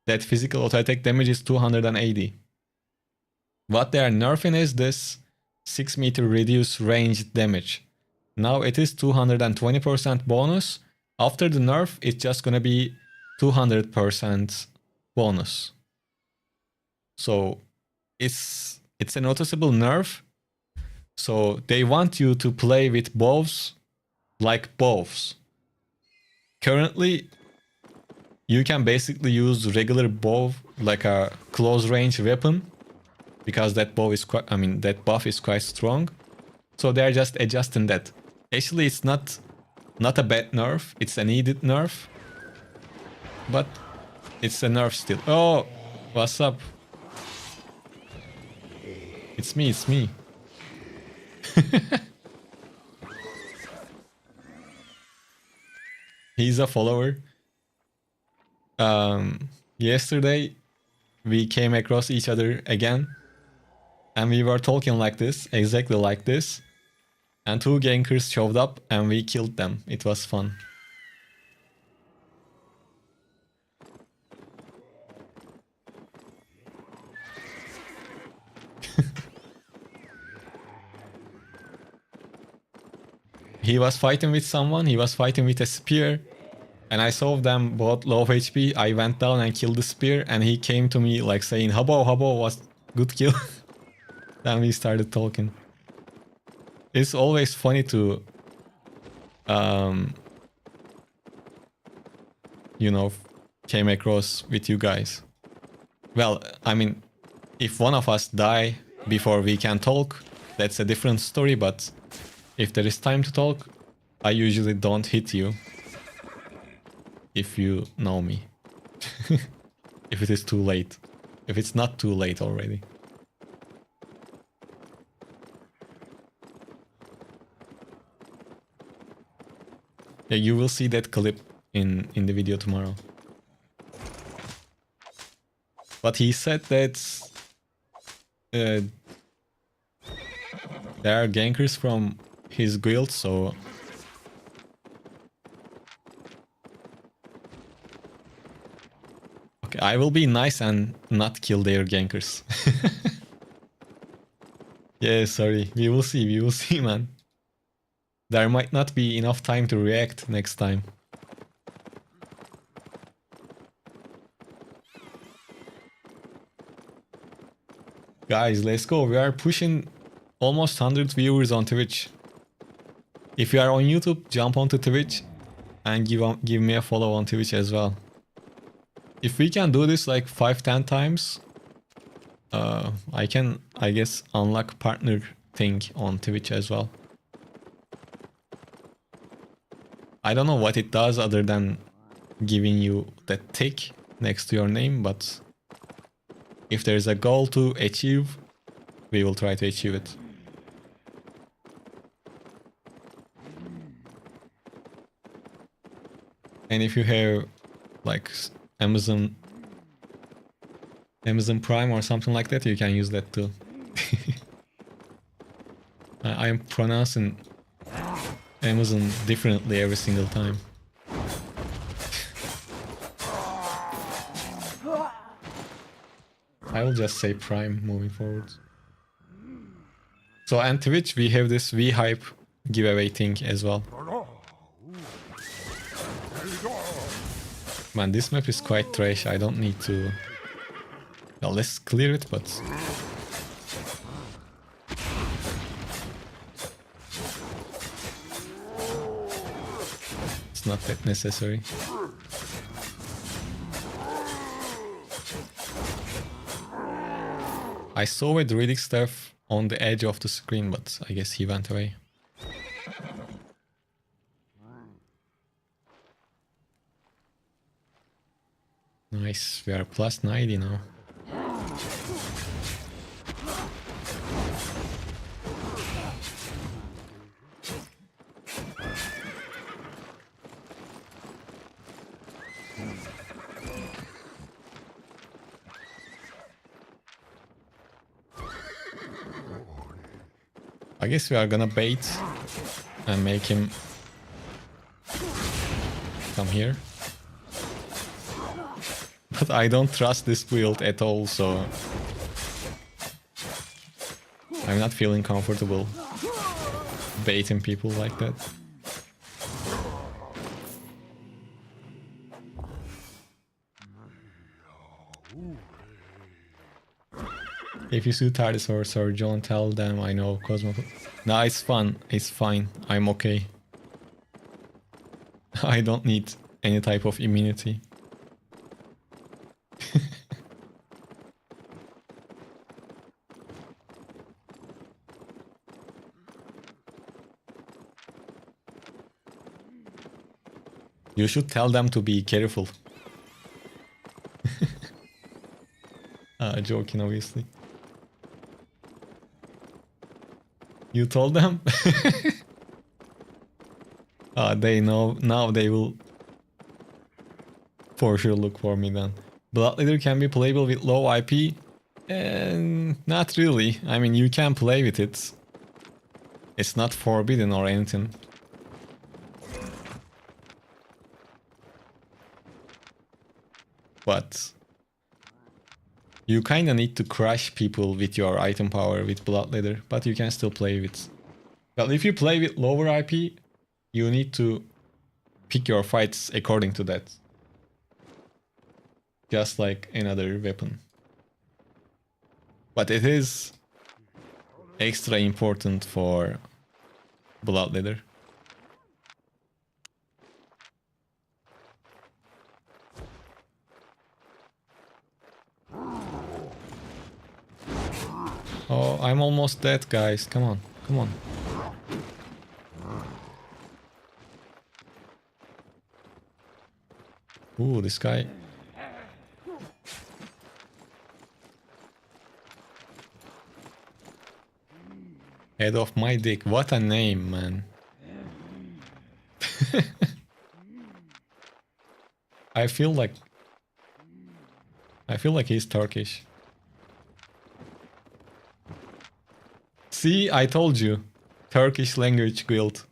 that physical auto attack damage is 280. What they are nerfing is this 6 meter radius range damage. Now it is 220% bonus. After the nerf, it's just gonna be 200% bonus. So it's a noticeable nerf. So they want you to play with bows like bows. Currently, you can basically use regular bow like a close range weapon because that bow is quite, that buff is quite strong. So they're just adjusting that. Actually, it's not a bad nerf. It's a needed nerf, but it's a nerf still. Oh, what's up? It's me. He's a follower. Yesterday we came across each other again And we were talking like this, exactly like this. And two gankers showed up and we killed them. It was fun. He was fighting with someone, he was fighting with a spear. And I saw them both low HP. I went down and killed the spear and he came to me like saying, Habo, Habo was good kill. Then we started talking. It's always funny to, you know, came across with you guys. Well, I mean, if one of us die before we can talk, that's a different story, but if there is time to talk, I usually don't hit you. If you know me. If it is too late. If it's not too late already. Yeah, you will see that clip in the video tomorrow. But he said that there are gankers from his guild, so okay, I will be nice and not kill their gankers. Yeah, sorry. We will see, man. There might not be enough time to react next time. Guys, let's go. We are pushing almost 100 viewers on Twitch. If you are on YouTube, jump onto Twitch and give me a follow on Twitch as well. If we can do this like 5-10 times, I can, I guess, unlock partner thing on Twitch as well. I don't know what it does other than giving you that tick next to your name, but if there's a goal to achieve, we will try to achieve it. And if you have like Amazon Prime or something like that, you can use that too. I am pronouncing Amazon differently every single time. I will just say Prime moving forward. So on Twitch we have this V-Hype giveaway thing as well. Man, this map is quite trash. I don't need to... Well, let's clear it, but... It's not that necessary. I saw a druidic staff on the edge of the screen, but I guess he went away. Nice, we are plus 90 now. I guess we are gonna bait and make him come here. But I don't trust this build at all, so I'm not feeling comfortable baiting people like that. If you see TARDIS or Sir John, tell them I know Cosmo. No, it's fun. It's fine. I'm okay. I don't need any type of immunity. You should tell them to be careful. Joking, obviously. You told them? They know. Now they will for sure look for me then. Bloodletter can be playable with low IP. And not really. I mean, you can play with it. It's not forbidden or anything. But you kinda need to crush people with your item power with Bloodletter, but you can still play with... Well, if you play with lower IP, you need to pick your fights according to that. Just like another weapon. But it is extra important for Bloodletter. Oh, I'm almost dead, guys. Come on, come on. Ooh, this guy. Head of my dick. What a name, man. I feel like he's Turkish. See, I told you. Turkish language guild.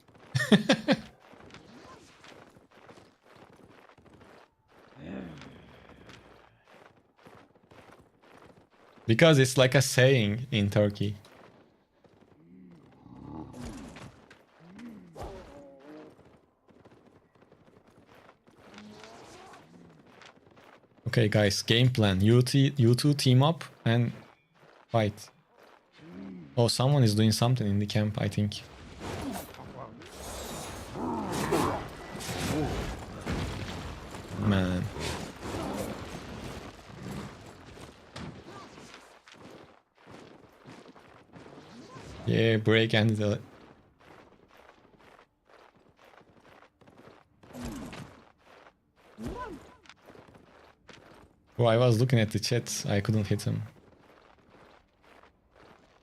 Because it's like a saying in Turkey. Okay, guys, game plan. You two team up and fight. Oh, someone is doing something in the camp, I think. Man. Yeah, break and the... Oh, I was looking at the chat. I couldn't hit him.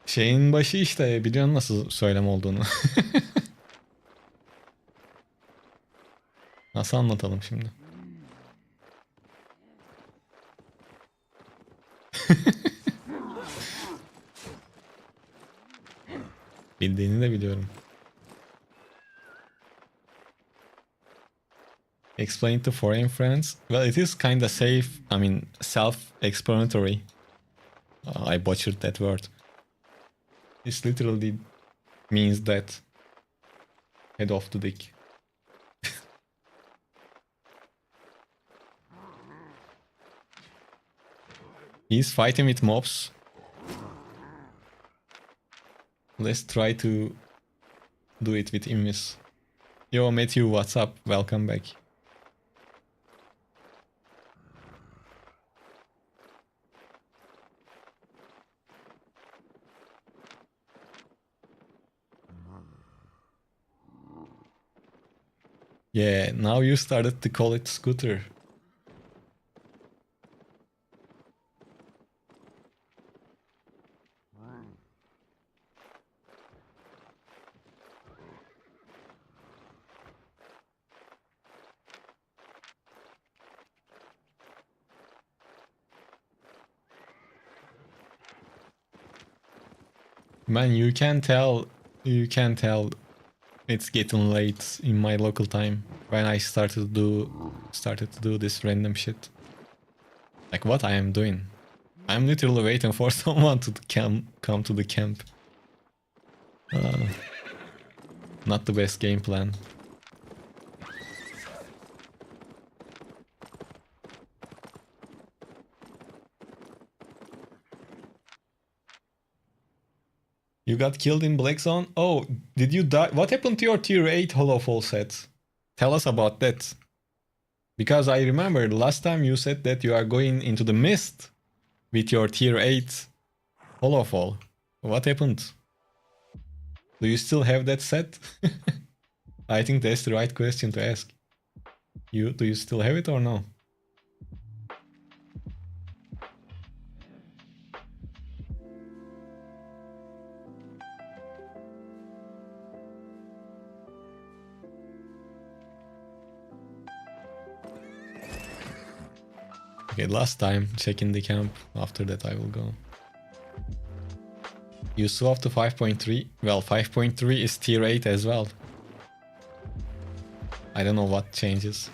Şeyin başı işte. Biliyorsun nasıl söylem olduğunu. Nasıl anlatalım şimdi? Bildiğini de biliyorum. Explain to foreign friends. Well, it is kinda safe. I mean, self-explanatory. I butchered that word. This literally means that. Head off the dick. He's fighting with mobs. Let's try to do it with Immis. Yo, Matthew, what's up? Welcome back. Yeah, now you started to call it Scooter. Man, you can tell it's getting late in my local time when I started to do this random shit. Like what I am doing. I'm literally waiting for someone to come to the camp. Not the best game plan. You got killed in Black Zone? Oh, did you die? What happened to your tier 8 Holofall set? Tell us about that. Because I remember the last time you said that you are going into the mist with your tier 8 Holofall. What happened? Do you still have that set? I think that's the right question to ask. Do you still have it or no? Okay, last time checking the camp. After that I will go. You swap to 5.3. Well, 5.3 is tier 8 as well. I don't know what changes.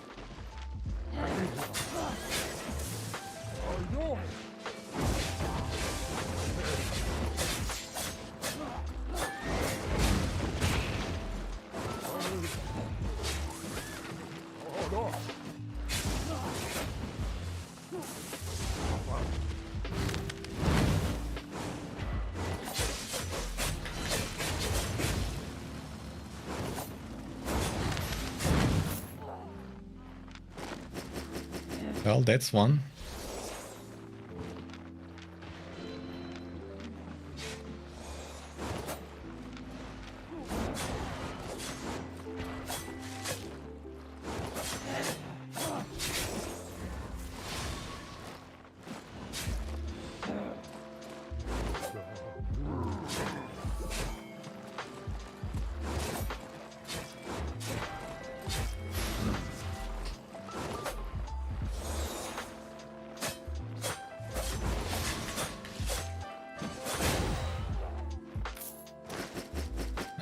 Well, that's one.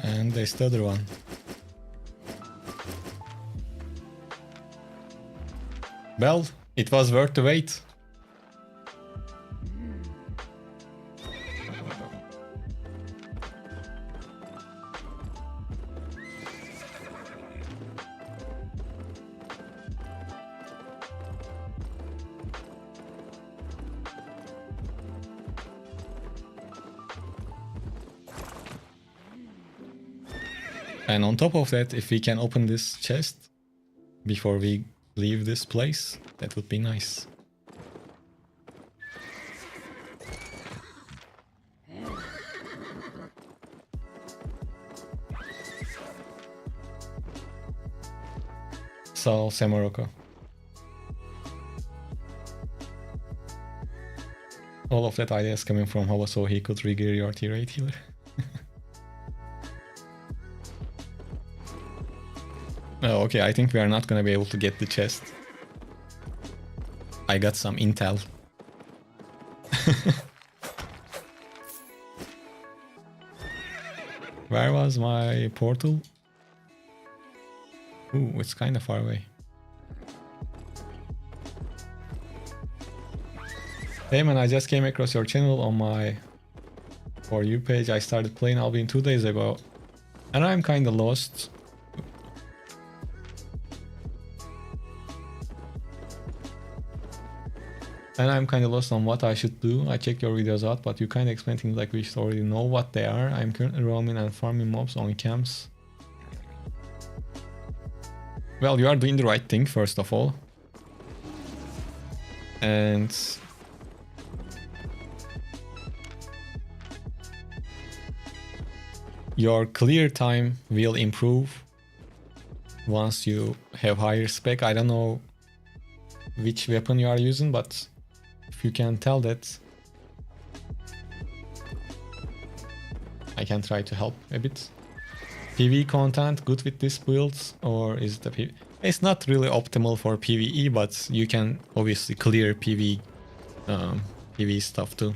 And there's the other one. Well, it was worth the wait. And on top of that, if we can open this chest before we leave this place, that would be nice. So, Semaroko. All of that idea is coming from Hova, so he could trigger your tier 8 healer. Oh, okay, I think we are not gonna be able to get the chest. I got some intel. Where was my portal? Ooh, it's kind of far away. Hey man, I just came across your channel on my For You page. I started playing Albion 2 days ago, and I'm kinda lost. On what I should do. I checked your videos out, but you kinda explain things like we should already know what they are. I'm currently roaming and farming mobs on camps. Well, you are doing the right thing, first of all. And your clear time will improve once you have higher spec. I don't know which weapon you are using, but if you can tell that, I can try to help a bit. PvE content good with this build, or is the PvE? It's not really optimal for PvE, but you can obviously clear PvE stuff too.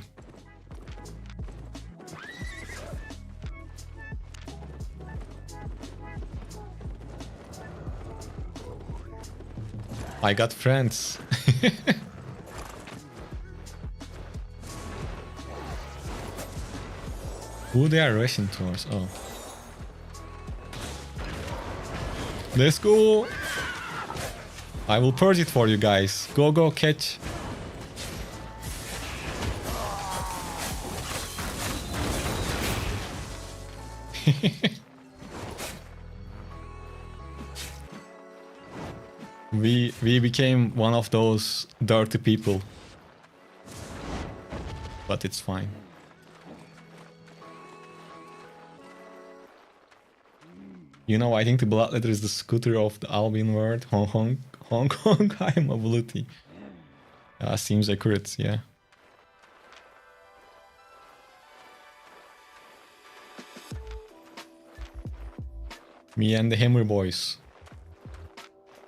I got friends. Who they are rushing towards? Oh. Let's go! I will purge it for you guys. Go, go, catch. We became one of those dirty people. But it's fine. You know, I think the Bloodletter is the scooter of the Albion world. Hong Kong, high mobility. Seems accurate, yeah. Me and the Hammer Boys.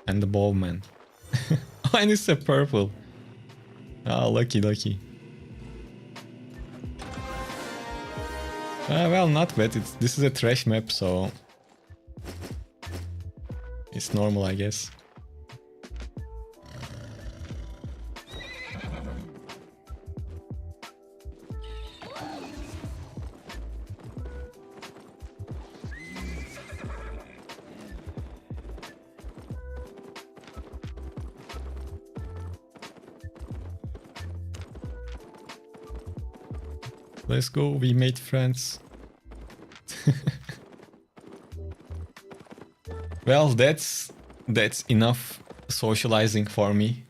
And the Bowman. And it's a purple. Ah, lucky, lucky. Well, not bad. This is a trash map, so it's normal, I guess. Let's go, we made friends. Well, that's enough socializing for me.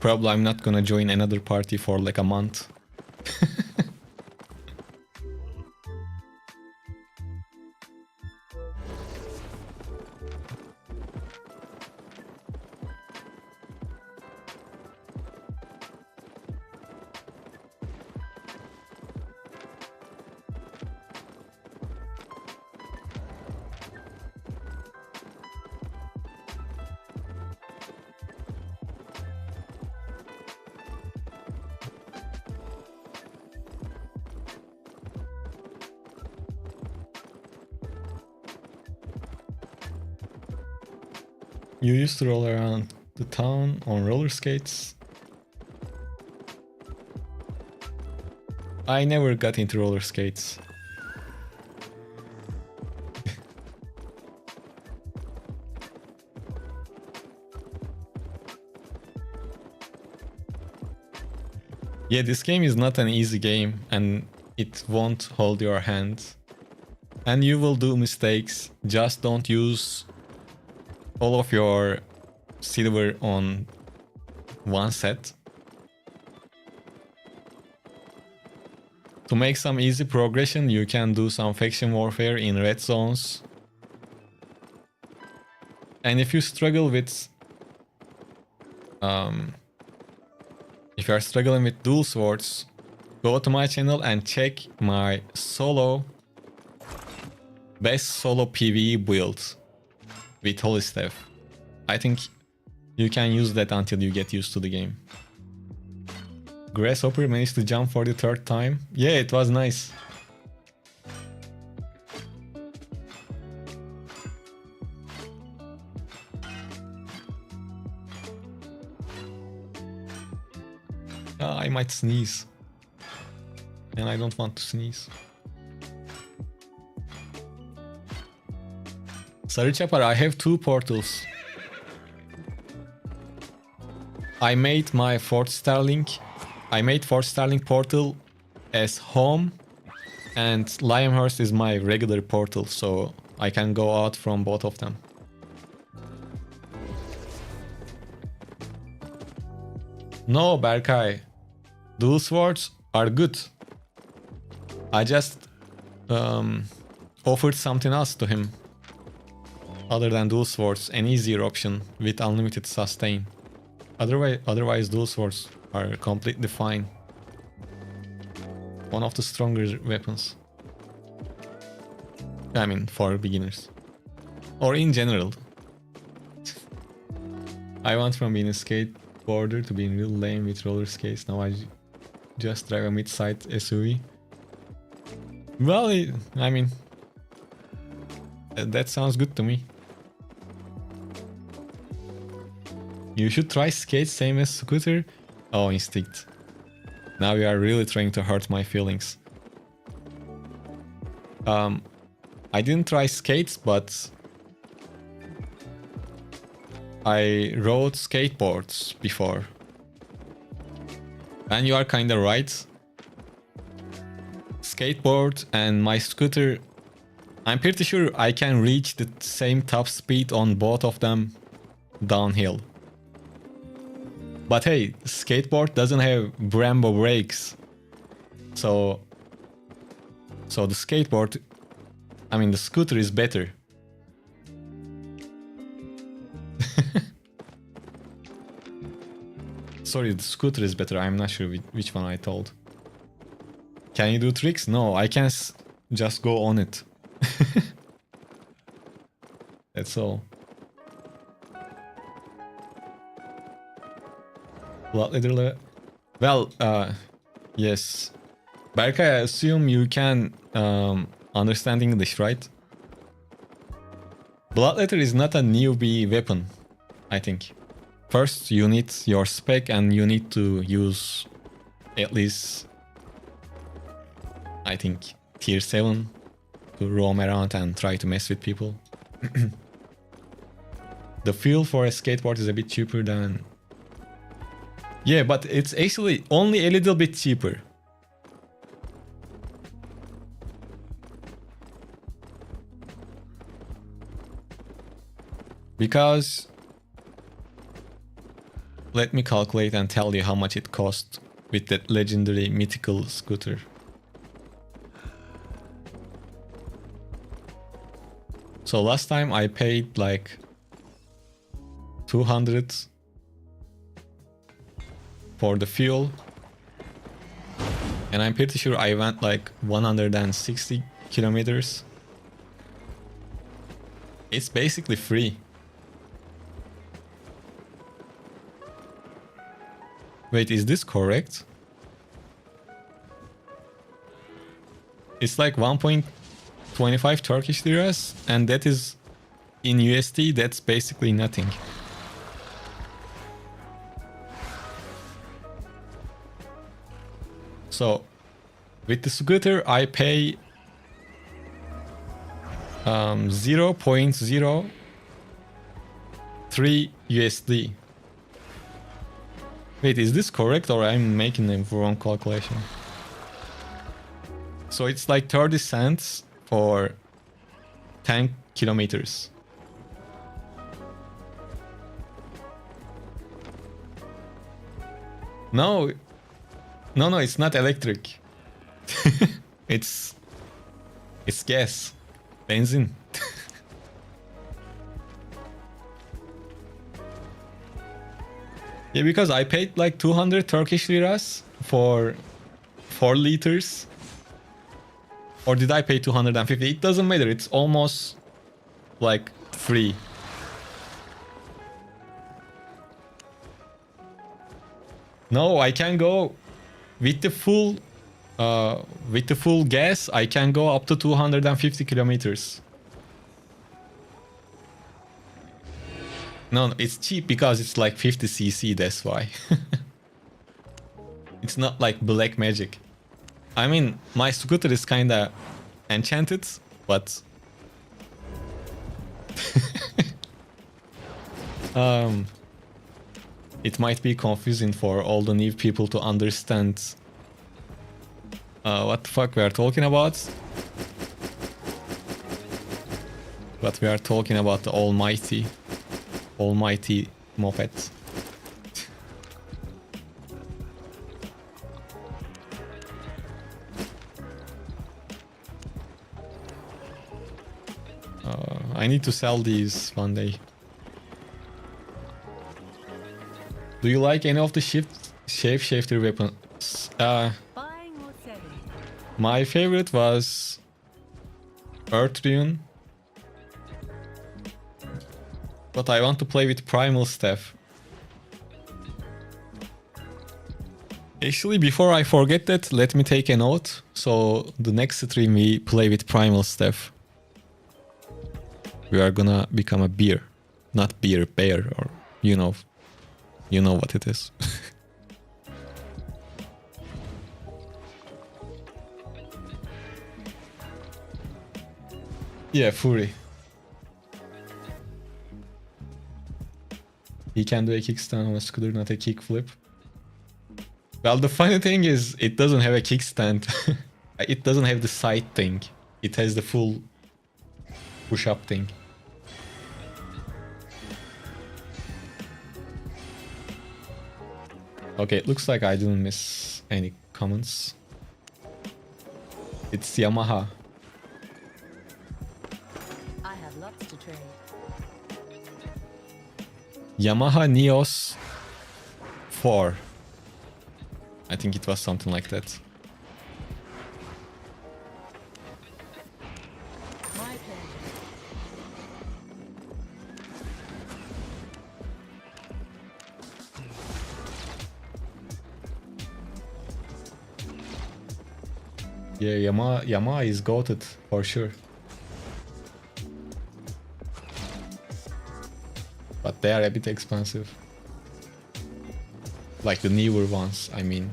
Probably I'm not gonna join another party for like a month. You used to roll around the town on roller skates. I never got into roller skates. Yeah, this game is not an easy game and it won't hold your hand. And you will do mistakes. Just don't use all of your silver on one set. To make some easy progression, you can do some faction warfare in red zones. And if you struggle with if you are struggling with dual swords, go to my channel and check my best solo PvE build with Holy Staff. I think you can use that until you get used to the game. Grasshopper managed to jump for the third time. Yeah, it was nice. I might sneeze. And I don't want to sneeze. Sorry, Chapar, I have 2 portals. I made my 4th Starlink. I made 4th Starlink portal as home, and Lionhurst is my regular portal, so I can go out from both of them. No, Berkay. Dual swords are good. I just offered something else to him. Other than dual swords, an easier option with unlimited sustain. Otherwise dual swords are completely fine. One of the stronger weapons. I mean, for beginners. Or in general. I went from being a skateboarder to being real lame with roller skates. Now I just drive a mid-sized SUV. Well, I mean, that sounds good to me. You should try skate same as scooter. Oh, instinct. Now you are really trying to hurt my feelings. I didn't try skates, but I rode skateboards before. And you are kinda right. Skateboard and my scooter, I'm pretty sure I can reach the same top speed on both of them downhill. But hey, skateboard doesn't have Brembo brakes. So the skateboard, I mean the scooter is better. Sorry, the scooter is better. I'm not sure which one I told. Can you do tricks? No, I can just go on it. That's all. Bloodletter. Well, yes. Berkay, I assume you can understand English, right? Bloodletter is not a newbie weapon, I think. First, you need your spec and you need to use at least, I think, tier 7 to roam around and try to mess with people. The fuel for a skateboard is a bit cheaper than... Yeah, but it's actually only a little bit cheaper. Because... Let me calculate and tell you how much it cost with that legendary mythical scooter. So last time I paid like 200 for the fuel. And I'm pretty sure I went like 160 kilometers. It's basically free. Wait, is this correct? It's like 1.25 Turkish liras, and that is in USD, that's basically nothing. So with the scooter I pay 0.03 USD. Wait, is this correct or I'm making the wrong calculation? So it's like 30 cents for 10 kilometers. No, it's not electric. It's gas, benzene. Yeah, because I paid like 200 Turkish liras for 4 liters. Or did I pay 250? It doesn't matter. It's almost like free. No, I can go with the full gas. I can go up to 250 kilometers. No, it's cheap because it's like 50 cc, that's why. It's not like black magic. I mean, my scooter is kinda enchanted, but... it might be confusing for all the new people to understand what the fuck we are talking about. But we are talking about the almighty moped. I need to sell these one day. Do you like any of the shapeshifter weapons? Buying or selling? My favorite was Earth Rune. But I want to play with Primal Staff. Actually, before I forget that, let me take a note. So the next stream we play with Primal Staff. We are gonna become a bear. Not bear, or you know what it is. Yeah, Fury. He can do a kickstand on a scooter, not a kickflip. Well, the funny thing is, it doesn't have a kickstand. It doesn't have the side thing. It has the full push-up thing. Okay, it looks like I didn't miss any comments. It's Yamaha. I have lots to trade. Yamaha Neos 4. I think it was something like that. My turn. Yeah, Yamaha is goated for sure. But they are a bit expensive. Like the newer ones, I mean.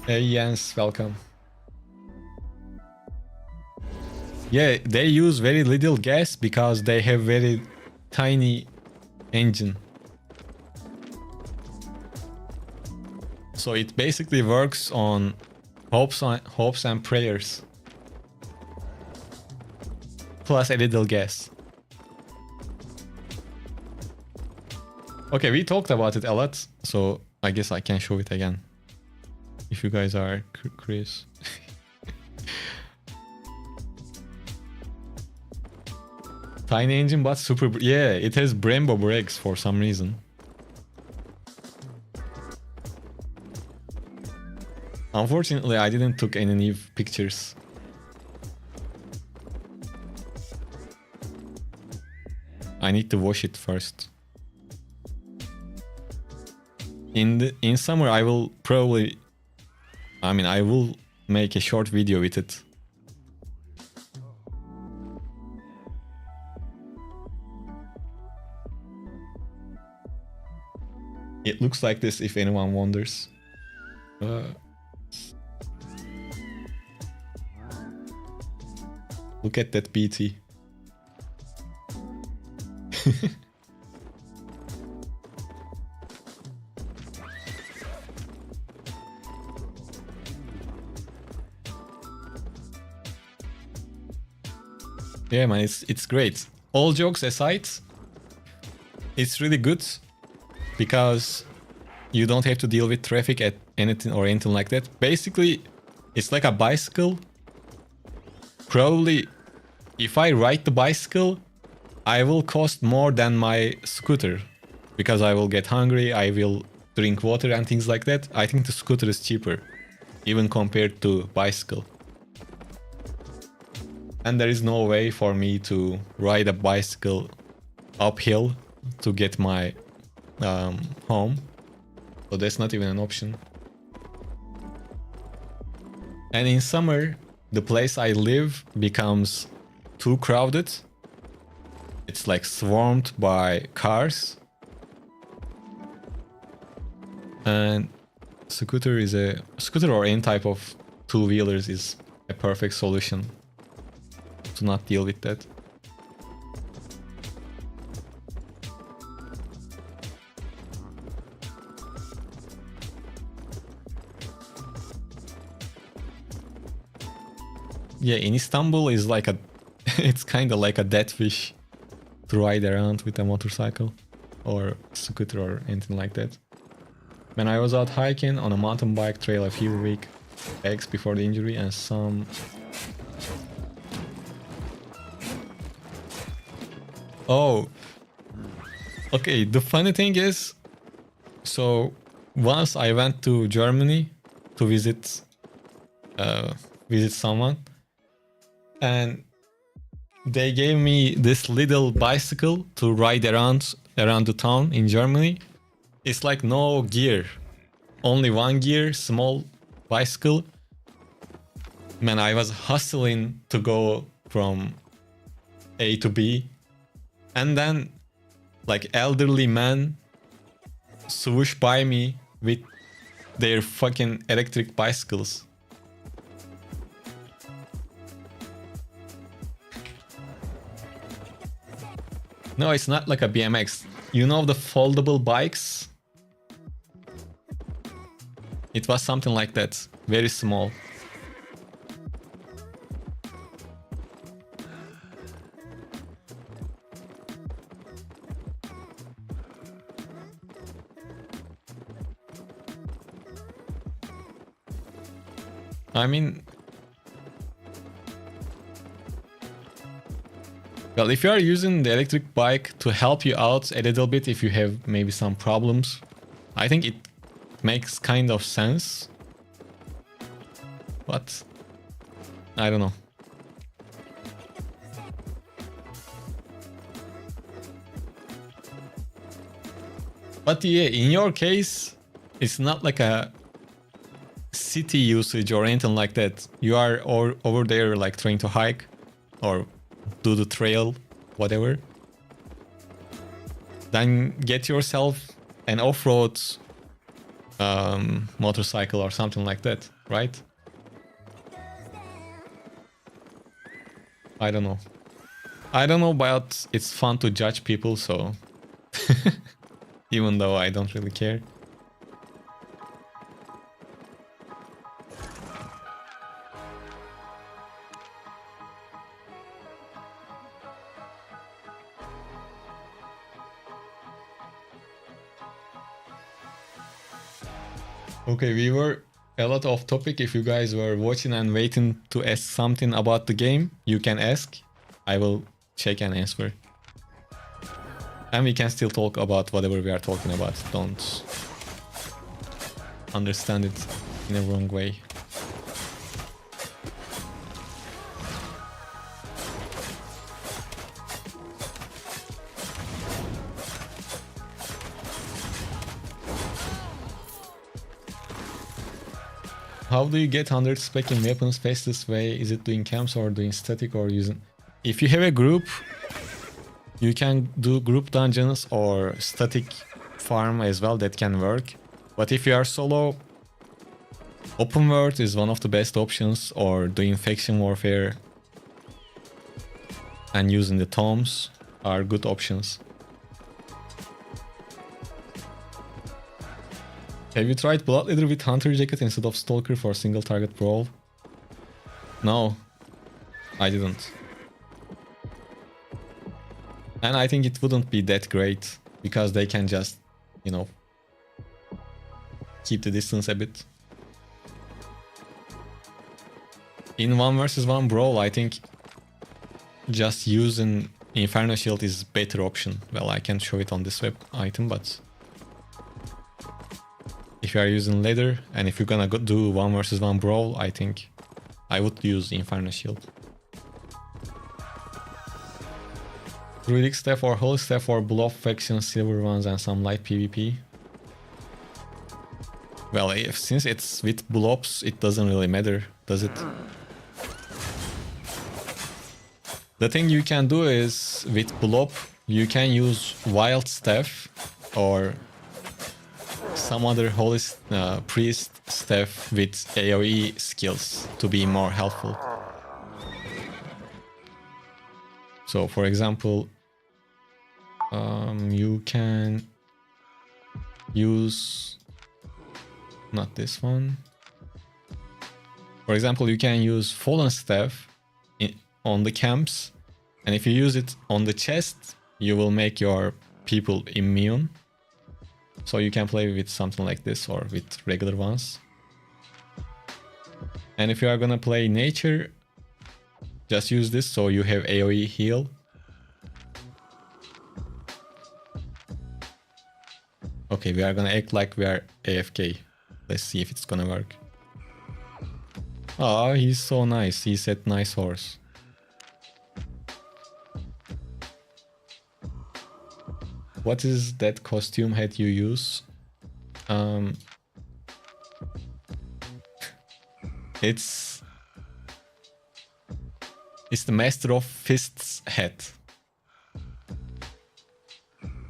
Hey Jens, welcome. Yeah, they use very little gas because they have very tiny engine. So it basically works on hopes and prayers. Plus a little gas. Okay, we talked about it a lot, so I guess I can show it again. If you guys are curious. Tiny engine but super... Yeah, it has Brembo brakes for some reason. Unfortunately, I didn't took any new pictures. I need to wash it first. In summer, I will probably... I will make a short video with it. It looks like this if anyone wonders. Look at that BT. Yeah, man, it's great. All jokes aside, it's really good because you don't have to deal with traffic at anything like that. Basically, it's like a bicycle. Probably, if I ride the bicycle, I will cost more than my scooter because I will get hungry, I will drink water and things like that. I think the scooter is cheaper, even compared to bicycle. And there is no way for me to ride a bicycle uphill to get my home. So that's not even an option. And in summer, the place I live becomes too crowded. It's like swarmed by cars. And scooter or any type of two-wheelers is a perfect solution to not deal with that. Yeah, in Istanbul is like a it's kind of like a dead fish to ride around with a motorcycle or scooter or anything like that. When I was out hiking on a mountain bike trail a few weeks back before the injury and some... Oh, okay, the funny thing is, so once I went to Germany to visit someone, and they gave me this little bicycle to ride around the town in Germany. It's like no gear, only one gear, small bicycle. Man, I was hustling to go from A to B. And then, like, elderly men swoosh by me with their fucking electric bicycles. No, it's not like a BMX. You know the foldable bikes? It was something like that. Very small. I mean... Well, if you are using the electric bike to help you out a little bit if you have maybe some problems, I think it makes kind of sense. But I don't know. But yeah, in your case, it's not like a city usage or anything like that. You are over there like trying to hike or do the trail, whatever. Then get yourself an off-road motorcycle or something like that, right? I don't know. I don't know, but it's fun to judge people, so even though I don't really care. Okay, we were a lot off topic. If you guys were watching and waiting to ask something about the game, you can ask. I will check and answer. And we can still talk about whatever we are talking about. Don't understand it in a wrong way. How do you get 100 spec in weapons fastest way? Is it doing camps or doing static or using... If you have a group, you can do group dungeons or static farm as well, that can work. But if you are solo, open world is one of the best options, or doing faction warfare and using the tomes are good options. Have you tried Bloodletter with Hunter Jacket instead of Stalker for single target brawl? No, I didn't. And I think it wouldn't be that great, because they can just, you know, keep the distance a bit. In 1 versus 1 brawl, I think just using Inferno Shield is better option. Well, I can't show it on this web item, but if you are using leather and if you're gonna do 1 versus 1 brawl, I think I would use Inferno Shield. Druidic Staff or Holy Staff or Bluff Faction, Silver ones and some light PvP. Well, since it's with blobs, it doesn't really matter, does it? The thing you can do is, with blob, you can use Wild Staff or some other Holy Priest Staff with AoE skills to be more helpful. So, for example, you can use... not this one. For example, you can use Fallen Staff on the camps, and if you use it on the chest, you will make your people immune. So you can play with something like this or with regular ones. And if you are gonna play nature, just use this so you have AoE heal. Okay, we are gonna act like we are AFK. Let's see if it's gonna work. Oh, he's so nice. He said nice horse. What is that costume head you use? It's the Master of Fists head.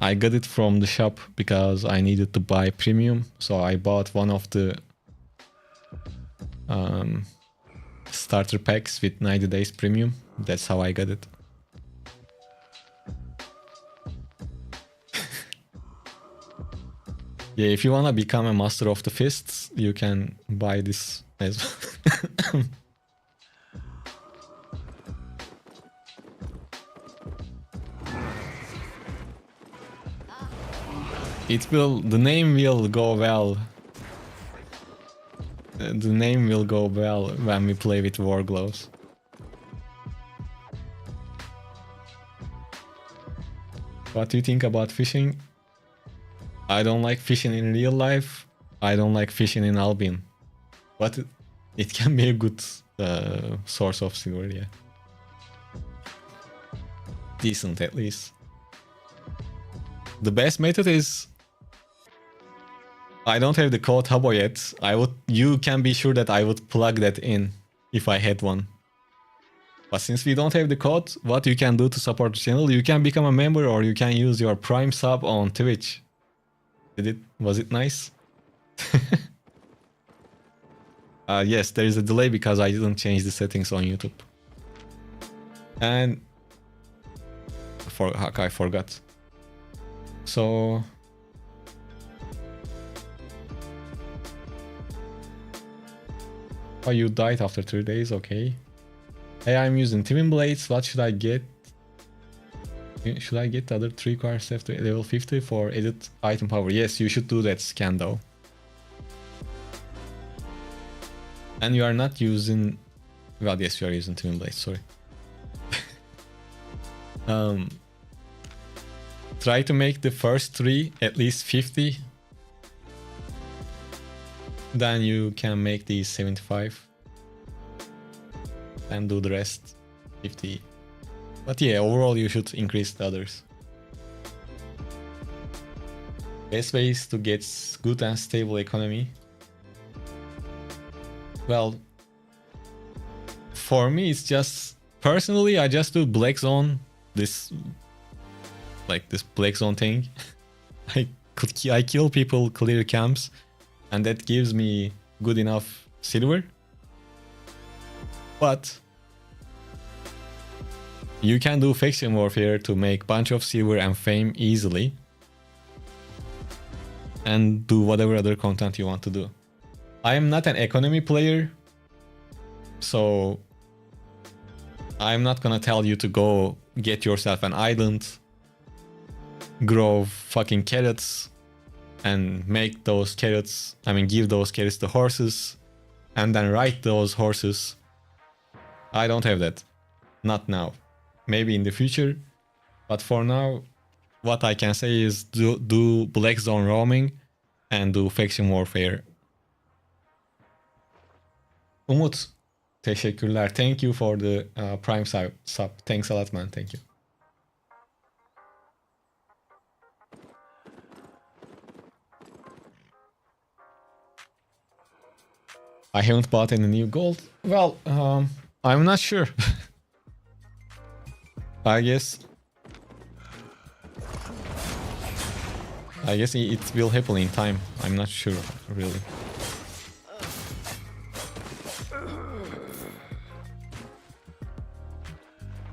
I got it from the shop because I needed to buy premium, so I bought one of the starter packs with 90 days premium. That's how I got it. Yeah, if you wanna become a Master of the Fists, you can buy this as well. The name will go well. The name will go well when we play with War Gloves. What do you think about fishing? I don't like fishing in real life. I don't like fishing in Albion. But it can be a good source of silver, yeah. Decent, at least. The best method is I don't have the code Habo yet. You can be sure that I would plug that in if I had one. But since we don't have the code, what you can do to support the channel, you can become a member or you can use your Prime sub on Twitch. Was it nice? Yes, there is a delay because I didn't change the settings on YouTube. And I forgot. So oh, you died after 3 days, okay. Hey, I'm using Twin Blades. What should I get? Should I get the other 3 cards after level 50 for edit item power? Yes, you should do that scan though. And you are not using... Well, yes, you are using Twin Blades, sorry. Try to make the first 3 at least 50. Then you can make these 75. And do the rest 50. But yeah, overall you should increase the others. Best ways to get good and stable economy. Well, for me it's just personally I just do black zone, this black zone thing. I kill people, clear camps, and that gives me good enough silver. But you can do faction warfare to make bunch of silver and fame easily. And do whatever other content you want to do. I am not an economy player, so I'm not gonna tell you to go get yourself an island, grow fucking carrots, and make those carrots, give those carrots to horses, and then ride those horses. I don't have that. Not now. Maybe in the future. But for now, what I can say is do black zone roaming and do faction warfare. Umut, teşekkürler. Thank you for the Prime sub. Thanks a lot, man. Thank you. I haven't bought any new gold. Well, I'm not sure. I guess it will happen in time. I'm not sure, really.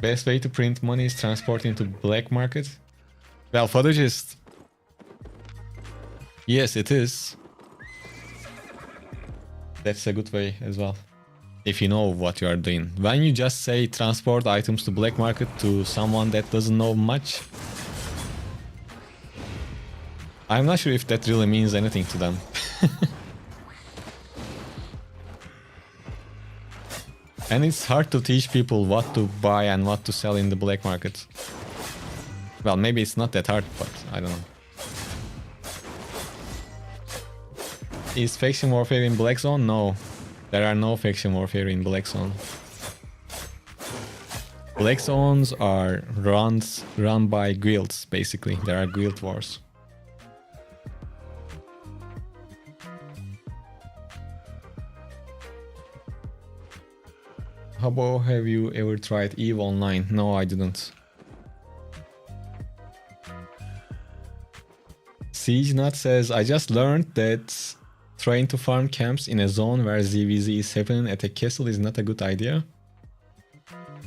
Best way to print money is transport into black market. Well, Fudgist. Yes, it is. That's a good way as well. If you know what you are doing. When you just say transport items to black market to someone that doesn't know much, I'm not sure if that really means anything to them. And it's hard to teach people what to buy and what to sell in the black market. Well, maybe it's not that hard, but I don't know. Is faction warfare in Black Zone? No. There are no faction warfare in Black Zone. Black Zones are run by guilds, basically. There are guild wars. Habo, have you ever tried EVE Online? No, I didn't. SiegeNut says, I just learned that trying to farm camps in a zone where ZVZ is happening at a castle is not a good idea.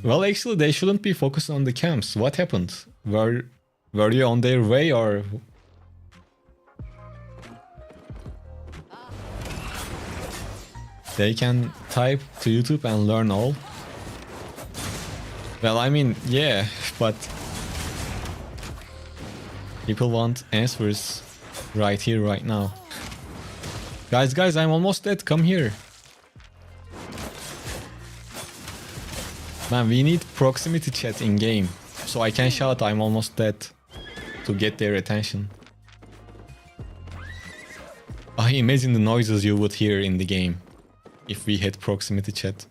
Well, actually, they shouldn't be focused on the camps. What happened? Were you on their way or... They can type to YouTube and learn all. Well, I mean, yeah, but... People want answers right here, right now. Guys, I'm almost dead. Come here. Man, we need proximity chat in game. So I can shout I'm almost dead to get their attention. I imagine the noises you would hear in the game if we had proximity chat.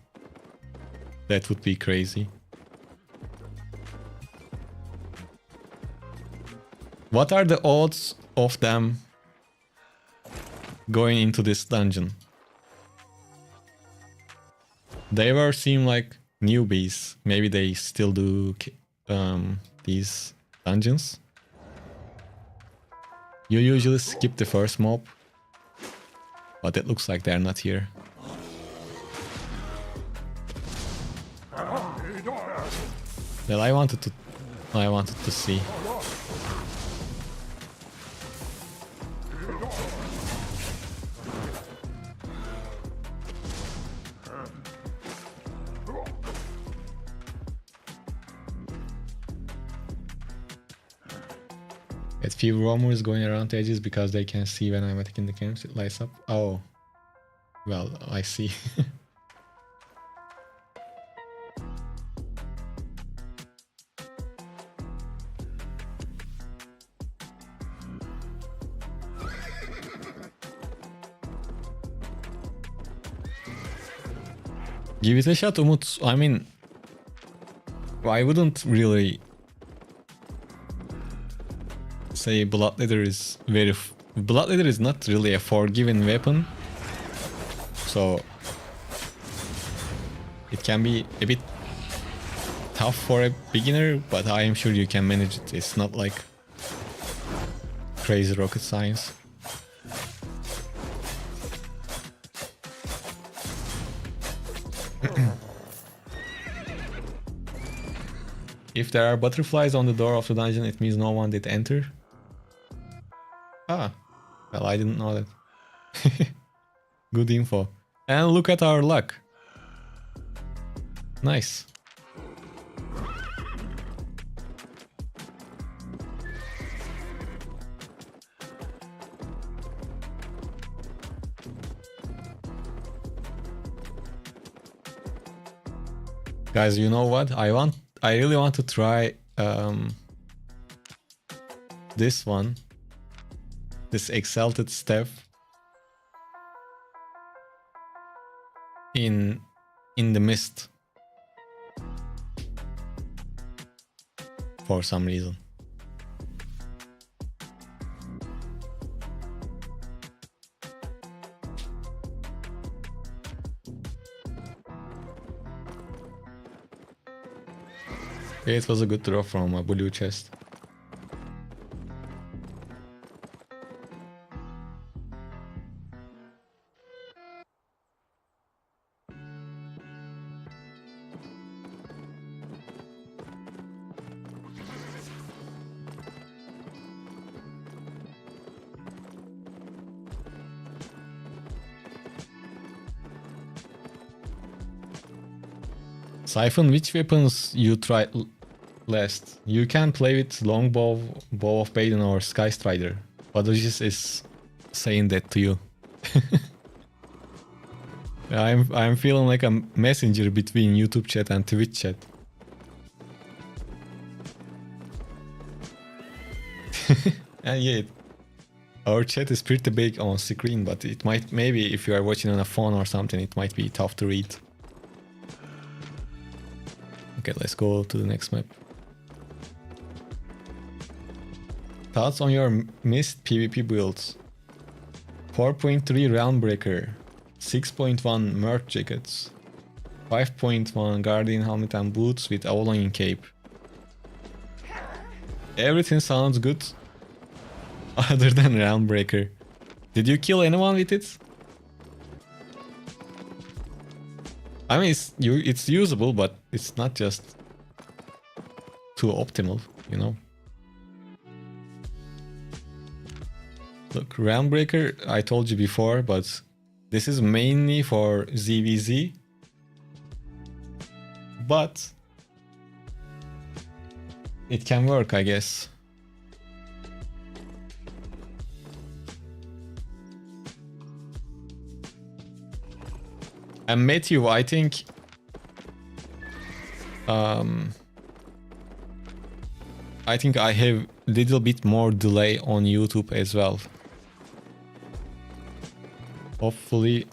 That would be crazy. What are the odds of them going into this dungeon. They were seem like newbies. Maybe they still do these dungeons. You usually skip the first mob, but it looks like they're not here. Well, I wanted to see. Get few rumors going around the edges because they can see when I'm attacking the camps. It lights up. Oh, well, I see. Give it a shot, Umut. I mean, I wouldn't really say Bloodletter is Bloodletter is not really a forgiving weapon, so it can be a bit tough for a beginner, but I am sure you can manage it. It's not like crazy rocket science. If there are butterflies on the door of the dungeon, it means no one did enter. Ah, well, I didn't know that. Good info. And look at our luck. Nice. Guys, you know what? I really want to try this one. This Exalted Staff in the mist for some reason. It was a good draw from a blue chest. Siphon, which weapons you tried last? You can play with longbow, bow of Baden, or Sky Strider. Odogis is saying that to you. I'm feeling like a messenger between YouTube chat and Twitch chat. And yeah, our chat is pretty big on screen, but it might, maybe if you are watching on a phone or something, it might be tough to read. Okay, let's go to the next map. Thoughts on your missed PvP builds? 4.3 Realm Breaker, 6.1 Merc Jackets, 5.1 Guardian Helmet and Boots with Avalon Cape. Everything sounds good other than Realm Breaker. Did you kill anyone with it? I mean, it's usable, but it's not just too optimal, you know? Look, Realm Breaker, I told you before, but this is mainly for ZVZ. But it can work, I guess. And Matthew, I think I have a little bit more delay on YouTube as well. Hopefully.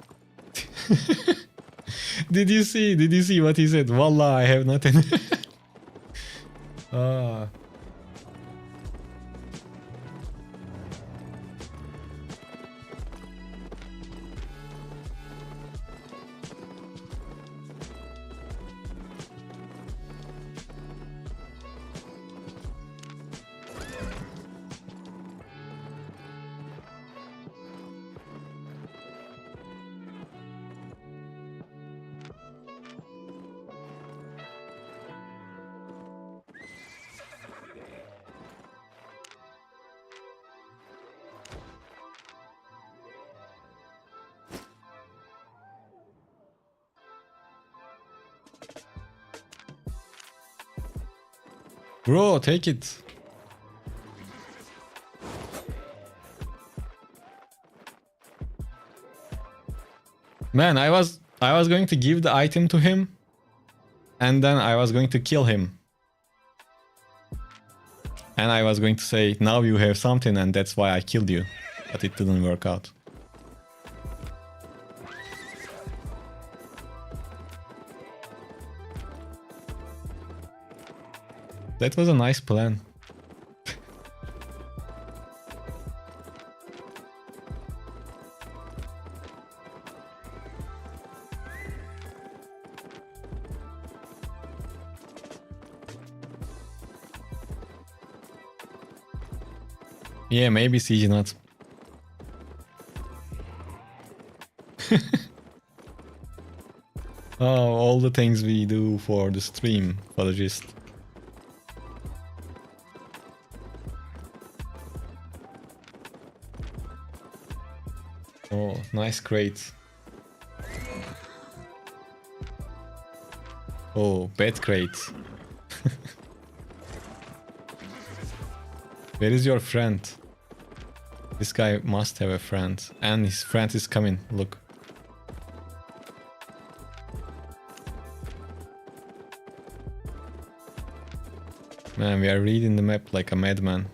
Did you see what he said? Wallah, I have nothing. Ah. Bro, take it. Man, I was going to give the item to him, and then I was going to kill him. And I was going to say, now you have something and that's why I killed you. But it didn't work out. That was a nice plan. Yeah, maybe siege not. Oh, all the things we do for the stream, apologist. Oh, nice crate. Oh, bad crate. Where is your friend? This guy must have a friend. And his friend is coming, look. Man, we are reading the map like a madman.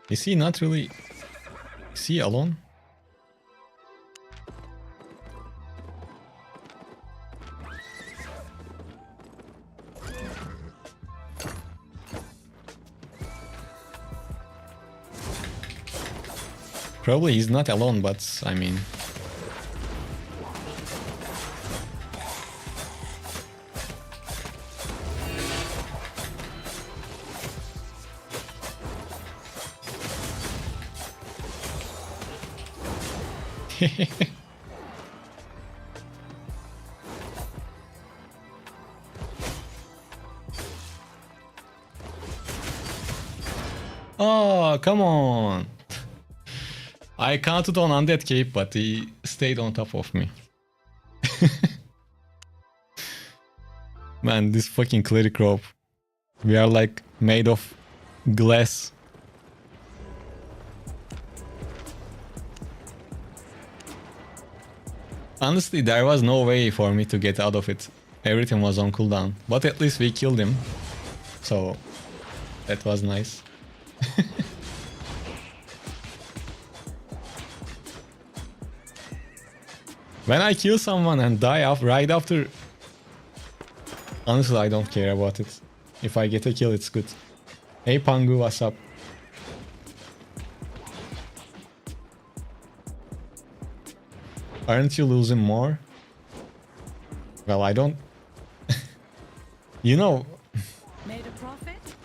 Is he not really... Is he alone? Probably he's not alone, but I mean... Oh, come on! I counted on Undead Cape, but he stayed on top of me. Man, this fucking cleric rope. We are like made of glass. Honestly, there was no way for me to get out of it. Everything was on cooldown. But at least we killed him. So, that was nice. When I kill someone and die off right after... Honestly, I don't care about it. If I get a kill, it's good. Hey Pangu, what's up? Aren't you losing more? Well, I don't... You know... Made a profit?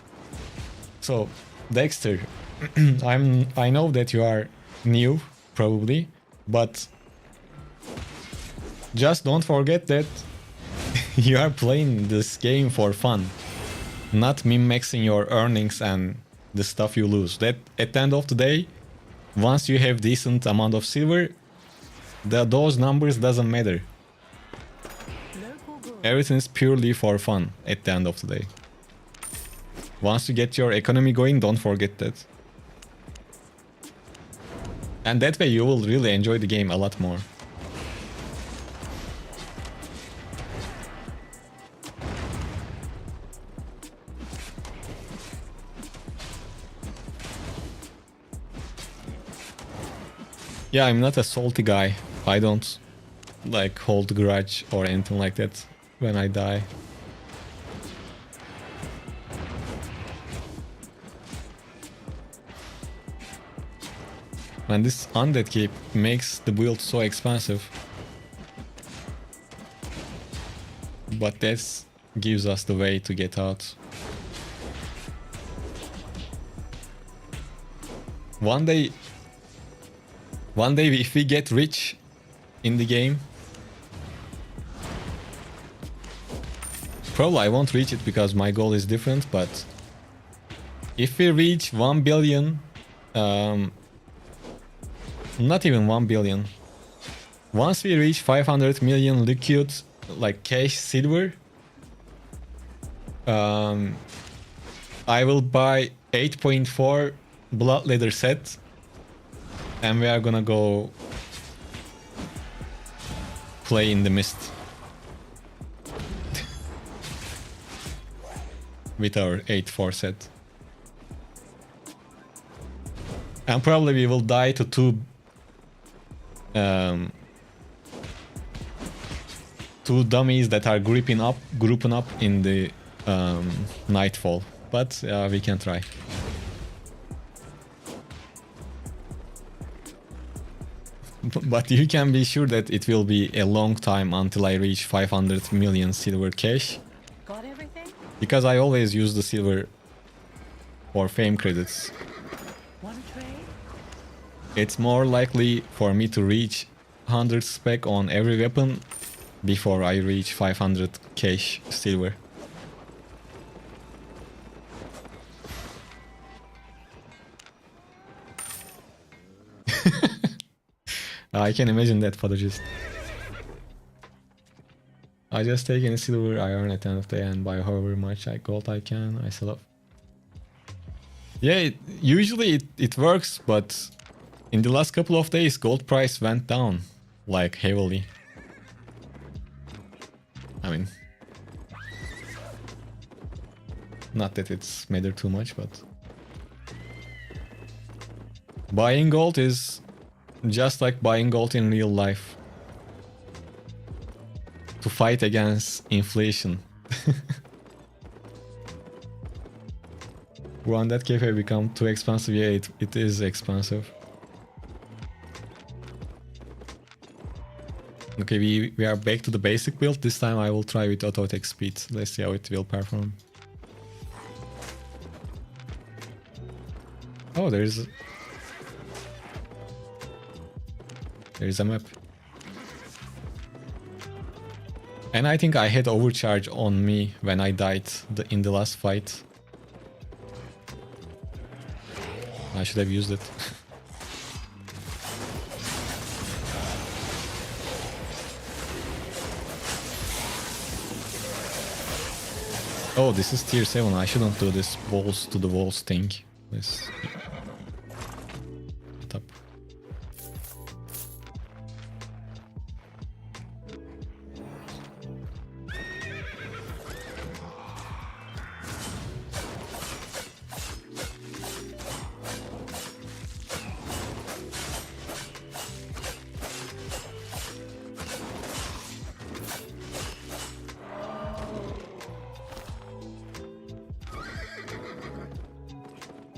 So, Dexter, I know that you are new, probably, but just don't forget that you are playing this game for fun, not min-maxing your earnings and the stuff you lose. That at the end of the day, once you have decent amount of silver, those numbers doesn't matter. Everything is purely for fun at the end of the day. Once you get your economy going, don't forget that. And that way you will really enjoy the game a lot more. Yeah, I'm not a salty guy. I don't like hold grudge or anything like that when I die. And this Undead Cape makes the build so expensive. But this gives us the way to get out. One day if we get rich in the game, probably I won't reach it because my goal is different, but if we reach 1 billion, not even 1 billion, Once we reach 500 million liquid, like cash silver, I will buy 8.4 Bloodletter set, and we are gonna go play in the mist with our 8.4 set. And probably we will die to two dummies that are grouping up in the nightfall, but we can try. But you can be sure that it will be a long time until I reach 500 million silver cash, Got everything? because I always use the silver for fame credits. Want to trade? It's more likely for me to reach 100 spec on every weapon before I reach 500 cash silver. I can imagine that, Podologist. I just take any silver I earn at the end of the day and buy however much gold I can. I sell off. Yeah, usually it works, but in the last couple of days, gold price went down, like heavily. I mean, not that it's mattered too much, but buying gold is just like buying gold in real life to fight against inflation. Run that cafe become too expensive. Yeah, it is expensive. Okay, we are back to the basic build. This time I will try with auto attack speed. Let's see how it will perform. Oh, there's a map. And I think I had overcharge on me when I died in the last fight. I should have used it. Oh, this is tier 7. I shouldn't do this balls to the walls thing. Let's get up.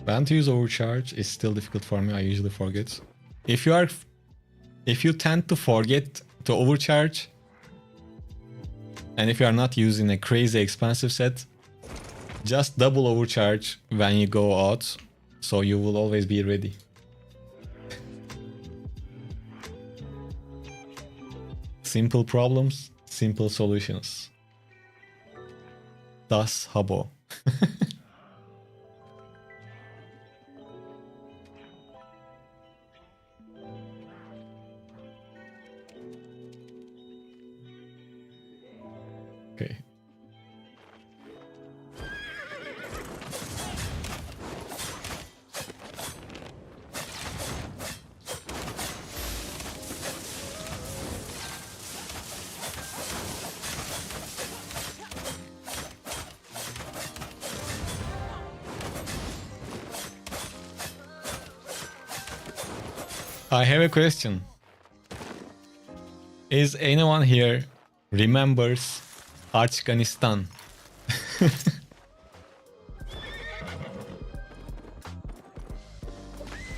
Ban to use overcharge is still difficult for me. I usually forget. If you tend to forget to overcharge, and if you are not using a crazy expensive set, just double overcharge when you go out, so you will always be ready. Simple problems, simple solutions. Das Habo. Okay. I have a question. Is anyone here remembers Afghanistan?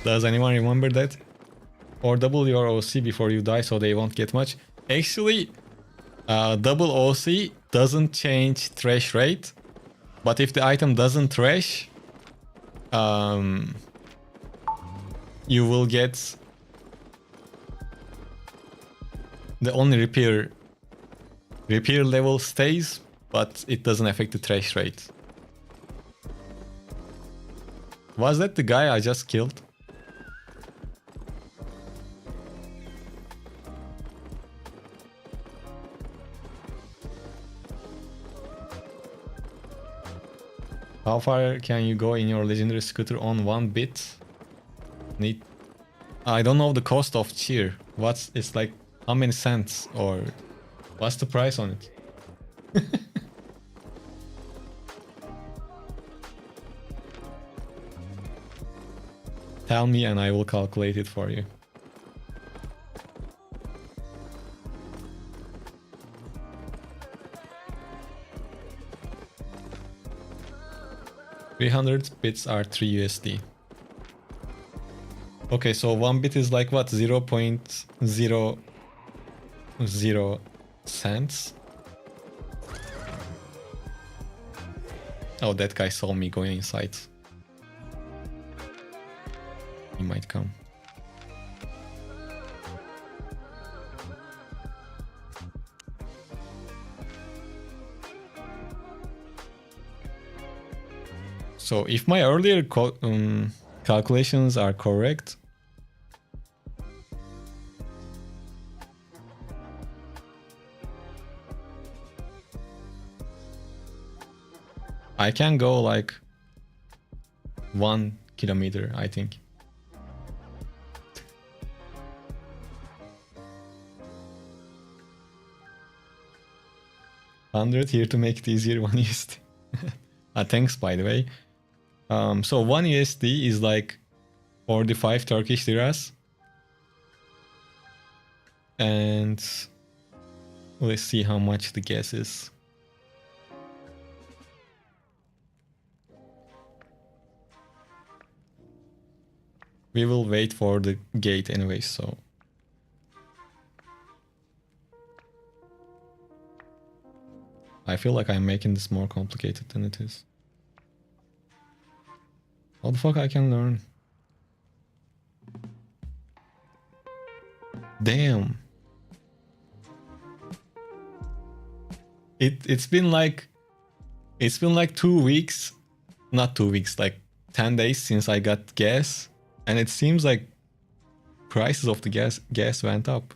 Does anyone remember that? Or double your OC before you die so they won't get much. Actually, double OC doesn't change thrash rate, but if the item doesn't thrash, you will get the only repair level stays, but it doesn't affect the thrash rate. Was that the guy I just killed? How far can you go in your legendary scooter on 1 bit? I don't know the cost of cheer. It's like how many cents or what's the price on it? Tell me and I will calculate it for you. $300 bits are 3 USD. Okay, so 1 bit is like what? 0.00 cents. Oh, that guy saw me going inside. He might come. So if my earlier calculations are correct, I can go like 1 kilometer, I think. $100 here to make it easier, 1 USD. Thanks, by the way. So 1 USD is like 45 Turkish liras. And let's see how much the gas is. We will wait for the gate anyway, so. I feel like I'm making this more complicated than it is. How the fuck I can learn? Damn. It's been like 2 weeks, not 2 weeks, like 10 days since I got gas, and it seems like prices of the gas went up.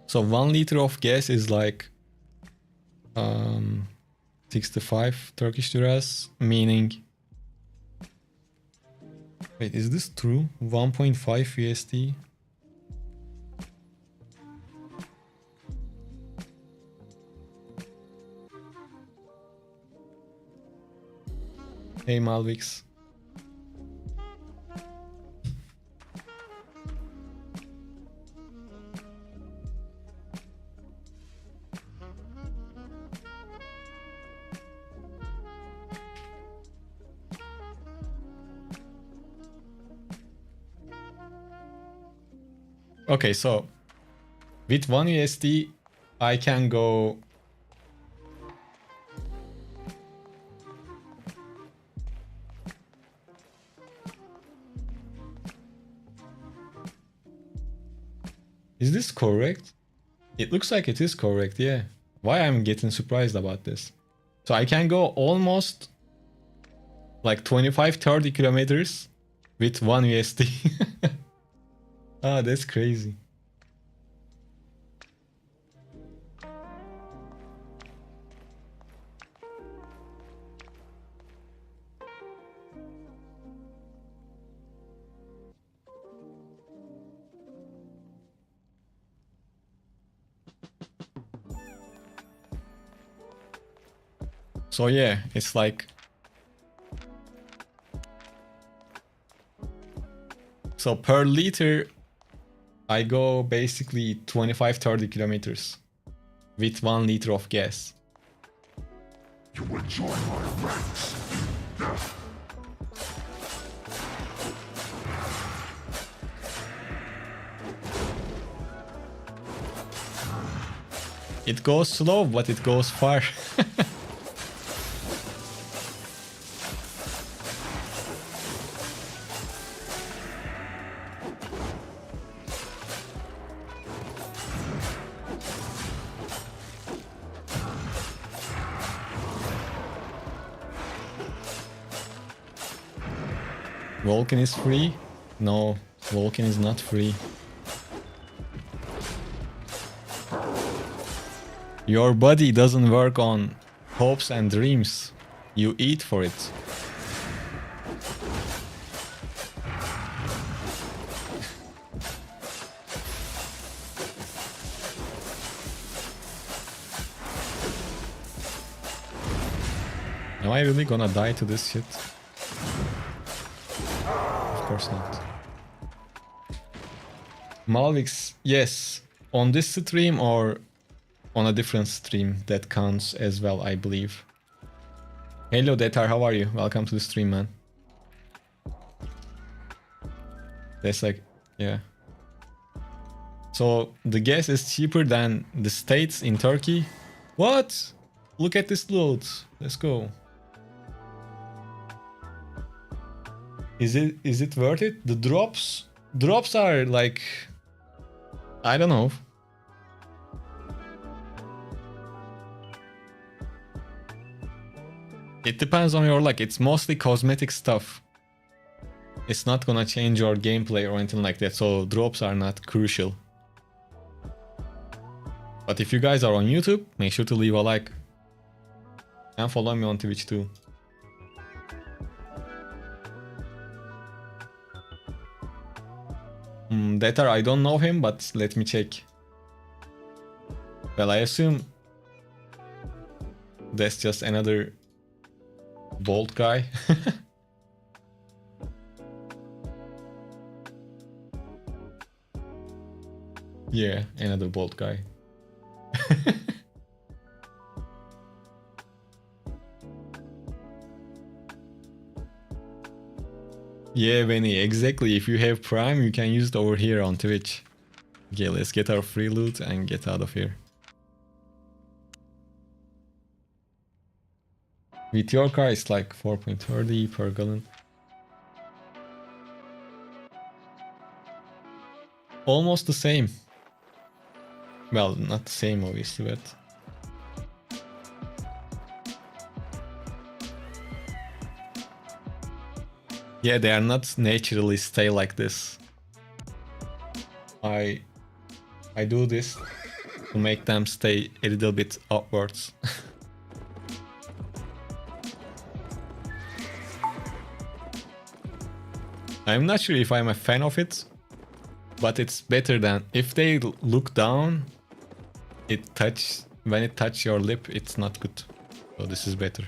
So 1 liter of gas is like 65 Turkish liras, meaning... Wait, is this true? 1.5 USD? Hey Malvix. Okay, so with 1 USD, I can go... Is this correct? It looks like it is correct, yeah. Why I'm getting surprised about this? So I can go almost like 25-30 kilometers with 1 USD. Ah, that's crazy. So yeah, it's like... So per liter, I go basically 25-30 kilometers with 1 liter of gas. You will join my ranks. It goes slow, but it goes far. Vulcan is free? No, Vulcan is not free. Your body doesn't work on hopes and dreams. You eat for it. Am I really gonna die to this shit? Of course not. Malvix, yes. On this stream or on a different stream that counts as well, I believe. Hello Detar, how are you? Welcome to the stream, man. That's like, yeah. So the gas is cheaper than the states in Turkey. What? Look at this loot. Let's go. Is it worth it? The drops are like, I don't know. It depends on your luck. It's mostly cosmetic stuff. It's not gonna change your gameplay or anything like that, so drops are not crucial. But if you guys are on YouTube, make sure to leave a like. And follow me on Twitch too. Detar, I don't know him, but let me check. Well, I assume that's just another bald guy. Yeah, another bald guy. Yeah, Benny, exactly. If you have Prime, you can use it over here on Twitch. Okay, let's get our free loot and get out of here. With your car, it's like 4.30 per gallon. Almost the same. Well, not the same, obviously, but... Yeah, they are not naturally stay like this. I do this to make them stay a little bit upwards. I'm not sure if I'm a fan of it, but it's better than if they look down. When it touches your lip, it's not good. So this is better.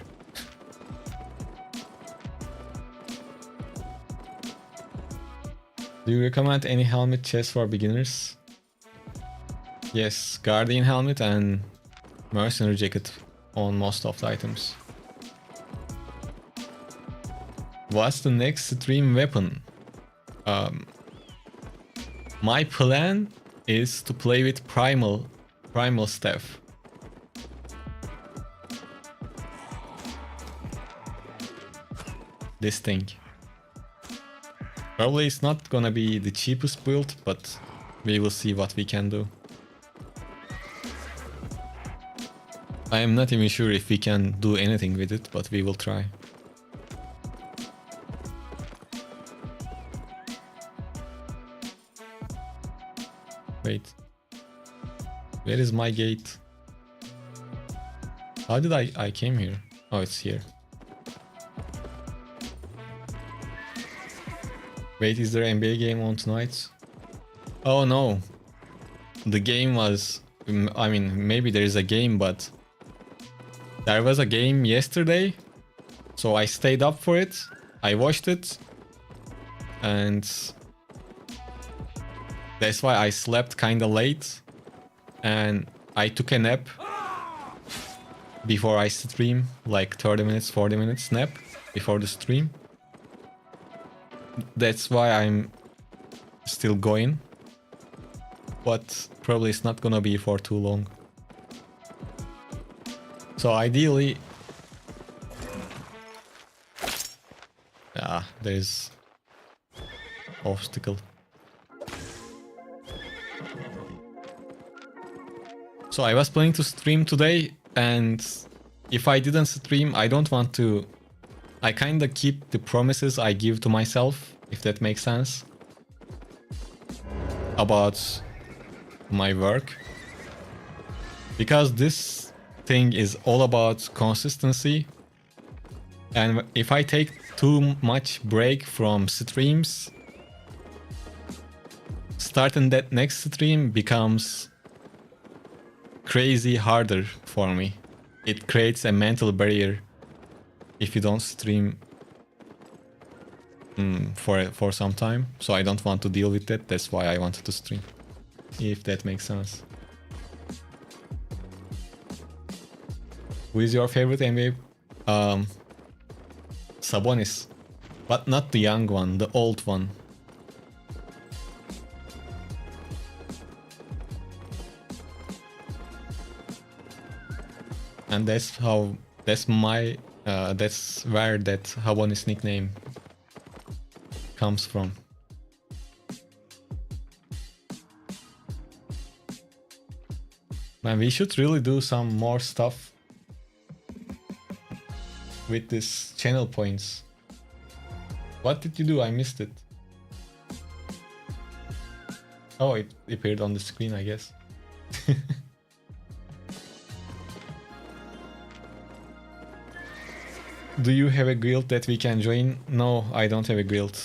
Do you recommend any helmet chest for beginners? Yes, Guardian helmet and Mercenary jacket on most of the items. What's the next stream weapon? My plan is to play with primal staff. This thing. Probably it's not gonna be the cheapest build, but we will see what we can do. I am not even sure if we can do anything with it, but we will try. Wait. Where is my gate? How did I came here? Oh, it's here. Wait, is there an NBA game on tonight? Oh no. The game was... I mean, maybe there is a game, but... There was a game yesterday. So I stayed up for it. I watched it. And... That's why I slept kinda late. And I took a nap. Before I stream. Like 30 minutes, 40 minutes nap. Before the stream. That's why I'm still going. But probably it's not gonna be for too long. So ideally... there's... obstacle. So I was planning to stream today, and if I didn't stream, I don't want to... I kinda keep the promises I give to myself, if that makes sense. About my work. Because this thing is all about consistency. And if I take too much break from streams, starting that next stream becomes crazy harder for me. It creates a mental barrier if you don't stream for some time. So I don't want to deal with that. That's why I wanted to stream. If that makes sense. Who is your favorite NBA? Sabonis. But not the young one, the old one. And that's where that Sabonis nickname comes from. Man, we should really do some more stuff with this channel points. What did you do? I missed it. Oh, it appeared on the screen, I guess. Do you have a guild that we can join? No, I don't have a guild.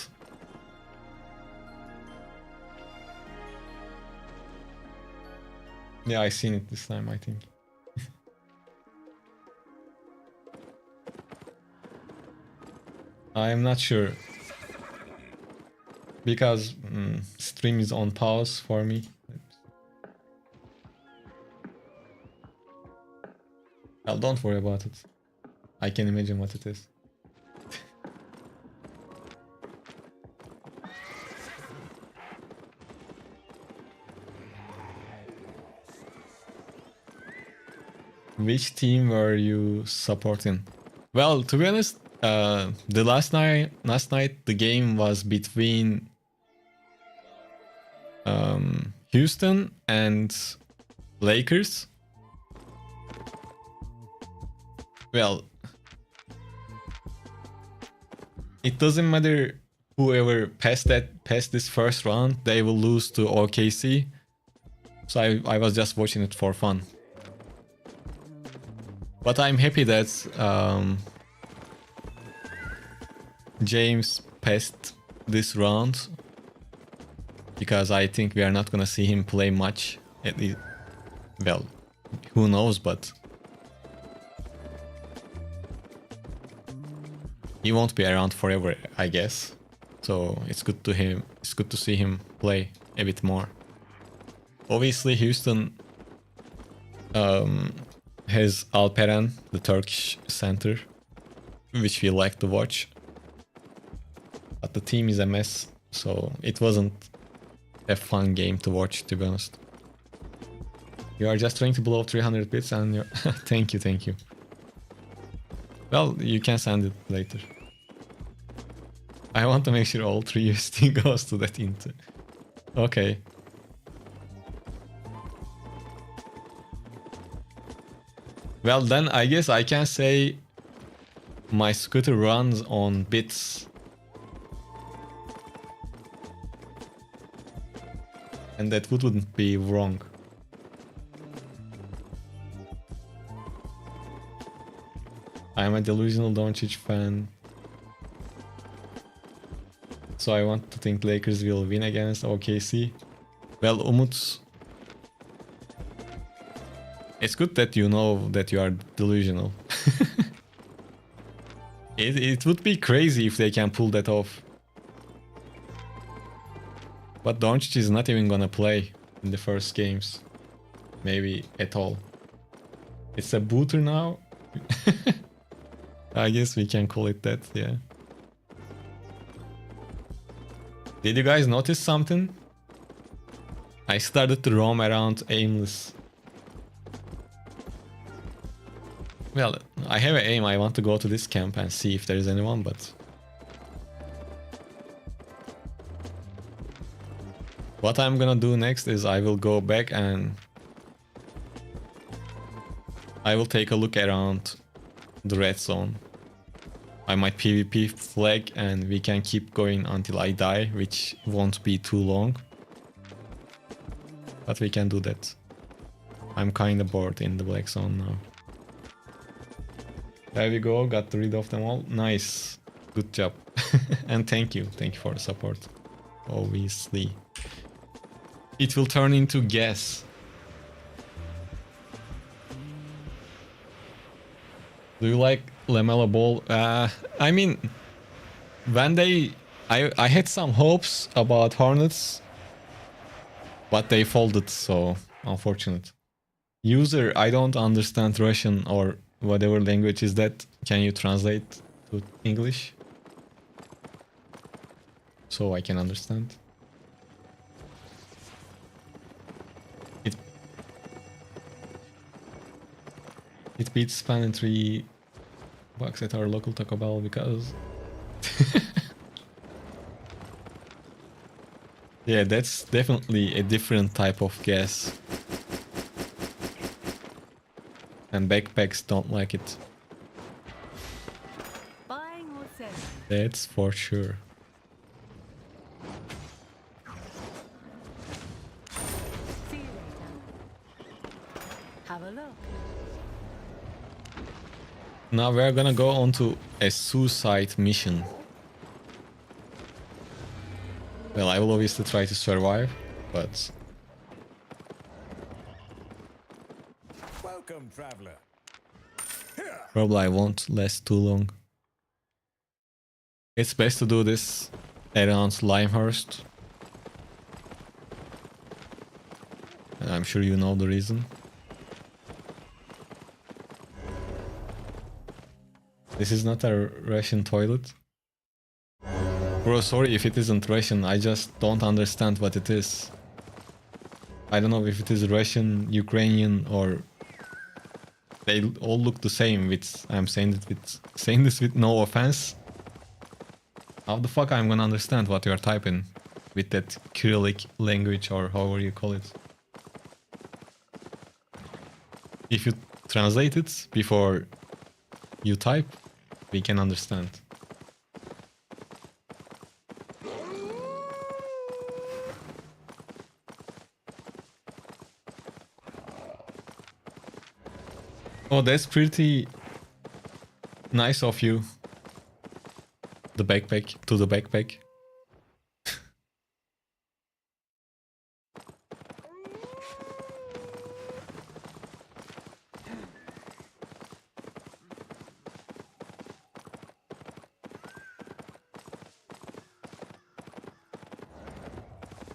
Yeah, I seen it this time, I think. I'm not sure. Because stream is on pause for me. Well, don't worry about it. I can imagine what it is. Which team were you supporting? Well, to be honest, the last night the game was between Houston and Lakers. Well, it doesn't matter whoever passed this first round, they will lose to OKC. So I was just watching it for fun. But I'm happy that James passed this round, because I think we are not gonna see him play much. At least, well, who knows, but he won't be around forever, I guess. So it's good to see him play a bit more. Obviously, Houston has Alperen, the Turkish center, which we like to watch. But the team is a mess, so it wasn't a fun game to watch, to be honest. You are just trying to blow 300 bits and you're... Thank you. Well, you can send it later. I want to make sure all 3 USD goes to that Inter. Okay. Well, then I guess I can say my scooter runs on bits. And that wouldn't be wrong. I'm a delusional Doncic fan. So I want to think Lakers will win against OKC. Well, Umut, it's good that you know that you are delusional. It would be crazy if they can pull that off. But Doncic is not even gonna play in the first games. Maybe at all. It's a booter now. I guess we can call it that, yeah. Did you guys notice something? I started to roam around aimless. Well, I have an aim. I want to go to this camp and see if there is anyone, but... What I'm gonna do next is I will go back and... I will take a look around the red zone. I might PvP flag and we can keep going until I die, which won't be too long. But we can do that. I'm kinda bored in the black zone now. There we go, got rid of them all. Nice. Good job. And thank you. Thank you for the support. Obviously. It will turn into gas. Do you like Lamella Ball? I mean, when I had some hopes about Hornets, but they folded, so unfortunate. User, I don't understand Russian or whatever language is that. Can you translate to English? So I can understand. It beats Span in $3 at our local Taco Bell because... Yeah, that's definitely a different type of gas. And backpacks don't like it. Buying or selling? That's for sure. See you later. Have a look. Now we're gonna go on to a suicide mission. Well, I will obviously try to survive, but... Welcome, traveler. Probably I won't last too long. It's best to do this around Limehurst. And I'm sure you know the reason. This is not a Russian toilet. Bro, sorry if it isn't Russian, I just don't understand what it is. I don't know if it is Russian, Ukrainian, or... They all look the same with... I'm saying this with no offense. How the fuck I'm gonna understand what you're typing with that Cyrillic language or however you call it? If you translate it before you type, we can understand. Oh, that's pretty nice of you. The backpack, to the backpack.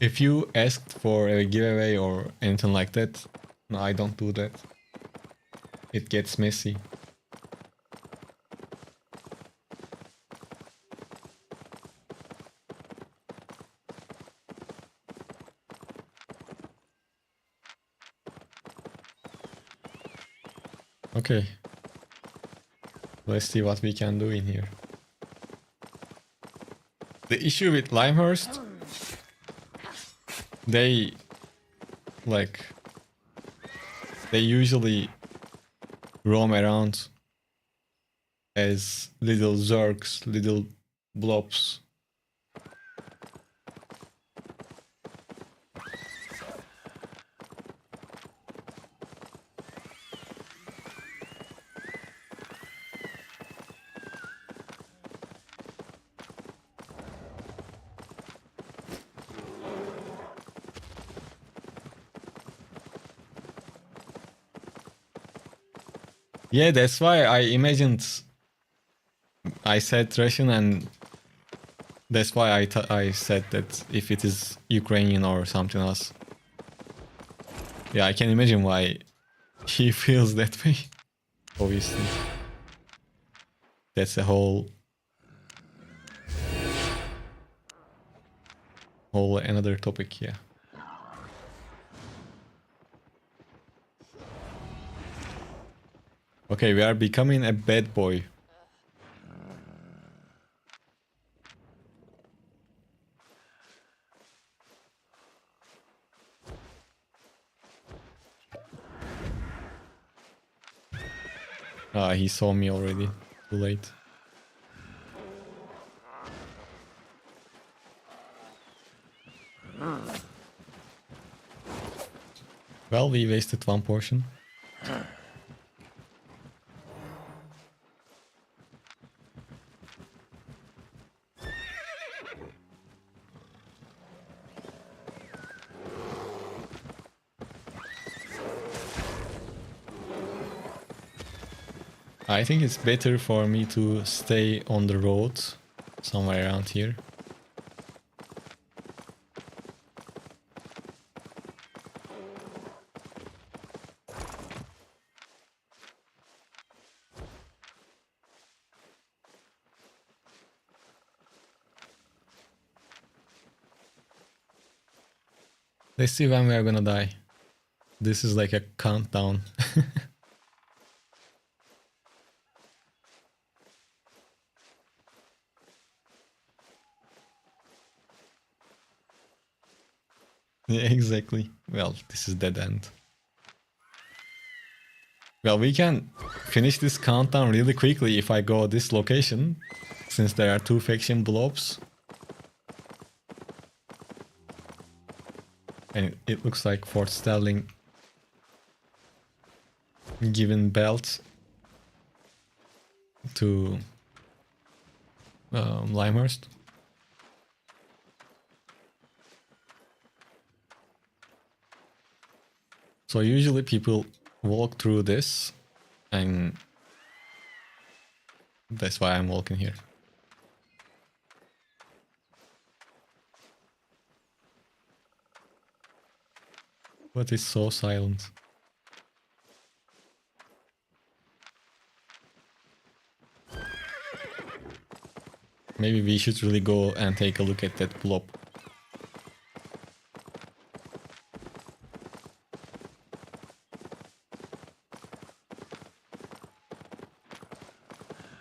If you asked for a giveaway or anything like that, no, I don't do that. It gets messy. Okay. Let's see what we can do in here. The issue with Limehurst, they usually roam around as little zergs, little blobs. Yeah, that's why I imagined I said Russian, and that's why I said that if it is Ukrainian or something else. Yeah, I can imagine why he feels that way. Obviously. That's a whole another topic, yeah. Okay, we are becoming a bad boy. Ah, he saw me already. Too late. Well, we wasted one portion. I think it's better for me to stay on the road somewhere around here. Let's see when we are gonna die. This is like a countdown. Yeah, exactly. Well, this is dead end. Well, we can finish this countdown really quickly if I go this location, since there are 2 faction blobs. And it looks like Fort Sterling given belt to Limehurst. So usually people walk through this, and that's why I'm walking here. But it's so silent. Maybe we should really go and take a look at that blob.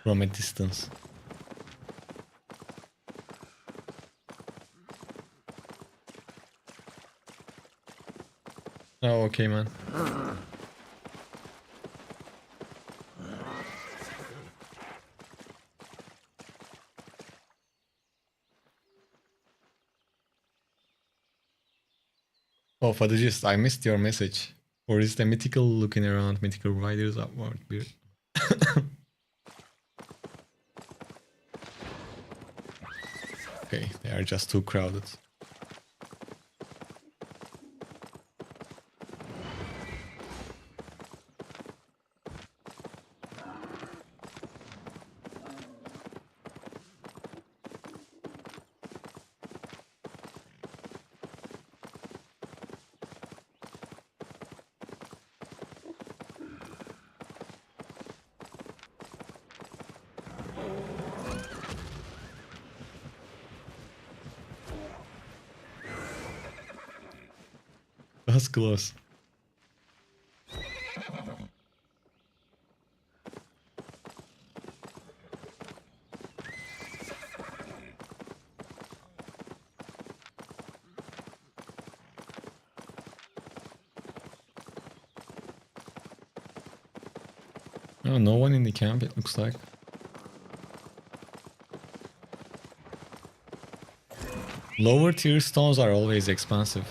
From a distance. Oh, okay, man. Oh, for the gist, I missed your message. Or is the mythical looking around? Mythical riders upward beard. Okay, they are just too crowded. That's close. Oh, no one in the camp, it looks like. Lower tier stones are always expensive.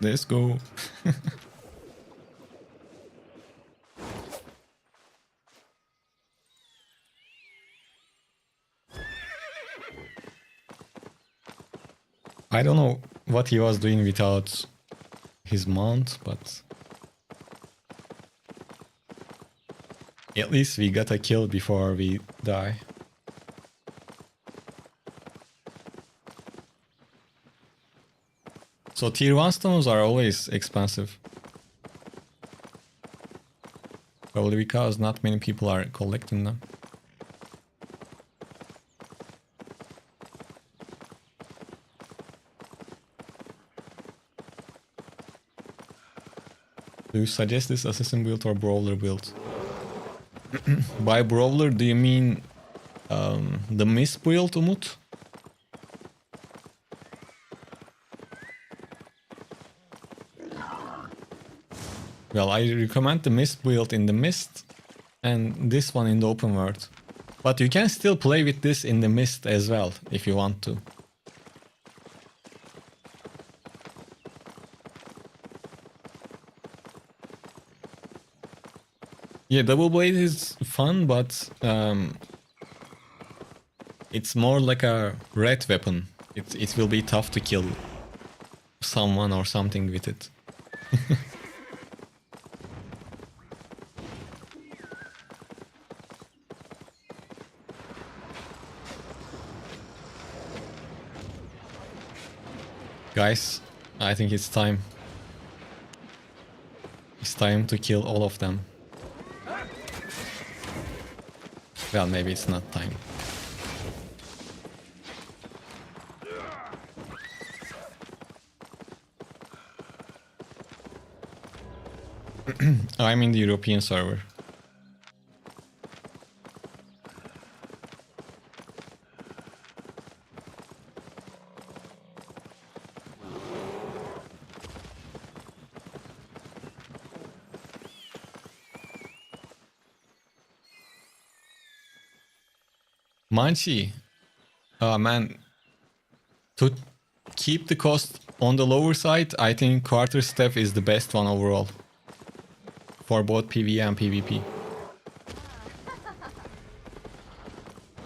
Let's go. I don't know what he was doing without his mount, but at least we got a kill before we die. So tier 1 stones are always expensive. Probably because not many people are collecting them. Do you suggest this assassin build or brawler build? By brawler, do you mean the mist build, Umut? Well, I recommend the mist build in the mist and this one in the open world. But you can still play with this in the mist as well if you want to. Yeah, double blade is fun, but it's more like a red weapon. It will be tough to kill someone or something with it. Guys, I think it's time. It's time to kill all of them. Well, maybe it's not time. I'm in the European server. Manchi, man, to keep the cost on the lower side, I think quarter step is the best one overall. For both PvE and PvP.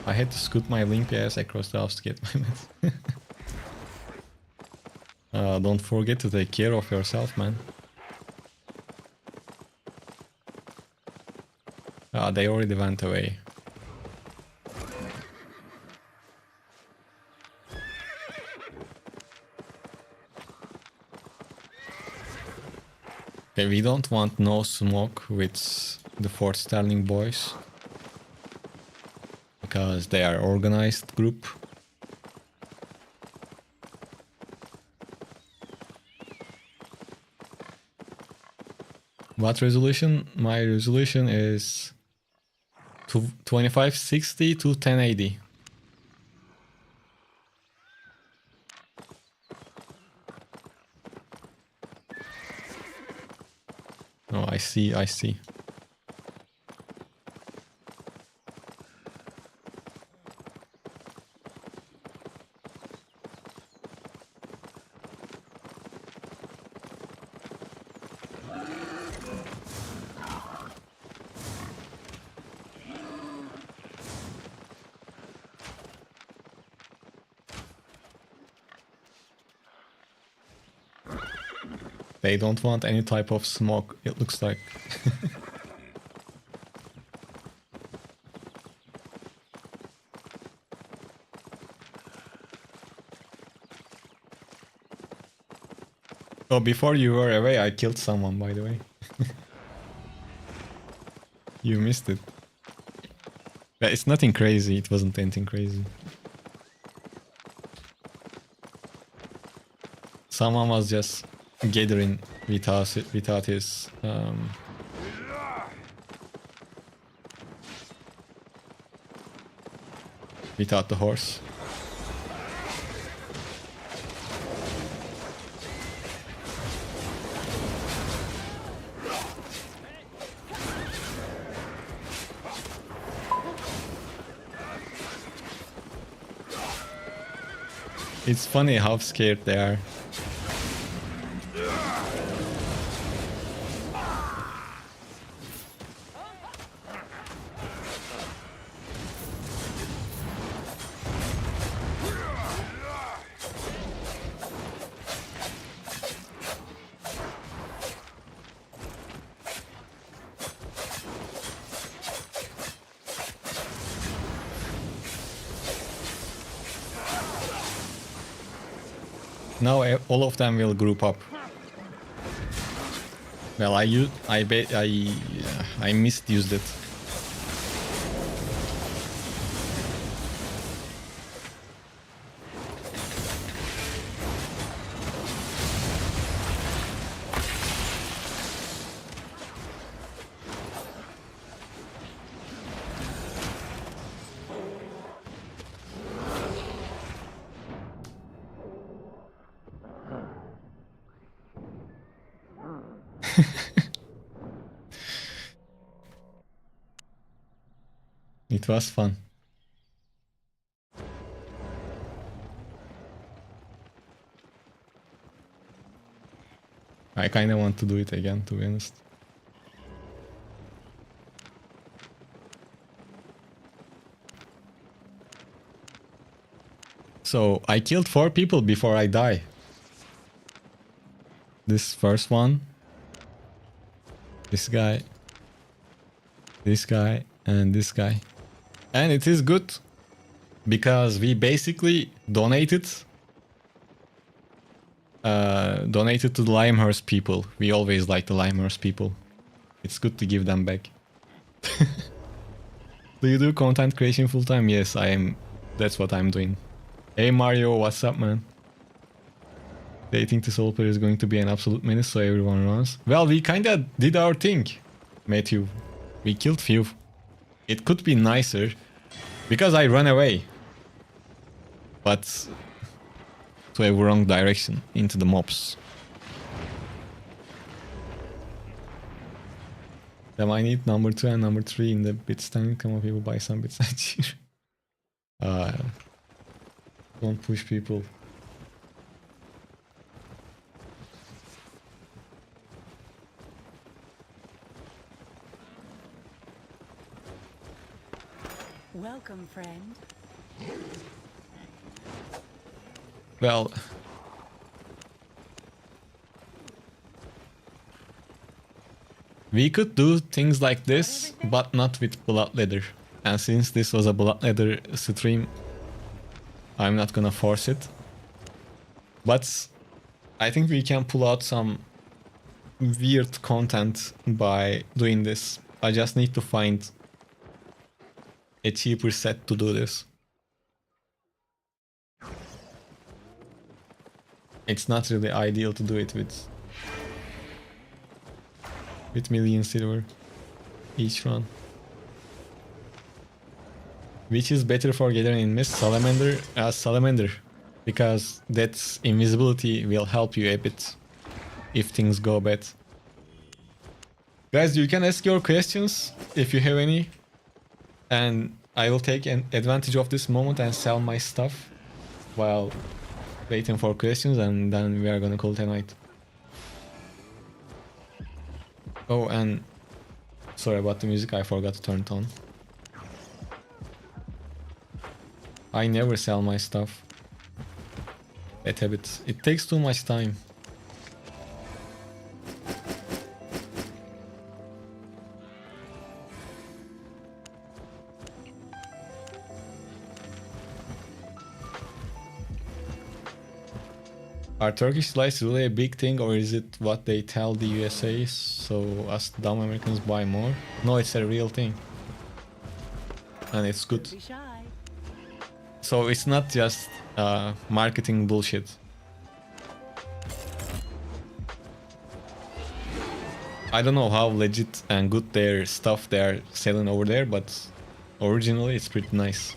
I had to scoot my limpy ass across the house to get my meds. Don't forget to take care of yourself, man. They already went away. Okay, we don't want no smoke with the Fort Sterling boys. Because they are organized group. What resolution? My resolution is 2560 to 1080. Oh, I see, I see. They don't want any type of smoke, it looks like. Oh, before you were away, I killed someone, by the way. You missed it. But it's nothing crazy, it wasn't anything crazy. Someone was just gathering without his without the horse. It's funny how scared they are. Now all of them will group up. Well, I misused it. It was fun. I kinda want to do it again, to be honest. So I killed 4 people before I die. This first one, this guy, and this guy. And it is good because we basically donated to the Limehurst people. We always like the Limehurst people. It's good to give them back. Do you do content creation full time? Yes, I am. That's what I'm doing. Hey Mario, what's up, man? Dating to solo player is going to be an absolute menace, so everyone runs. Well, we kinda did our thing, Matthew. We killed few. It could be nicer because I ran away, but to a wrong direction into the mobs. Then I need number 2 and number 3 in the bit stand. Come on, people, buy some bits and cheer. Don't push people. Welcome, friend. Well, we could do things like this, but not with Bloodletter. And since this was a Bloodletter stream, I'm not gonna force it. But I think we can pull out some weird content by doing this. I just need to find a cheaper set to do this. It's not really ideal to do it with million silver each run. Which is better for gathering in mist? Salamander? Salamander. Because that invisibility will help you a bit if things go bad. Guys, you can ask your questions if you have any. And I will take an advantage of this moment and sell my stuff while waiting for questions, and then we are gonna call it a night. Oh, and sorry about the music, I forgot to turn it on. I never sell my stuff. Bad habit. It takes too much time. Are Turkish lights really a big thing, or is it what they tell the USA so us dumb Americans buy more? No, it's a real thing. And it's good. Be shy. So it's not just marketing bullshit. I don't know how legit and good their stuff they are selling over there, but originally it's pretty nice.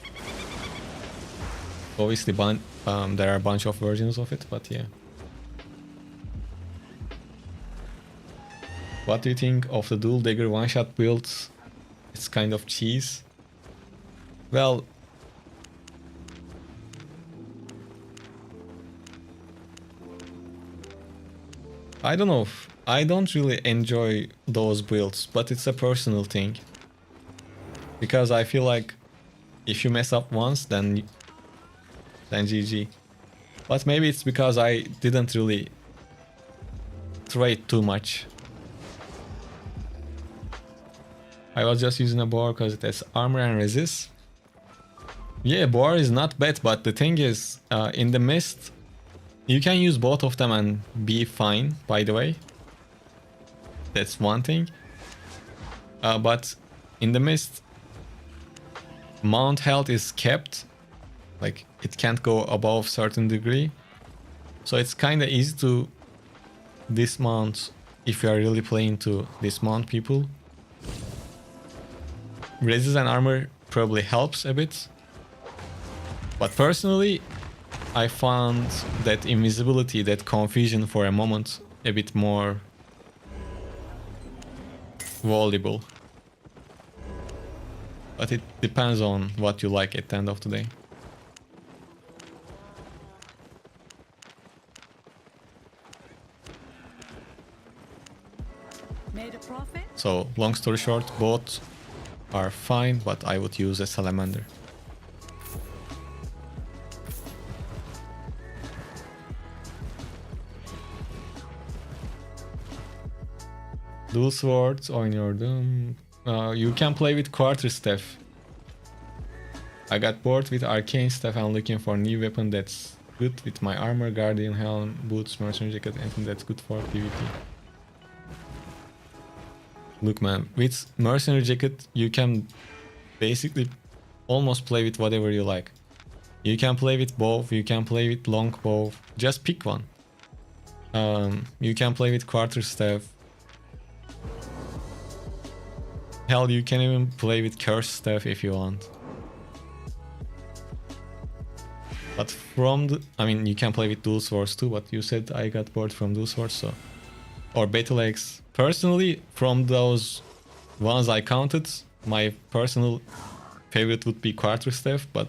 Obviously there are a bunch of versions of it, but yeah. What do you think of the dual dagger one-shot build? It's kind of cheese. Well, I don't know. I don't really enjoy those builds, but it's a personal thing. Because I feel like if you mess up once, then GG. But maybe it's because I didn't really trade too much. I was just using a boar because it has armor and resist. Yeah, boar is not bad, but the thing is, in the mist, you can use both of them and be fine, by the way. That's one thing. But in the mist, mount health is kept. Like, it can't go above certain degree. So it's kind of easy to dismount if you are really playing to dismount people. Resist and armor probably helps a bit. But personally, I found that invisibility, that confusion for a moment, a bit more volleyball. But it depends on what you like at the end of the day. Made a profit? So, long story short, both are fine, but I would use a salamander. Dual swords on your doom. You can play with quarterstaff. I got bored with arcane staff and looking for new weapon that's good with my armor, guardian helm, boots, mercenary jacket, anything that's good for PvP. Look man, with mercenary jacket you can basically almost play with whatever you like. You can play with bow, you can play with long bow, just pick one. You can play with quarterstaff. Hell, you can even play with curse staff if you want. But from the, I mean, you can play with dual swords too, but you said I got bored from dual swords, so. Or battle axe. Personally, from those ones I counted, my personal favorite would be quarterstaff, but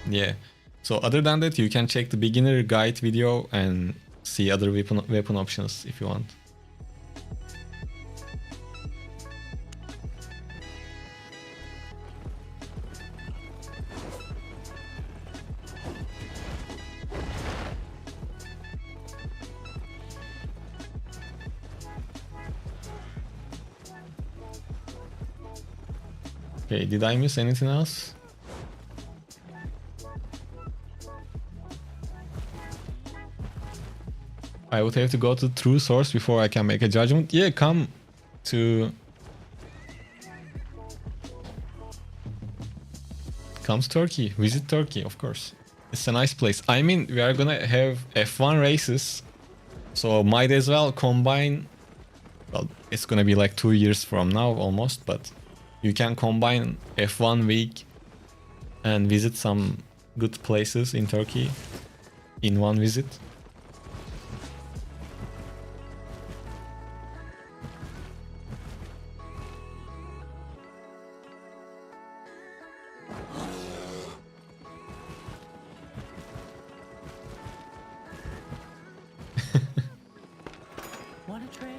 yeah. So other than that, you can check the beginner guide video and see other weapon options if you want. Okay, did I miss anything else? I would have to go to true source before I can make a judgment. Yeah, come to Turkey. Visit Turkey, of course. It's a nice place. I mean, we are gonna have F1 races, so might as well combine. Well, it's gonna be like 2 years from now almost, but you can combine F1 week and visit some good places in Turkey in one visit. Want to trade?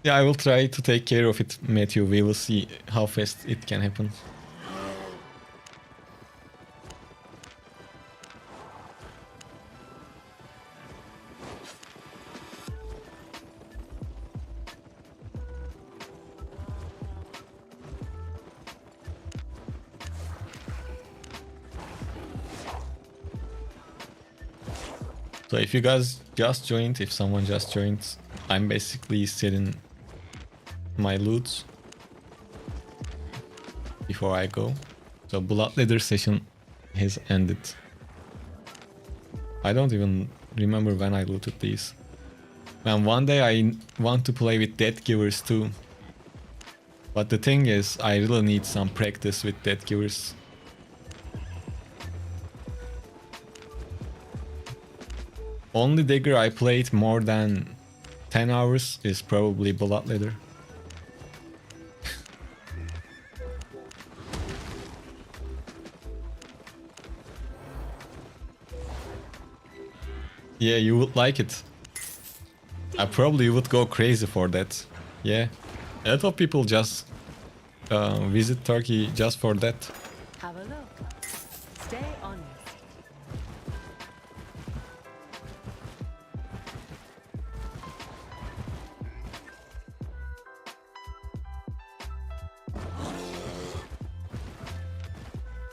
Yeah, I will try to take care of it, Matthew. We will see how fast it can happen. So if you guys just joined, if someone just joined, I'm basically selling my loot before I go. So Bloodletter session has ended. I don't even remember when I looted these. And one day I want to play with Death Givers too. But the thing is, I really need some practice with Death Givers. Only dagger I played more than 10 hours is probably Bloodletter. Yeah, you would like it. I probably would go crazy for that. Yeah, a lot of people just visit Turkey just for that. Have a look. Stay honest.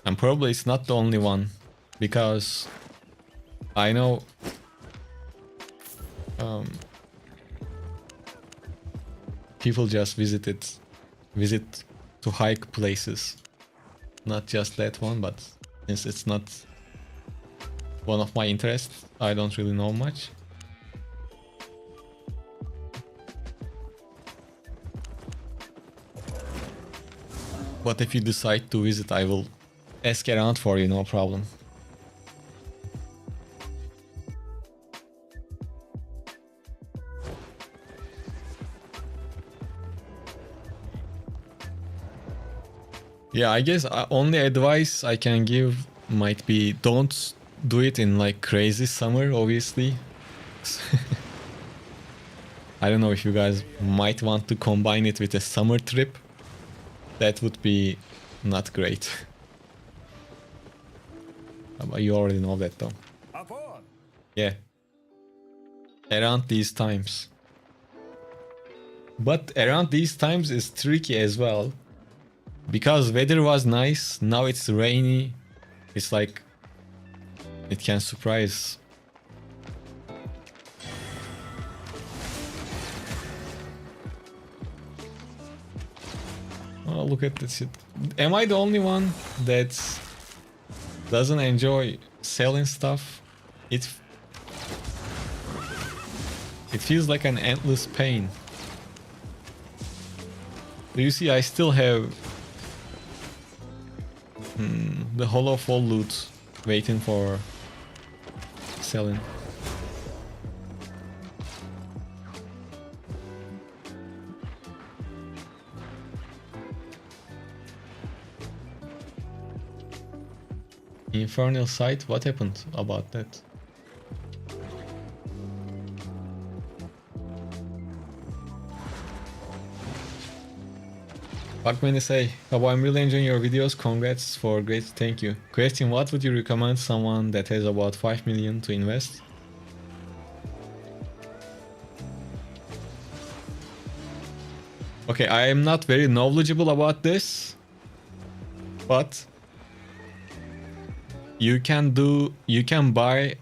And probably it's not the only one, because I know people just visit to hike places. Not just that one, but since it's not one of my interests, I don't really know much. But if you decide to visit, I will ask around for you, no problem. Yeah, I guess only advice I can give might be don't do it in like crazy summer, obviously. I don't know if you guys might want to combine it with a summer trip. That would be not great. You already know that though. Yeah. Around these times. But around these times is tricky as well. Because weather was nice, now it's rainy. It's like it can surprise. Oh, look at this shit. Am I the only one that doesn't enjoy selling stuff? It feels like an endless pain. Do you see I still have the Hollow Fall loot waiting for selling. Infernal Sight, what happened about that? Bakmeni say, Kabo, I'm really enjoying your videos, congrats for great, thank you. Question, what would you recommend someone that has about 5 million to invest? Okay, I am not very knowledgeable about this, but you can buy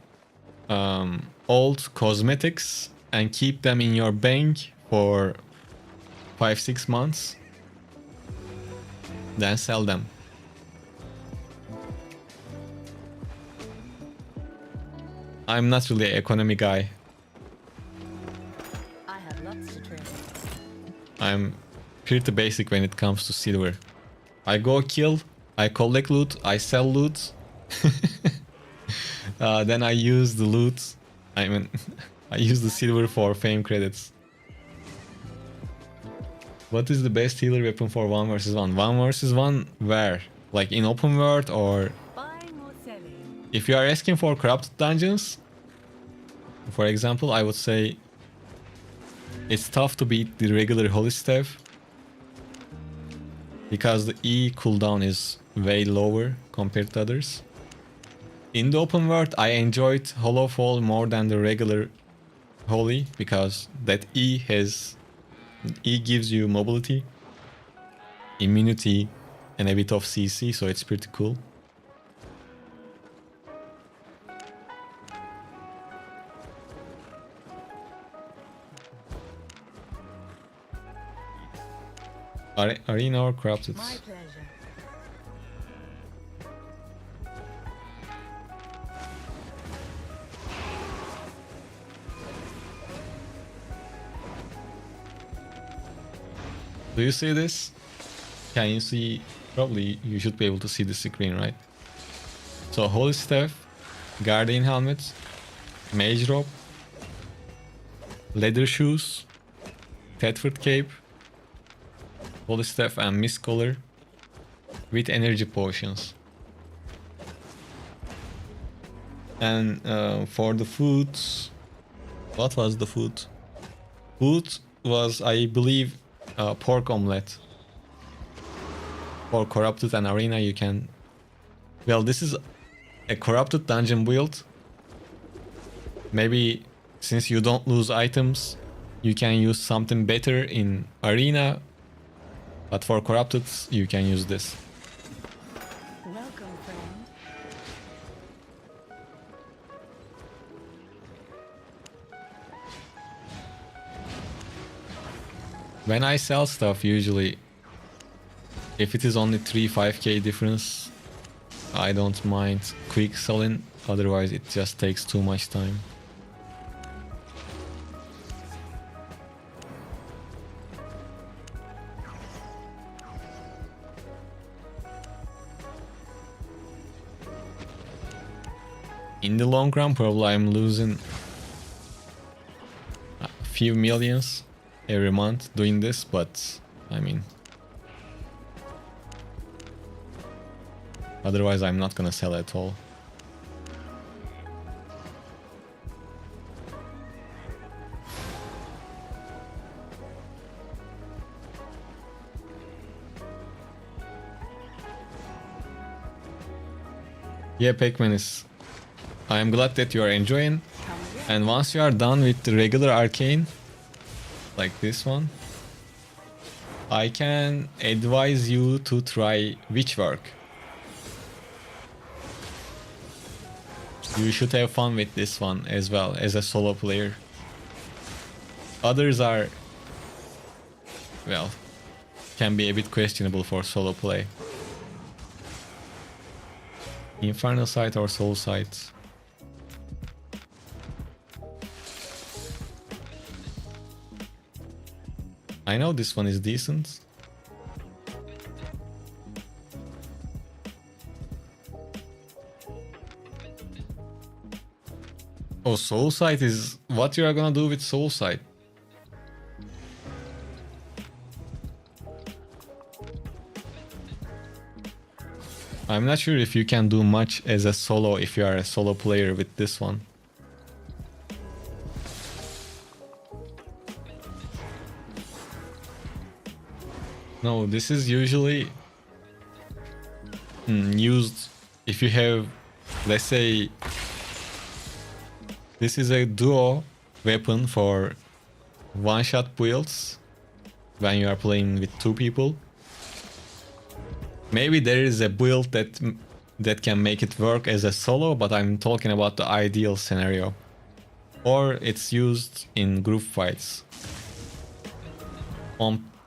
old cosmetics and keep them in your bank for 5-6 months, then sell them. I'm not really an economy guy. I have lots to trade. I'm pretty basic when it comes to silver. I go kill, I collect loot, I sell loot. Then I use the loot. I mean, I use the silver for fame credits. What is the best healer weapon for 1 versus 1? 1 versus 1 where? Like in open world or... Buying or selling? If you are asking for corrupted dungeons, for example, I would say it's tough to beat the regular Holy Staff because the E cooldown is way lower compared to others. In the open world, I enjoyed Hollow Fall more than the regular Holy because that E gives you mobility, immunity, and a bit of CC, so it's pretty cool. Arena or Corrupted? My pleasure. Do you see this? Can you see? Probably you should be able to see the screen, right? So Holy Staff, Guardian Helmet, Mage Robe, Leather Shoes, Thetford Cape, Holy Staff and Mist Collar with energy potions. And for the foods, what was the food? Food was, I believe, pork omelette. For Corrupted and Arena you can... Well, this is a Corrupted dungeon build. Maybe since you don't lose items, you can use something better in Arena. But for Corrupted, you can use this. Welcome, friend. When I sell stuff, usually, if it is only 3-5k difference, I don't mind quick selling. Otherwise, it just takes too much time. In the long run, probably I'm losing a few millions every month doing this, but I mean, Otherwise, I'm not gonna sell at all. Yeah, Pac-Man is... I am glad that you are enjoying. And once you are done with the regular arcane, like this one, I can advise you to try Witchwork. You should have fun with this one as well as a solo player. Others are, well, can be a bit questionable for solo play. Infernal Sight or Soul Sight? I know this one is decent. Oh, Soul Sight is... What you are gonna do with Soul Sight? I'm not sure if you can do much as a solo if you are a solo player with this one. No, this is usually used if you have, let's say, this is a duo weapon for one-shot builds when you are playing with two people. Maybe there is a build that can make it work as a solo, but I'm talking about the ideal scenario. Or it's used in group fights.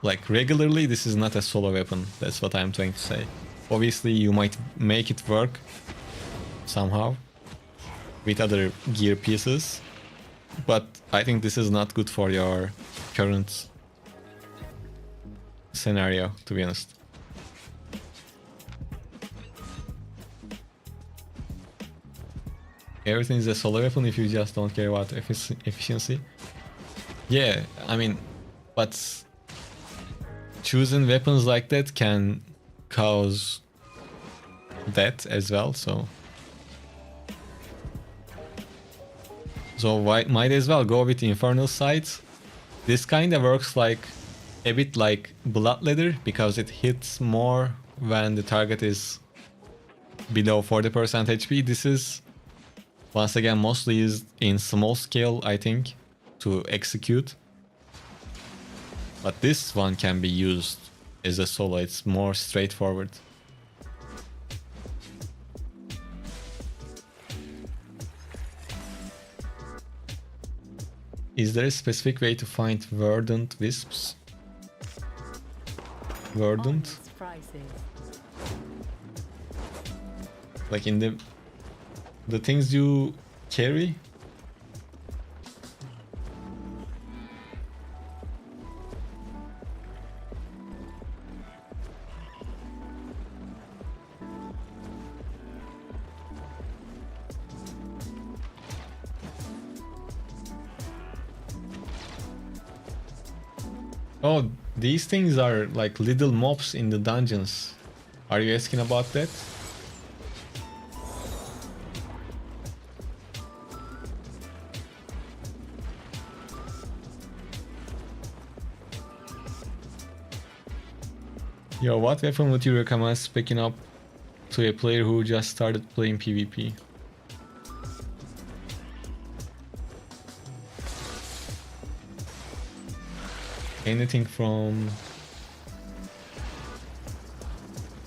Like regularly, this is not a solo weapon. That's what I'm trying to say. Obviously, you might make it work somehow with other gear pieces, but I think this is not good for your current scenario, to be honest. Everything is a solo weapon if you just don't care about efficiency. Yeah, I mean, but choosing weapons like that can cause death as well, so might as well go with Infernal Sight. This kind of works like a bit like Bloodletter because it hits more when the target is below 40% HP. This is once again mostly used in small scale, I think, to execute. But this one can be used as a solo, it's more straightforward. Is there a specific way to find verdant wisps? Verdant? Like in the things you carry? Oh, these things are like little mobs in the dungeons. Are you asking about that? Yo, what weapon would you recommend picking up to a player who just started playing PvP? Anything from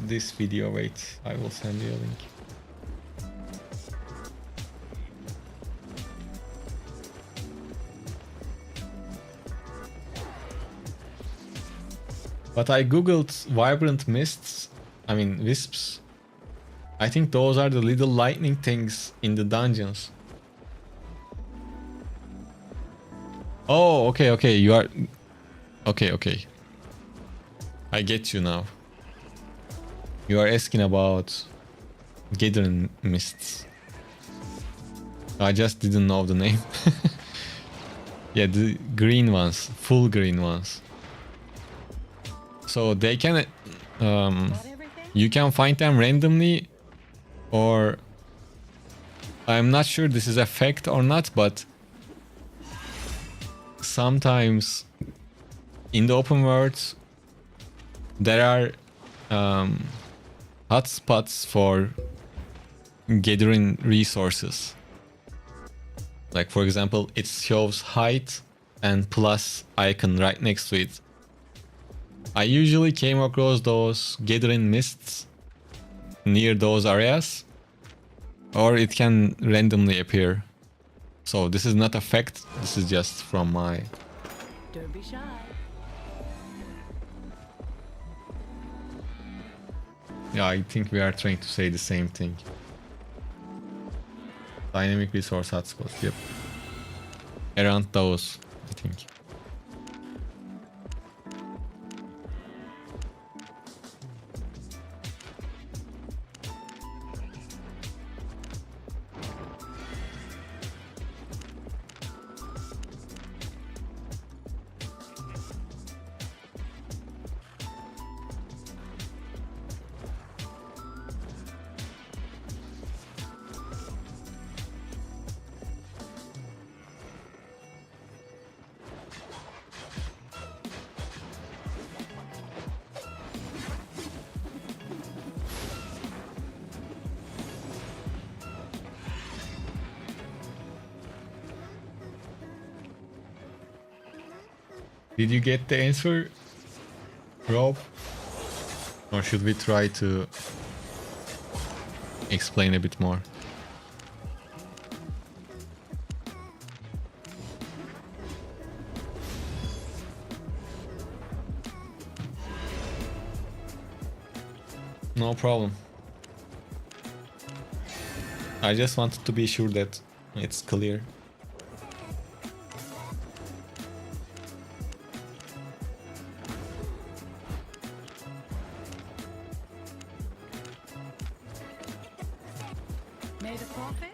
this video. Wait, I will send you a link. But I googled vibrant mists, I mean wisps. I think those are the little lightning things in the dungeons. Oh, okay, you are... Okay. I get you now. You are asking about gathering mists. I just didn't know the name. Yeah, the green ones, full green ones. So they can... you can find them randomly Or I'm not sure this is a fact or not, but sometimes in the open world there are hotspots for gathering resources. Like for example, it shows height and plus icon right next to it. I usually came across those gathering mists near those areas, or it can randomly appear. So this is not a fact, this is just from my... Don't be shy. Yeah, I think we are trying to say the same thing. Dynamic resource hotspots, yep. Around those, I think. Did you get the answer, Rob? Or should we try to explain a bit more? No problem. I just wanted to be sure that it's clear. Made a profit?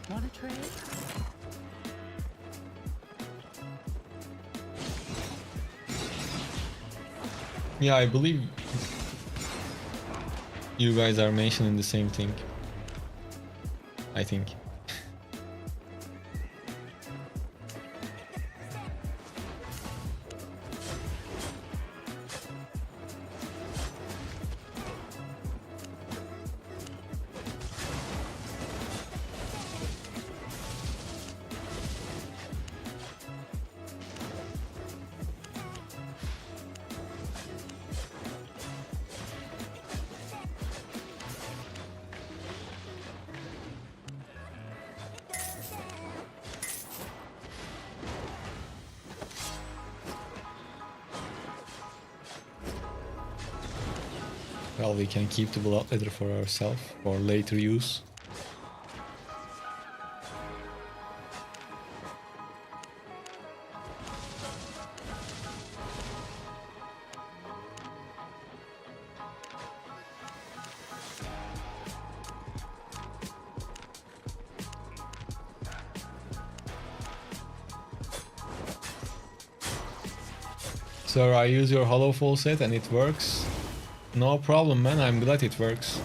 Want to trade? Yeah, I believe you guys are mentioning the same thing. I think. Well, we can keep the Bloodletter for ourselves for later use. Sir, I use your hollow full set and it works. No problem, man. I'm glad it works.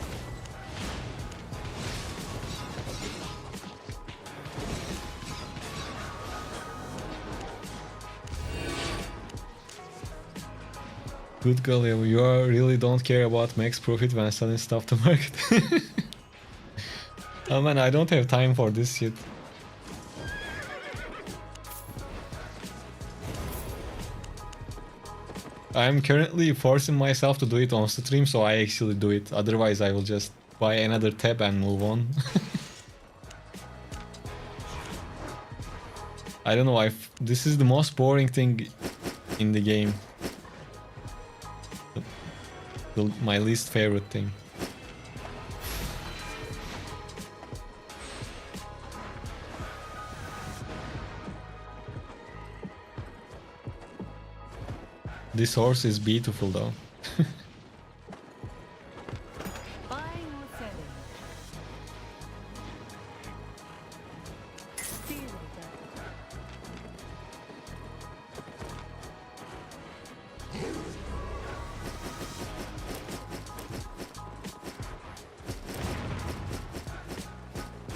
Good girl, you really don't care about max profit when selling stuff to market. Oh man, I don't have time for this shit. I'm currently forcing myself to do it on stream, so I actually do it. Otherwise, I will just buy another tab and move on. I don't know, this is the most boring thing in the game. My least favorite thing. This horse is beautiful though. Buying or selling? See you later.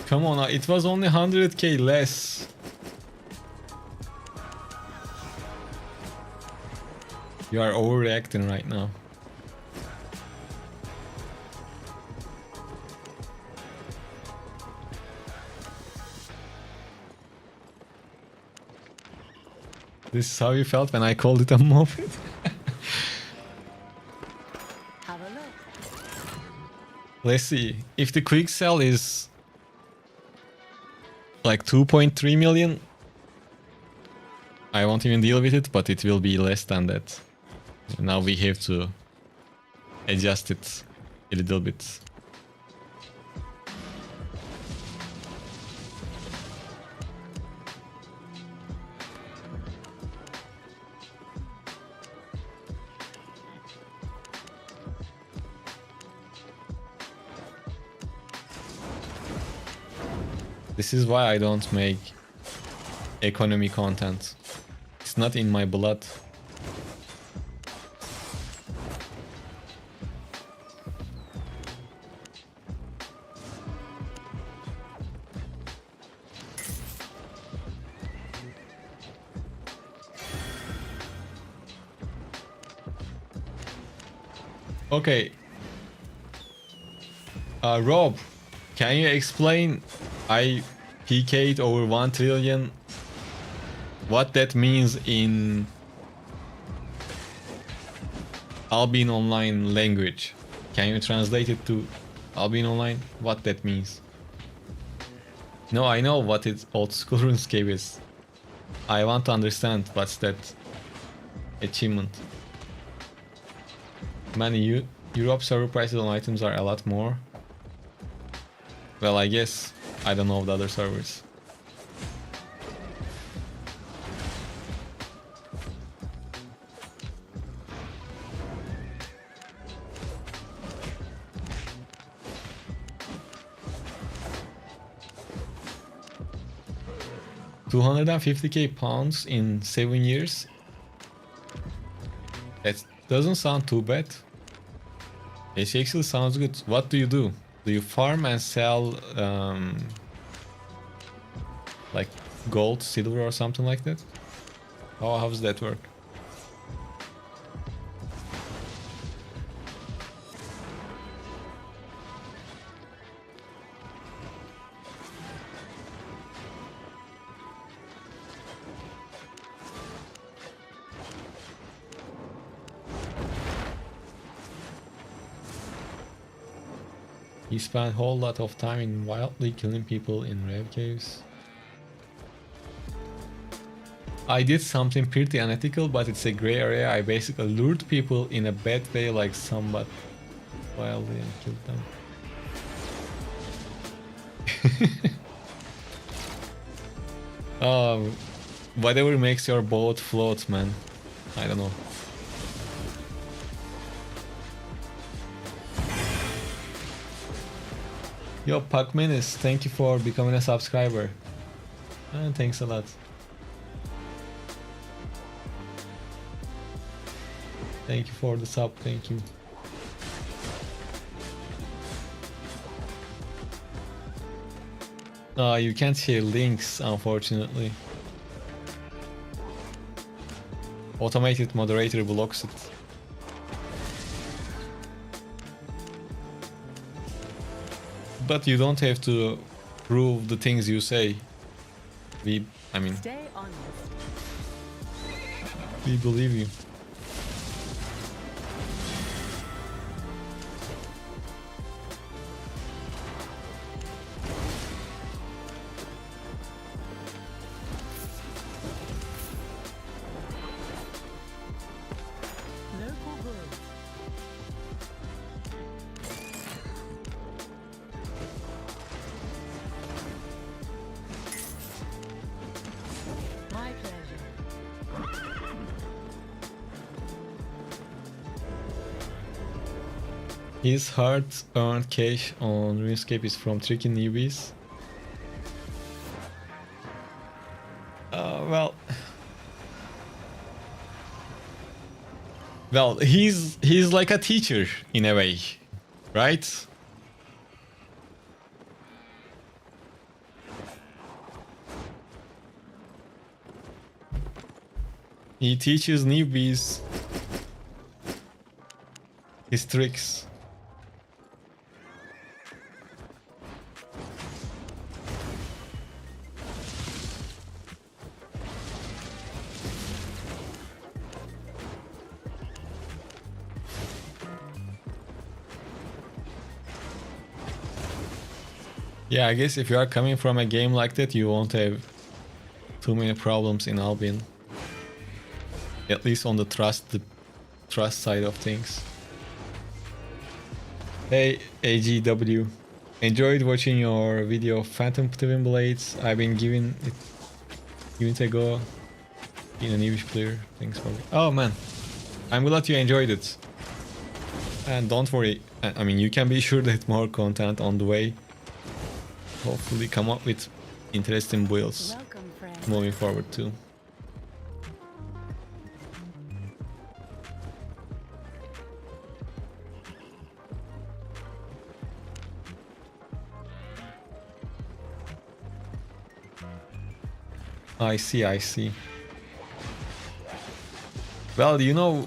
Come on, it was only 100k less. You are overreacting right now. This is how you felt when I called it a moped? Have a look. Let's see. If the quick sell is like 2.3 million, I won't even deal with it, but it will be less than that. Now we have to adjust it a little bit. This is why I don't make economy content. It's not in my blood. Okay. Rob, can you explain I PK'd over 1 trillion? What that means in Albion Online language? Can you translate it to Albion Online? What that means? No, I know what it's old school RuneScape is. I want to understand what's that achievement. Man, Europe server prices on items are a lot more. Well, I guess I don't know the other servers. £250k in 7 years. That doesn't sound too bad. It actually sounds good. What do you do? Do you farm and sell like gold, silver or something like that? How does that work? He spent a whole lot of time in wildly killing people in rave caves. I did something pretty unethical, but it's a gray area. I basically lured people in a bad way, like somewhat wildly, and killed them. Whatever makes your boat float, man. I don't know. Yo, Pacminis, thank you for becoming a subscriber. Thanks a lot. Thank you for the sub, thank you. You can't share links, unfortunately. Automated moderator blocks it. But you don't have to prove the things you say. I mean, Stay honest. we believe you. Local goods. My pleasure. His hard-earned cash on RuneScape is from tricky newbies. Well, he's like a teacher in a way, right? He teaches newbies his tricks. Yeah, I guess if you are coming from a game like that, you won't have too many problems in Albion. At least on the trust side of things. Hey, AGW. Enjoyed watching your video of Phantom Twin Blades. I've been giving it a go. Being a newish player. Thanks for it. Oh man. I'm glad you enjoyed it. And don't worry. I mean, you can be sure that more content on the way. Hopefully come up with interesting builds Welcome, friend. moving forward too. I see. Well, you know,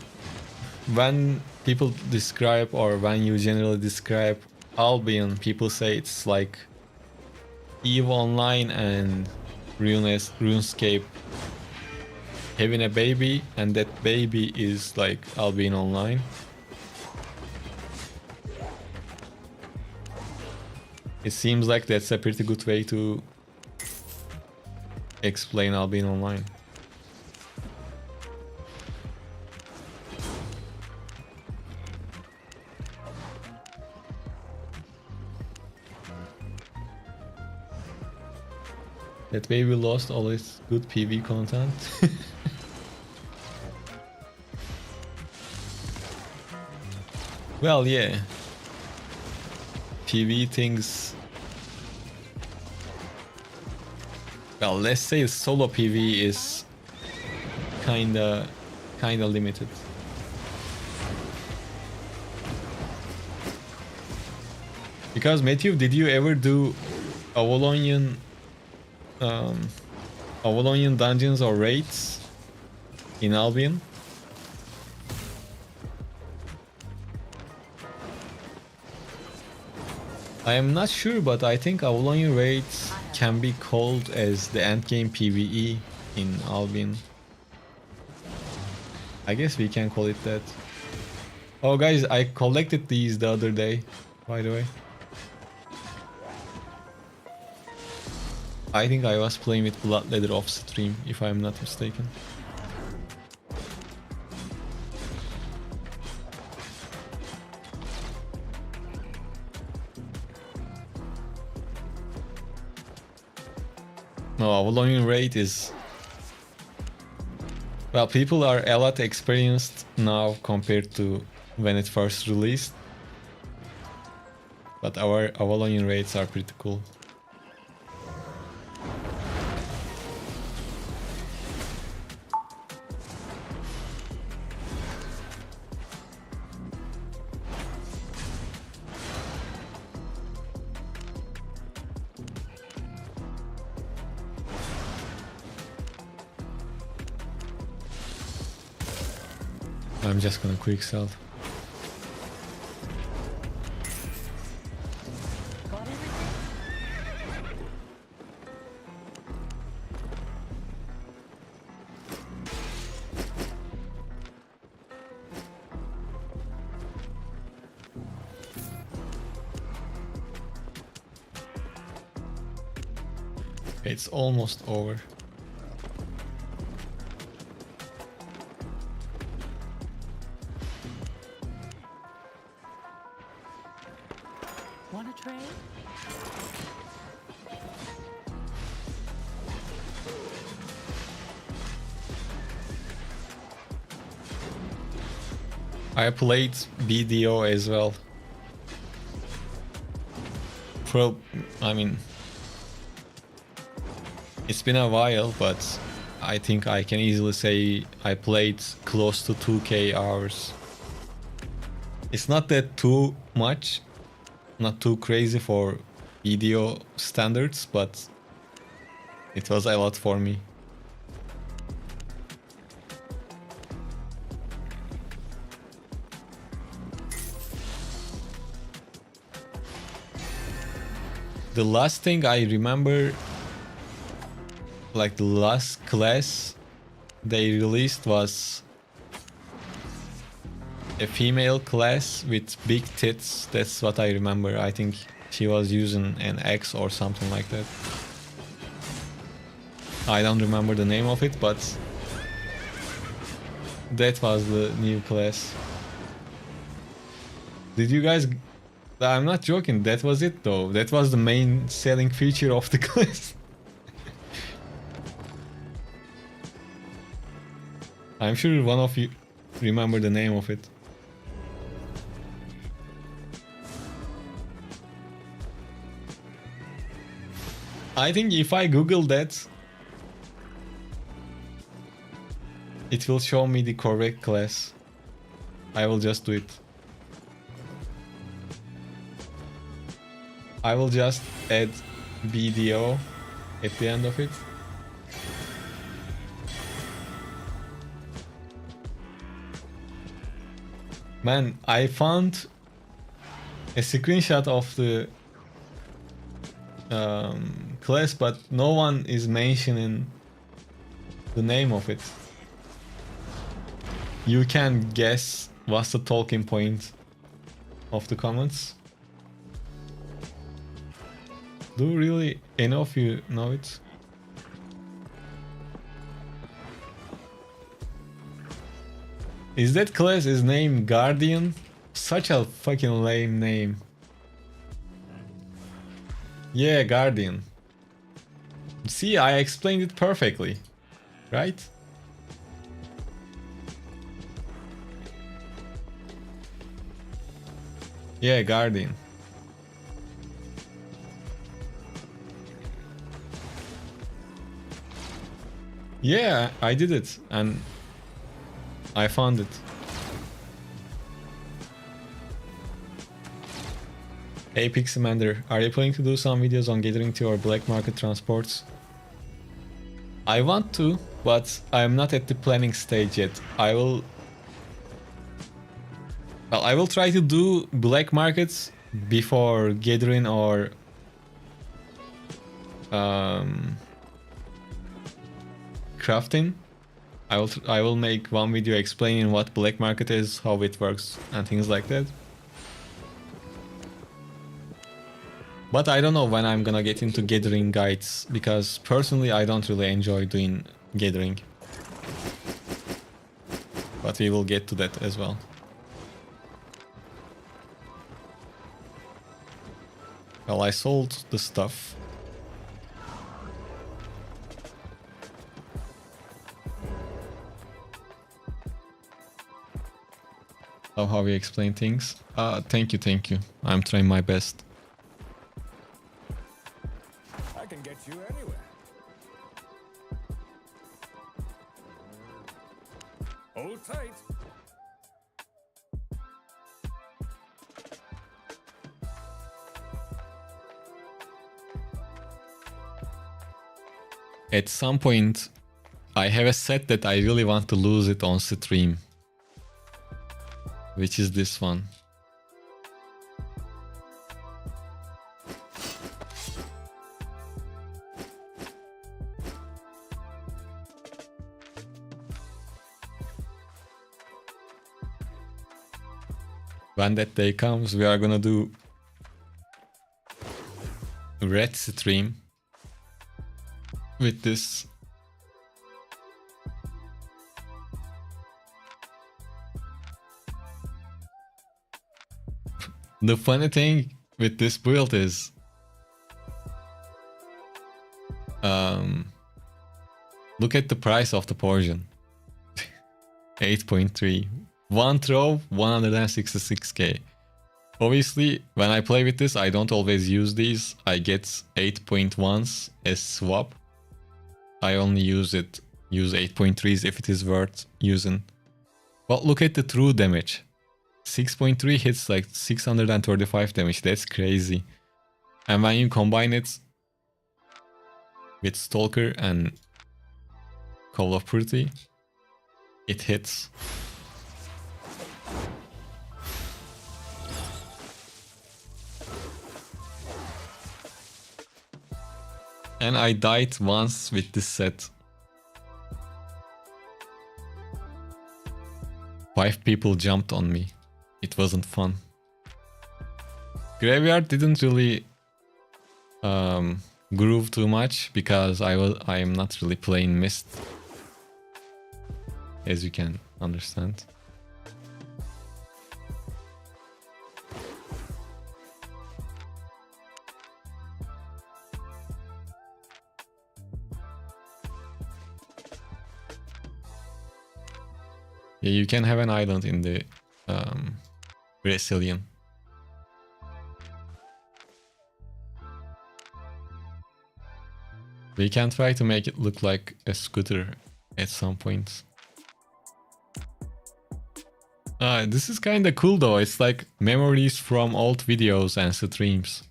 when people describe, or when you generally describe Albion, people say it's like EVE Online and RuneScape having a baby, and that baby is like Albion Online. It seems like that's a pretty good way to explain Albion Online. That baby lost all its good PV content. Well, yeah. PV things. Well, let's say solo PV is kinda limited. Because Matthew, did you ever do Avalonian dungeons or raids in Albion? I am not sure, but I think Avalonian raids can be called as the endgame PvE in Albion. I guess we can call it that. Oh guys, I collected these the other day, by the way. I think I was playing with Bloodletter off stream, if I'm not mistaken. No, Avalonian raid is... Well, people are a lot experienced now compared to when it first released. But our Avalonian raids are pretty cool. I'm just gonna quick sell. Got everything? It's almost over. Want a trade? I played BDO as well. I mean, it's been a while, but I think I can easily say I played close to 2k hours. It's not that too much, not too crazy for video standards, but it was a lot for me. The last thing I remember, like the last class they released, was a female class with big tits. That's what I remember. I think she was using an X or something like that. I don't remember the name of it, but that was the new class. Did you guys... I'm not joking, that was it though. That was the main selling feature of the class. I'm sure one of you remember the name of it. I think if I Google that, it will show me the correct class. I will just do it. I will just add BDO at the end of it. Man, I found a screenshot of the class, but no one is mentioning the name of it. You can guess what's the talking point of the comments. Do really any of you know it? Is that class is named Guardian? Such a fucking lame name. Yeah, Guardian. See, I explained it perfectly, right? Yeah, Guardian. Yeah, I did it, and I found it. Hey Pixamander, are you planning to do some videos on gathering to your black market transports? I want to, but I'm not at the planning stage yet. I will try to do black markets before gathering or crafting. I will make one video explaining what black market is, how it works, and things like that. But I don't know when I'm gonna get into gathering guides, because personally I don't really enjoy doing gathering. But we will get to that as well. Well, I sold the stuff. Love how we explain things. Thank you. I'm trying my best. I can get you anywhere. Hold tight. At some point, I have a set that I really want to lose it on stream. Which is this one. When that day comes, we are gonna do red stream with this. The funny thing with this build is look at the price of the portion. 8.3. One throw, 166k. Obviously, when I play with this, I don't always use these. I get 8.1s as swap. I only use 8.3s if it is worth using. But look at the true damage. 6.3 hits like 635 damage. That's crazy. And when you combine it with Stalker and Call of Duty, it hits. And I died once with this set. 5 people jumped on me. It wasn't fun. Graveyard didn't really groove too much because I am not really playing Mist, as you can understand. Yeah, you can have an island in the Brazilian. We can try to make it look like a scooter at some point. This is kinda cool though, it's like memories from old videos and streams.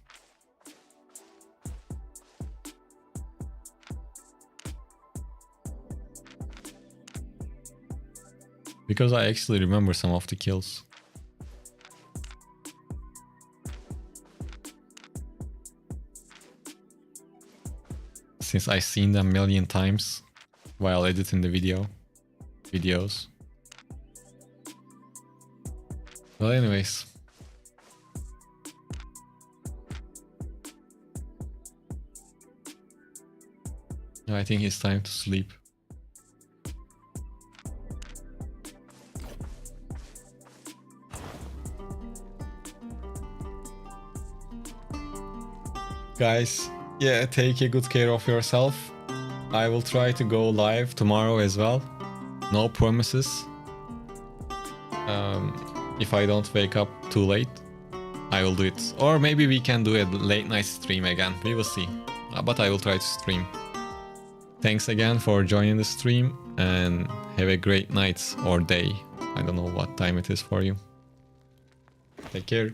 Because I actually remember some of the kills. Since I've seen them a million times while editing the videos. Well, anyways. I think it's time to sleep. Guys, yeah, take a good care of yourself. I will try to go live tomorrow as well. No promises. If I don't wake up too late, I will do it. Or maybe we can do a late night stream again. We will see. But I will try to stream. Thanks again for joining the stream and have a great night or day. I don't know what time it is for you. Take care.